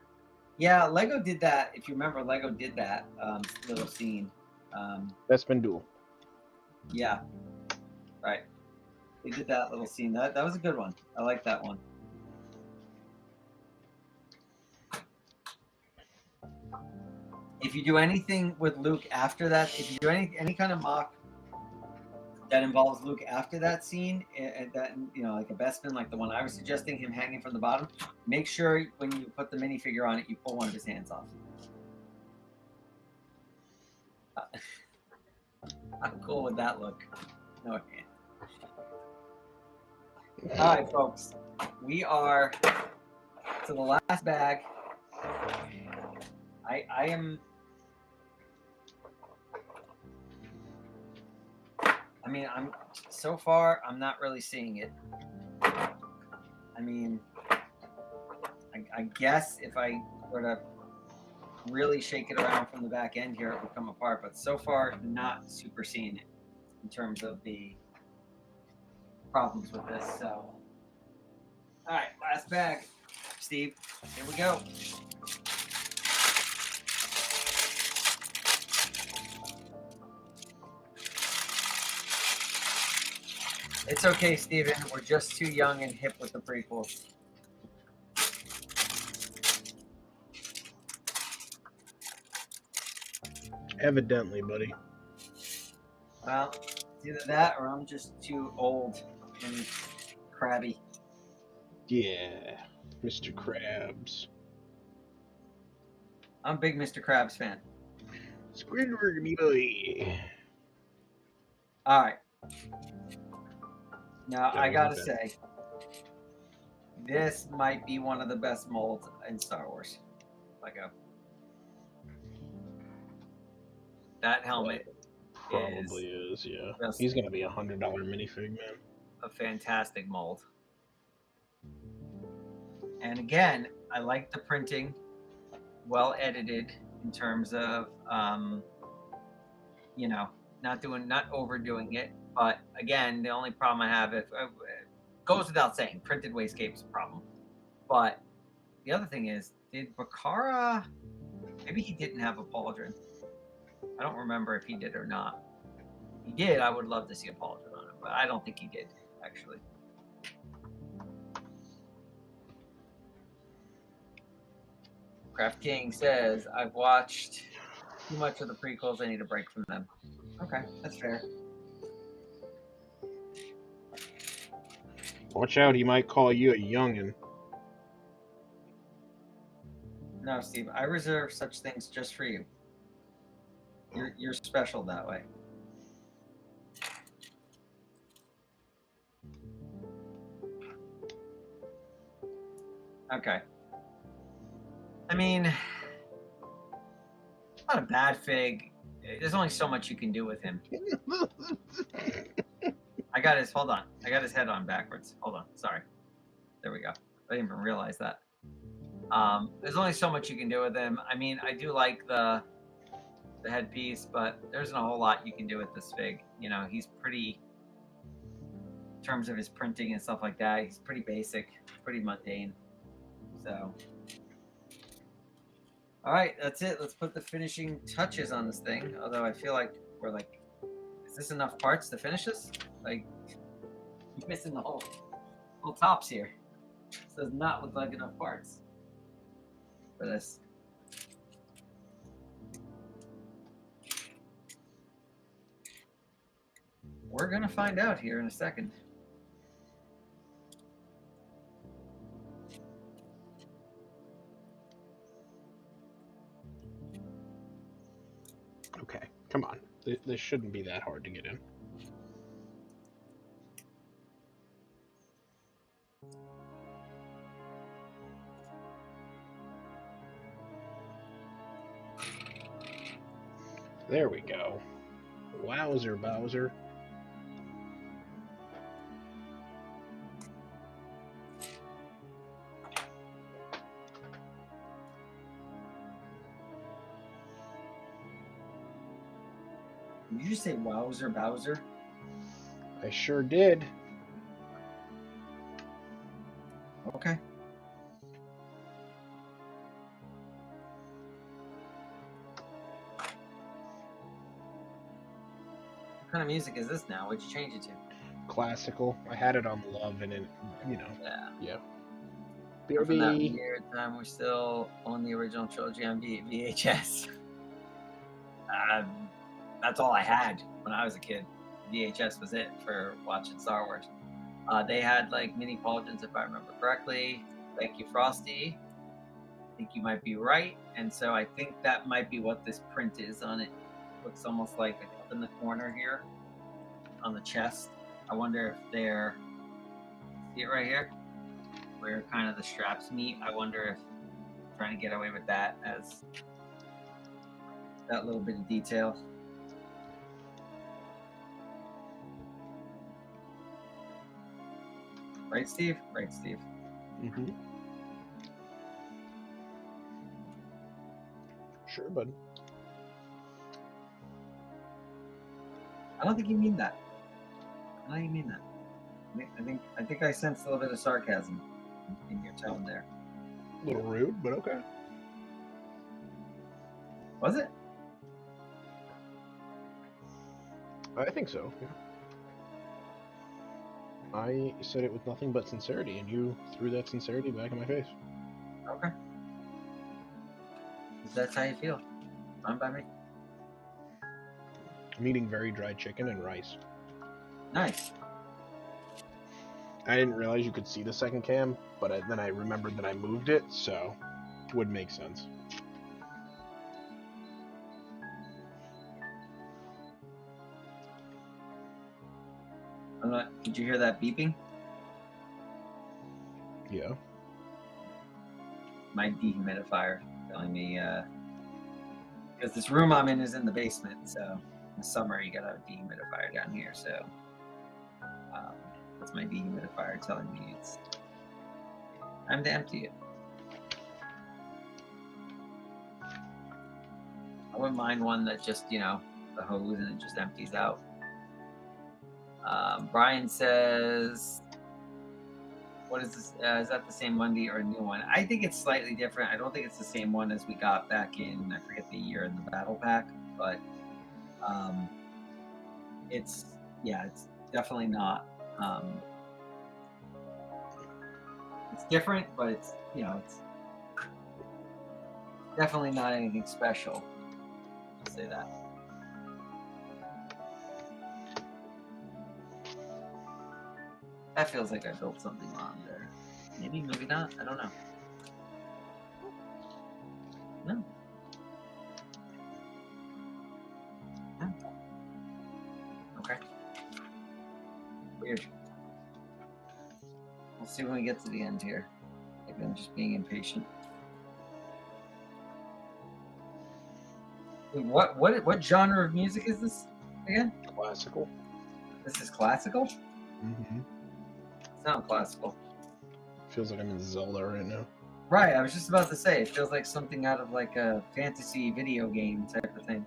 Yeah, Lego did that. If you remember, Lego did that little scene. That's been dual. Yeah, right. They did that little scene. That was a good one. I like that one. If you do anything with Luke after that, if you do any kind of mock that involves Luke after that scene, and that like a Bespin, like the one I was suggesting, him hanging from the bottom, make sure when you put the minifigure on it, you pull one of his hands off. I'm cool with that look. No hand. All right, folks, we are to the last bag. I am. I mean, I'm so far. I'm not really seeing it. I mean, I guess if I were to really shake it around from the back end here, it would come apart. But so far, not super seeing it in terms of the problems with this. So, all right, last bag, Steve. Here we go. It's okay, Steven. We're just too young and hip with the prequels. Evidently, buddy. Well, it's either that or I'm just too old and crabby. Yeah, Mr. Krabs. I'm a big Mr. Krabs fan. Squidward, me boy. All right. Now, That I was gotta okay. say, this might be one of the best molds in Star Wars. Lego. That helmet Probably is, yeah. just He's gonna be $100 minifig, man. a fantastic mold. And again, I like the printing, well edited in terms of, you know, not overdoing it. But again, the only problem I have, if it goes without saying, printed Wayscape is a problem. But the other thing is, did Bakara? Maybe he didn't have a pauldron. I don't remember if he did or not. If he did, I would love to see a pauldron on him, but I don't think he did, actually. Craft King says, I've watched too much of the prequels. I need a break from them. Okay, that's fair. Watch out, he might call you a youngin'. No, Steve, I reserve such things just for you. You're special that way. Okay. I mean, not a bad fig. There's only so much you can do with him. Hold on. I got his head on backwards. Hold on. Sorry. There we go. I didn't even realize that. There's only so much you can do with him. I mean, I do like the headpiece, but there isn't a whole lot you can do with this fig. You know, he's pretty, in terms of his printing and stuff like that, he's pretty basic, pretty mundane. So, all right, that's it. Let's put the finishing touches on this thing. Although I feel like we're like, is this enough parts to finish this? Like, you're missing the whole tops here. This does not look like enough parts for this. We're gonna find out here in a second. Okay, come on. This shouldn't be that hard to get in. There we go. Wowzer, Bowser. Did you just say wowzer Bowser? I sure did. Okay. What kind of music is this now? What'd you change it to? Classical. I had it on Love and it, you know. Yeah. Yeah. From that BRB. weird time, we're still on the original trilogy on VHS. That's all I had when I was a kid. VHS was it for watching Star Wars. They had like mini pauldrons, if I remember correctly. Thank you, Frosty. I think you might be right, and so I think that might be what this print is on it. Looks almost like up in the corner here on the chest. I wonder if they're, see it right here, where kind of the straps meet. I wonder if trying to get away with that as that little bit of detail. Right, Steve? Right, Steve. Mm-hmm. Sure, bud. I don't think you mean that. I don't think you mean that. I think I sense a little bit of sarcasm in your tone there. A little rude, but okay. Was it? I think so. Yeah. I said it with nothing but sincerity, and you threw that sincerity back in my face. Okay. If that's how you feel, fine by me. I'm eating very dry chicken and rice. Nice. I didn't realize you could see the second cam, but then I remembered that I moved it, so it would make sense. Did you hear that beeping? Yeah. My dehumidifier telling me, because this room I'm in is in the basement, so in the summer you gotta have a dehumidifier down here, so that's my dehumidifier telling me it's Time to empty it. I wouldn't mind one that just, you know, the hose and it just empties out. Brian says, what is this? Is that the same Monday or a new one? I think it's slightly different. I don't think it's the same one as we got back in, I forget the year, in the battle pack, but it's definitely not. It's different, but it's, you know, it's definitely not anything special. I'll say that. That feels like I built something wrong there. Maybe, maybe not. I don't know. No. No. Okay. Weird. We'll see when we get to the end here. Maybe I'm just being impatient. Wait, what genre of music is this again? Classical. This is classical? Mm-hmm. Sound classical. Feels like I'm in Zelda right now. Right, I was just about to say, it feels like something out of like a fantasy video game type of thing.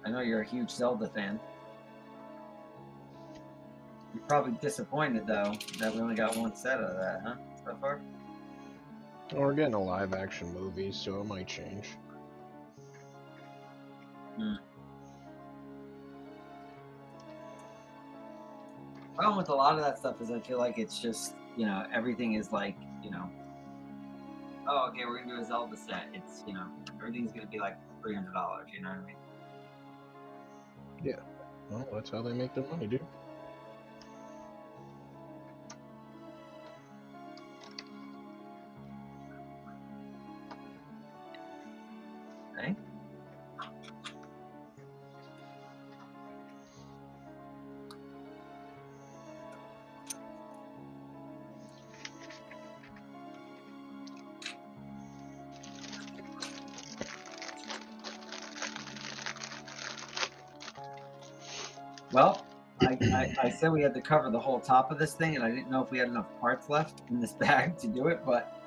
I know you're a huge Zelda fan. You're probably disappointed though that we only got one set of that, huh? So far? Well, we're getting a live action movie, so it might change. Problem with a lot of that stuff is I feel like it's just, you know, everything is like, you know, oh, okay, we're gonna do a Zelda set. It's, you know, everything's gonna be like $300, you know what I mean? Yeah. Well, that's how they make their money, dude. Okay. Well, I said we had to cover the whole top of this thing, and I didn't know if we had enough parts left in this bag to do it, but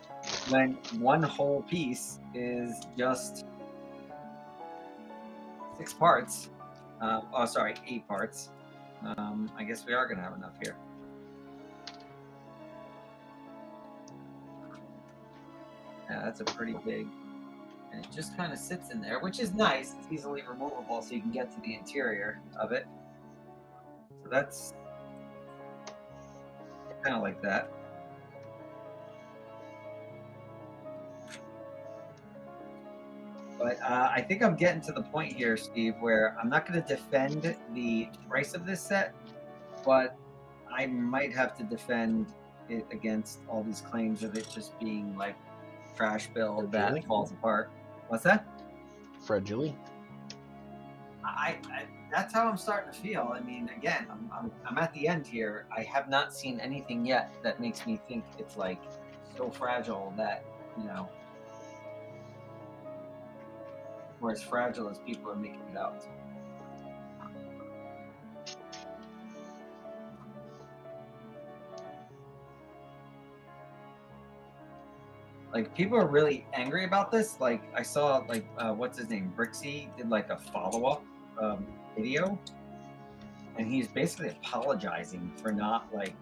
when one whole piece is just 6 parts, oh, sorry, 8 parts, I guess we are going to have enough here. Yeah, that's a pretty big, and it just kind of sits in there, which is nice. It's easily removable, so you can get to the interior of it. So that's kind of like that. But I think I'm getting to the point here, Steve, where I'm not going to defend the price of this set, but I might have to defend it against all these claims of it just being like trash build that falls apart. What's that? Fragile. I that's how I'm starting to feel. I mean, again, I'm at the end here. I have not seen anything yet that makes me think it's like so fragile that, you know, or as fragile as people are making it out. Like, people are really angry about this. Like, I saw, like, what's his name? Brixie did, like, a follow-up video. And he's basically apologizing for not, like,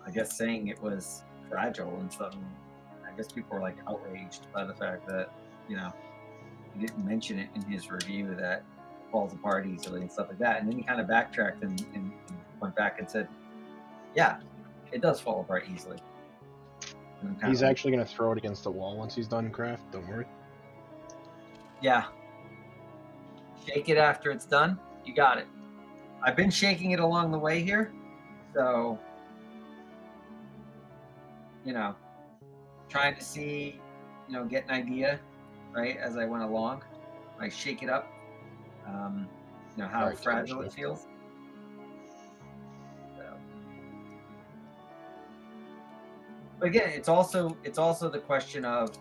I guess saying it was fragile and stuff. And I guess people are, like, outraged by the fact that, you know, he didn't mention it in his review that it falls apart easily and stuff like that. And then he kind of backtracked and went back and said, yeah, it does fall apart easily. He's actually going to throw it against the wall once he's done craft, don't worry. Yeah. Shake it after it's done. You got it. I've been shaking it along the way here. So, you know, trying to see, you know, get an idea, right, as I went along. I shake it up, you know, how fragile it feels. But again, it's also the question of,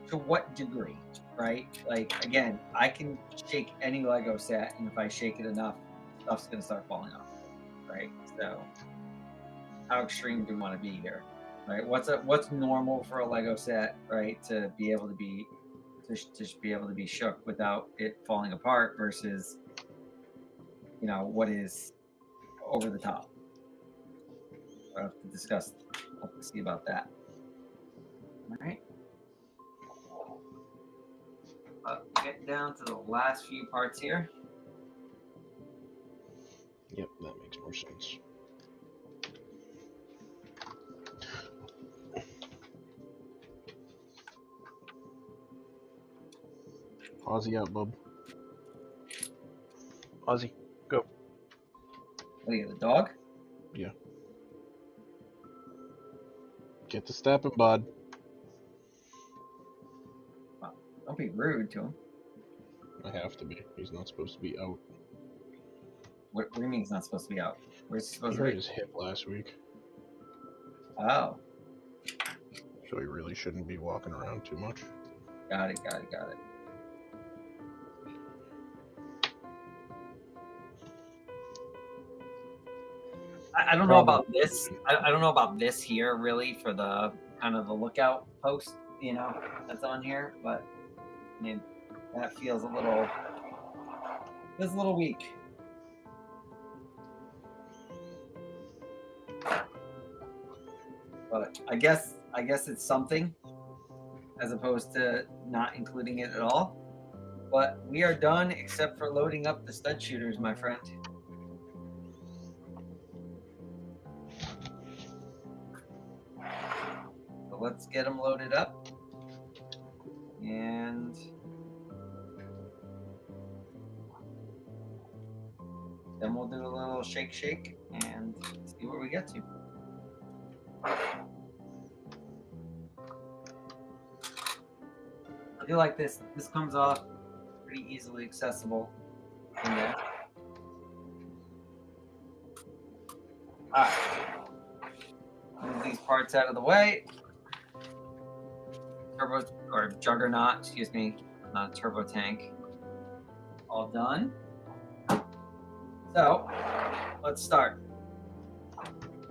to what degree, right? Like, again, I can shake any Lego set, and if I shake it enough, stuff's gonna start falling off, right? So, how extreme do we want to be here, right? What's normal for a Lego set, right? To be able to be just be able to be shook without it falling apart versus, what is over the top. We'll have to discuss. We'll have to see about that. All right. Get down to the last few parts here. Yep, that makes more sense. Ozzy out, bub. Ozzy, go. What do you got, the dog? Yeah. Get to stepping, bud. Don't be rude to him. I have to be. He's not supposed to be out. What do you mean he's not supposed to be out? Where's he He supposed to hurt be? his hip last week, Oh, so he really shouldn't be walking around too much. got it. I don't know about this. I don't know about this here really for the kind of the lookout post, that's on here, but I mean that feels a little weak. But I guess it's something as opposed to not including it at all. But we are done except for loading up the stud shooters, my friend. So let's get them loaded up. And then we'll do a little shake and see where we get to. I feel like this comes off pretty easily accessible in there. Alright. Move these parts out of the way. Turbo or Juggernaut, excuse me, not a turbo tank. All done. So let's start.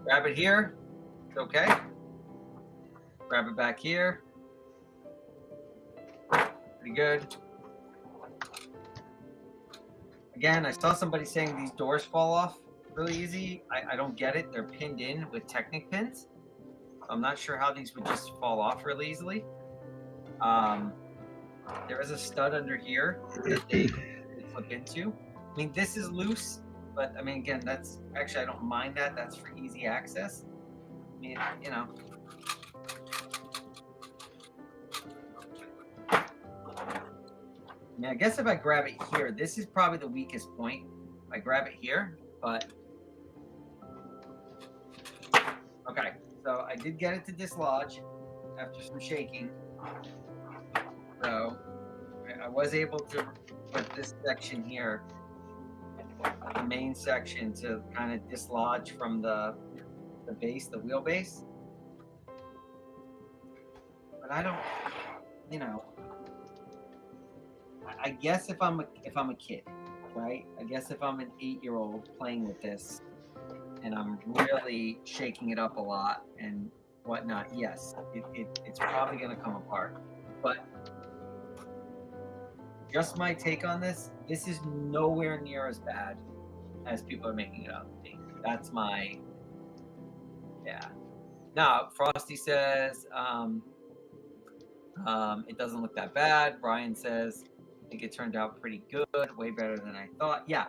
Grab it here. It's okay. Grab it back here. Pretty good. Again, I saw somebody saying these doors fall off really easy. I don't get it. They're pinned in with Technic pins. I'm not sure how these would just fall off really easily. There is a stud under here that they flip into. I mean, this is loose, but I mean, again, that's actually, I don't mind that. That's for easy access. I mean, I guess if I grab it here, this is probably the weakest point. I grab it here, but okay. So I did get it to dislodge after some shaking. So I was able to put this section here, the main section, to kind of dislodge from the base, the wheelbase. But I don't, I guess if I'm a kid, right? I guess if I'm an 8-year-old playing with this and I'm really shaking it up a lot and whatnot, yes, it's probably going to come apart. But just my take on this is nowhere near as bad as people are making it out to be. That's my, yeah. Now, Frosty says, it doesn't look that bad. Brian says, I think it turned out pretty good, way better than I thought. Yeah,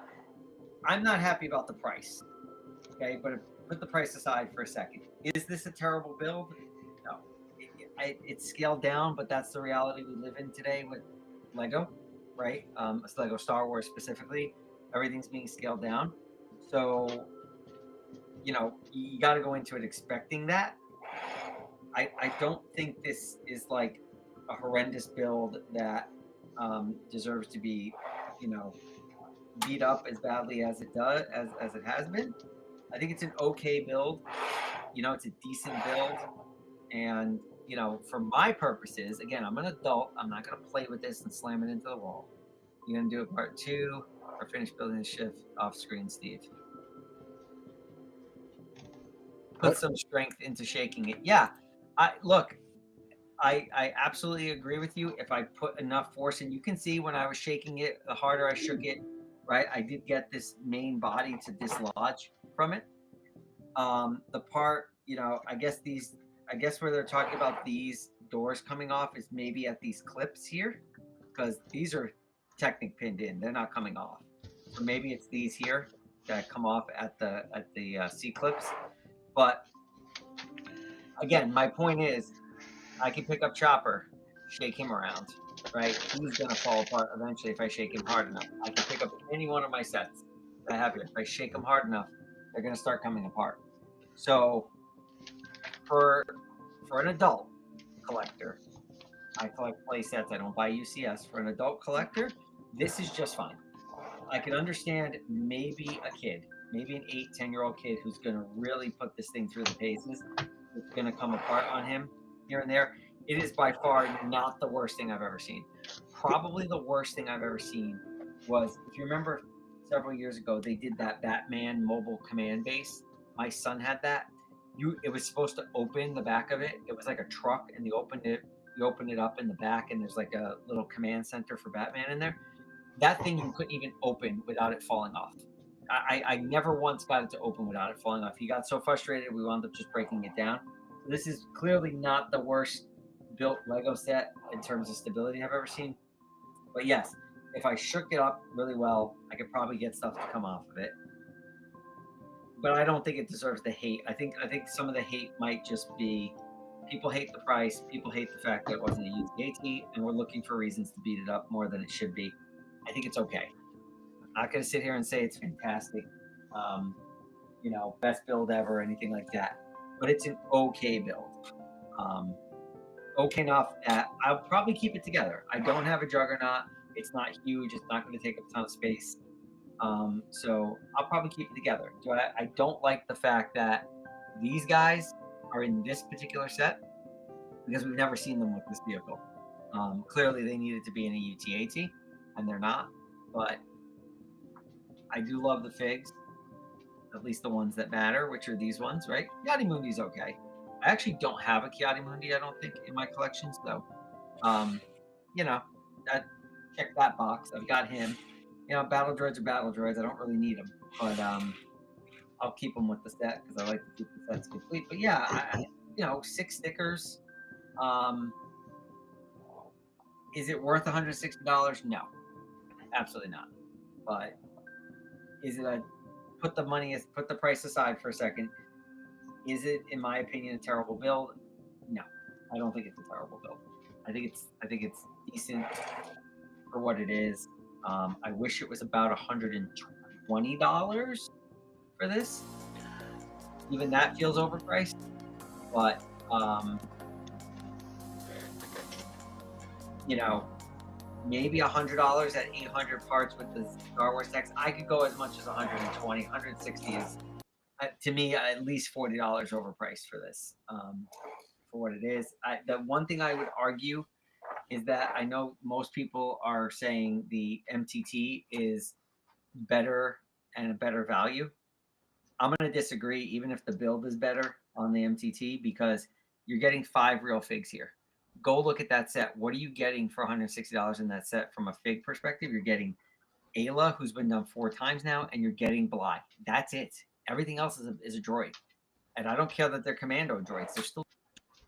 I'm not happy about the price. Okay, but put the price aside for a second. Is this a terrible build? No. It's scaled down, but that's the reality we live in today with Lego, right? It's Lego Star Wars specifically. Everything's being scaled down. So, you got to go into it expecting that. I don't think this is like a horrendous build that deserves to be, beat up as badly as it does, as it has been. I think it's an okay build. It's a decent build, and you know, for my purposes, again, I'm an adult. I'm not going to play with this and slam it into the wall. You're going to do a part 2 or finish building the shift off screen, Steve. Put What? some strength into shaking it. Yeah. I absolutely agree with you. If I put enough force in, you can see when I was shaking it, the harder I shook it, right? I did get this main body to dislodge from it. The part, you know, I guess where they're talking about these doors coming off is maybe at these clips here, because these are Technic pinned in. They're not coming off. So maybe it's these here that come off at the C clips. But again, my point is, I can pick up Chopper, shake him around, right? He's gonna fall apart eventually if I shake him hard enough. I can pick up any one of my sets that I have here. If I shake them hard enough, they're gonna start coming apart. So for an adult collector, I collect play sets. I don't buy UCS. For an adult collector, this is just fine. I can understand maybe a kid, maybe an 8, 10-year-old kid who's going to really put this thing through the paces. It's going to come apart on him here and there. It is by far not the worst thing I've ever seen. Probably the worst thing I've ever seen was, if you remember several years ago, they did that Batman mobile command base. My son had that. It was supposed to open the back of it. It was like a truck, and you open it up in the back, and there's like a little command center for Batman in there. That thing you couldn't even open without it falling off. I never once got it to open without it falling off. He got so frustrated, we wound up just breaking it down. This is clearly not the worst built Lego set in terms of stability I've ever seen. But yes, if I shook it up really well, I could probably get stuff to come off of it. But I don't think it deserves the hate. I think some of the hate might just be people hate the price, people hate the fact that it wasn't a UTAT, and we're looking for reasons to beat it up more than it should be. I think it's okay. I'm not going to sit here and say it's fantastic, you know, best build ever, or anything like that. But it's an okay build. Okay enough that I'll probably keep it together. I don't have a Juggernaut. It's not huge. It's not going to take up a ton of space. So I'll probably keep it together. I don't like the fact that these guys are in this particular set because we've never seen them with this vehicle. Clearly, they needed to be in a UTAT, and they're not. But I do love the figs, at least the ones that matter, which are these ones, right? Chiadi-Mundi's okay. I actually don't have a Chiadi-Mundi, I don't think, in my collection. So, you know, check that box. I've got him. You know, battle droids are battle droids. I don't really need them, but I'll keep them with the set because I like to keep the sets complete. But yeah, you know, 6 stickers. Is it worth $160? No, absolutely not. But is it put the price aside for a second? Is it, in my opinion, a terrible build? No, I don't think it's a terrible build. I think it's decent for what it is. I wish it was about $120 for this. Even that feels overpriced, but you know, maybe $100 at 800 parts with the Star Wars text. I could go as much as 120, 160 is to me at least $40 overpriced for this, for what it is. The one thing I would argue is that I know most people are saying the MTT is better and a better value. I'm going to disagree, even if the build is better on the MTT, because you're getting 5 real figs here. Go look at that set. What are you getting for $160 in that set from a fig perspective? You're getting Ayla, who's been done 4 times now, and you're getting Bly. That's it. Everything else is a droid. And I don't care that they're commando droids. They're still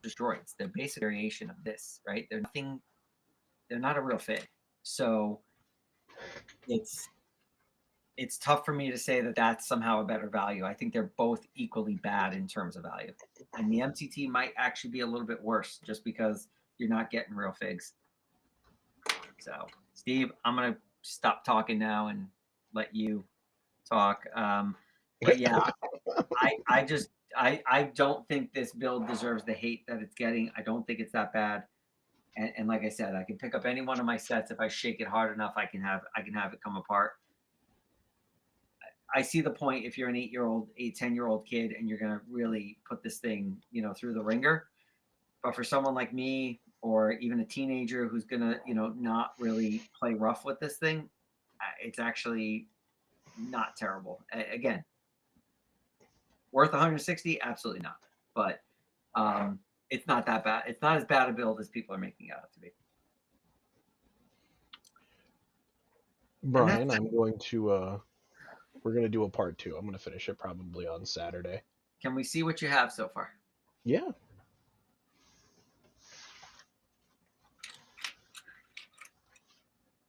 just droids. They're basic variation of this, right? They're not a real fig. So it's tough for me to say that that's somehow a better value. I think they're both equally bad in terms of value. And the MTT might actually be a little bit worse just because you're not getting real figs. So, Steve, I'm going to stop talking now and let you talk. But yeah, I don't think this build deserves the hate that it's getting. I don't think it's that bad. And like I said, I can pick up any one of my sets. If I shake it hard enough, I can have it come apart. I see the point if you're an 10-year-old kid and you're going to really put this thing, you know, through the ringer. But for someone like me or even a teenager who's gonna, not really play rough with this thing, it's actually not terrible. Again, worth 160? Absolutely not. But it's not that bad. It's not as bad a build as people are making it out to be. Brian, I'm going to we're gonna do a part 2. I'm gonna finish it probably on Saturday. Can we see what you have so far? Yeah.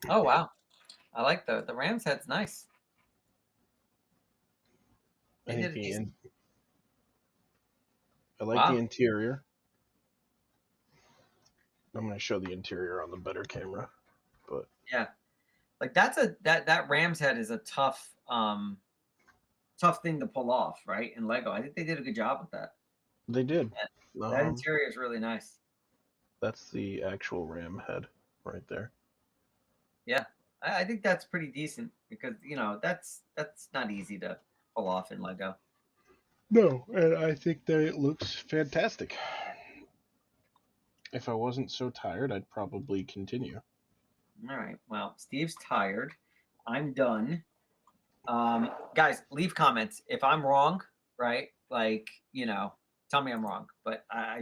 Oh wow, I like the Rams head's nice. I They think did a decent. I like Wow. the interior. I'm gonna show the interior on the better camera, but Yeah, like that Rams head is a tough thing to pull off, right? In Lego, I think they did a good job with that. they did. That interior is really nice. That's the actual ram head right there. Yeah, I think that's pretty decent because that's not easy to pull off in Lego. No, and I think that it looks fantastic. If I wasn't so tired, I'd probably continue. All right. Well, Steve's tired. I'm done. Guys, leave comments if I'm wrong. Right? Like tell me I'm wrong. But I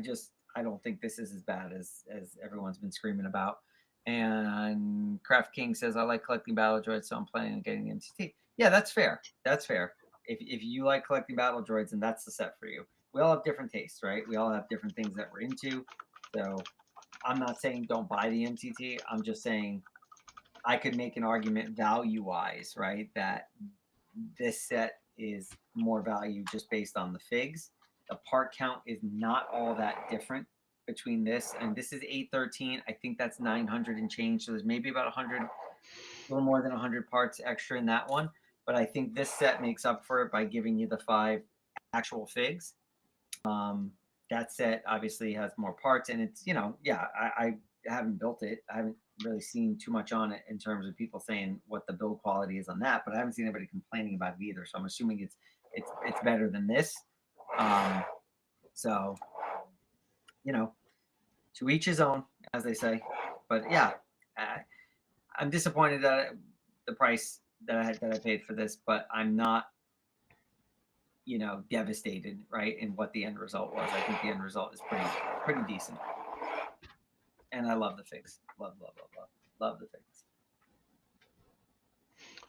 don't think this is as bad as everyone's been screaming about. And Craft King says I like collecting battle droids, so I'm planning on getting the MTT. Yeah, that's fair. That's fair. If you like collecting battle droids, then that's the set for you. We all have different tastes, right? We all have different things that we're into. So I'm not saying don't buy the MTT. I'm just saying I could make an argument value-wise, right, that this set is more value just based on the figs. The part count is not all that different between this and this is 813. I think that's 900 and change. So there's maybe about 100, a little more than 100 parts extra in that one. But I think this set makes up for it by giving you the 5 actual figs. That set obviously has more parts, and it's I haven't built it. I haven't really seen too much on it in terms of people saying what the build quality is on that, but I haven't seen anybody complaining about it either. So I'm assuming it's better than this. So to each his own, as they say. But yeah, I'm disappointed at the price that I paid for this, but I'm not devastated, right, in what the end result was. I think the end result is pretty decent. And I love the figs. Love the figs.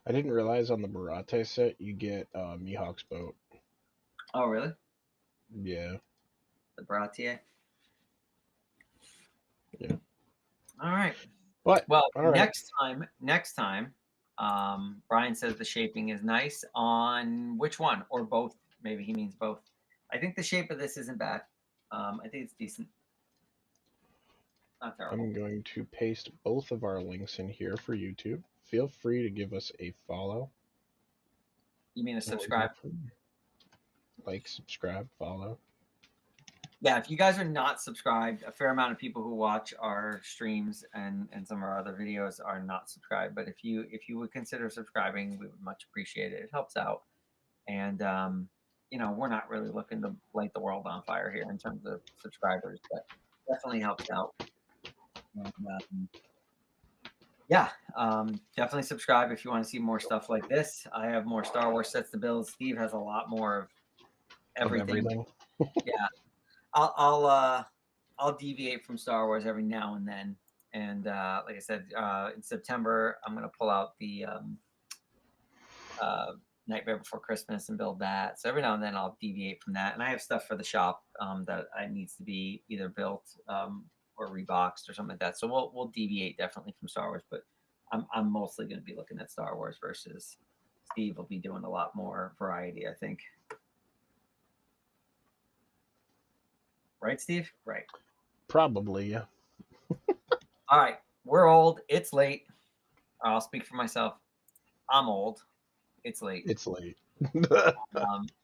I didn't realize on the Barate set you get Mihawk's boat. Oh, really? Yeah. The Bratier? Yeah. All right. But well, all right. next time, Brian says the shaping is nice on which one or both. Maybe he means both. I think the shape of this isn't bad. I think it's decent. Not terrible. I'm going to paste both of our links in here for YouTube. Feel free to give us a follow. You mean a subscribe? Like, subscribe, follow. Yeah, if you guys are not subscribed, a fair amount of people who watch our streams and some of our other videos are not subscribed. But if you would consider subscribing, we would much appreciate it. It helps out. And we're not really looking to light the world on fire here in terms of subscribers, but definitely helps out. And, definitely subscribe if you want to see more stuff like this. I have more Star Wars sets to build. Steve has a lot more of everything. Yeah. I'll deviate from Star Wars every now and then. And like I said, in September, I'm going to pull out the Nightmare Before Christmas and build that. So every now and then I'll deviate from that. And I have stuff for the shop that needs to be either built or reboxed or something like that. So we'll deviate definitely from Star Wars, but I'm mostly going to be looking at Star Wars versus Steve will be doing a lot more variety, I think. Right, Steve? Right. Probably, yeah. All right. We're old. It's late. I'll speak for myself. I'm old. It's late. It's late.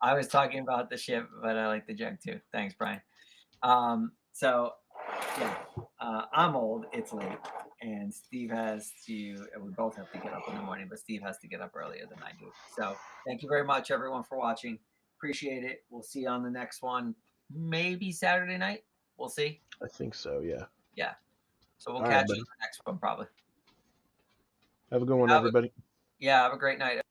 I was talking about the ship, but I like the joke too. Thanks, Brian. I'm old. It's late. And Steve has to, we both have to get up in the morning, but Steve has to get up earlier than I do. So thank you very much, everyone, for watching. Appreciate it. We'll see you on the next one. Maybe Saturday night. We'll see. I think so. Yeah. So we'll All right, catch you buddy. in the next one probably. Have a good one, Have a- everybody. Yeah, have a great night.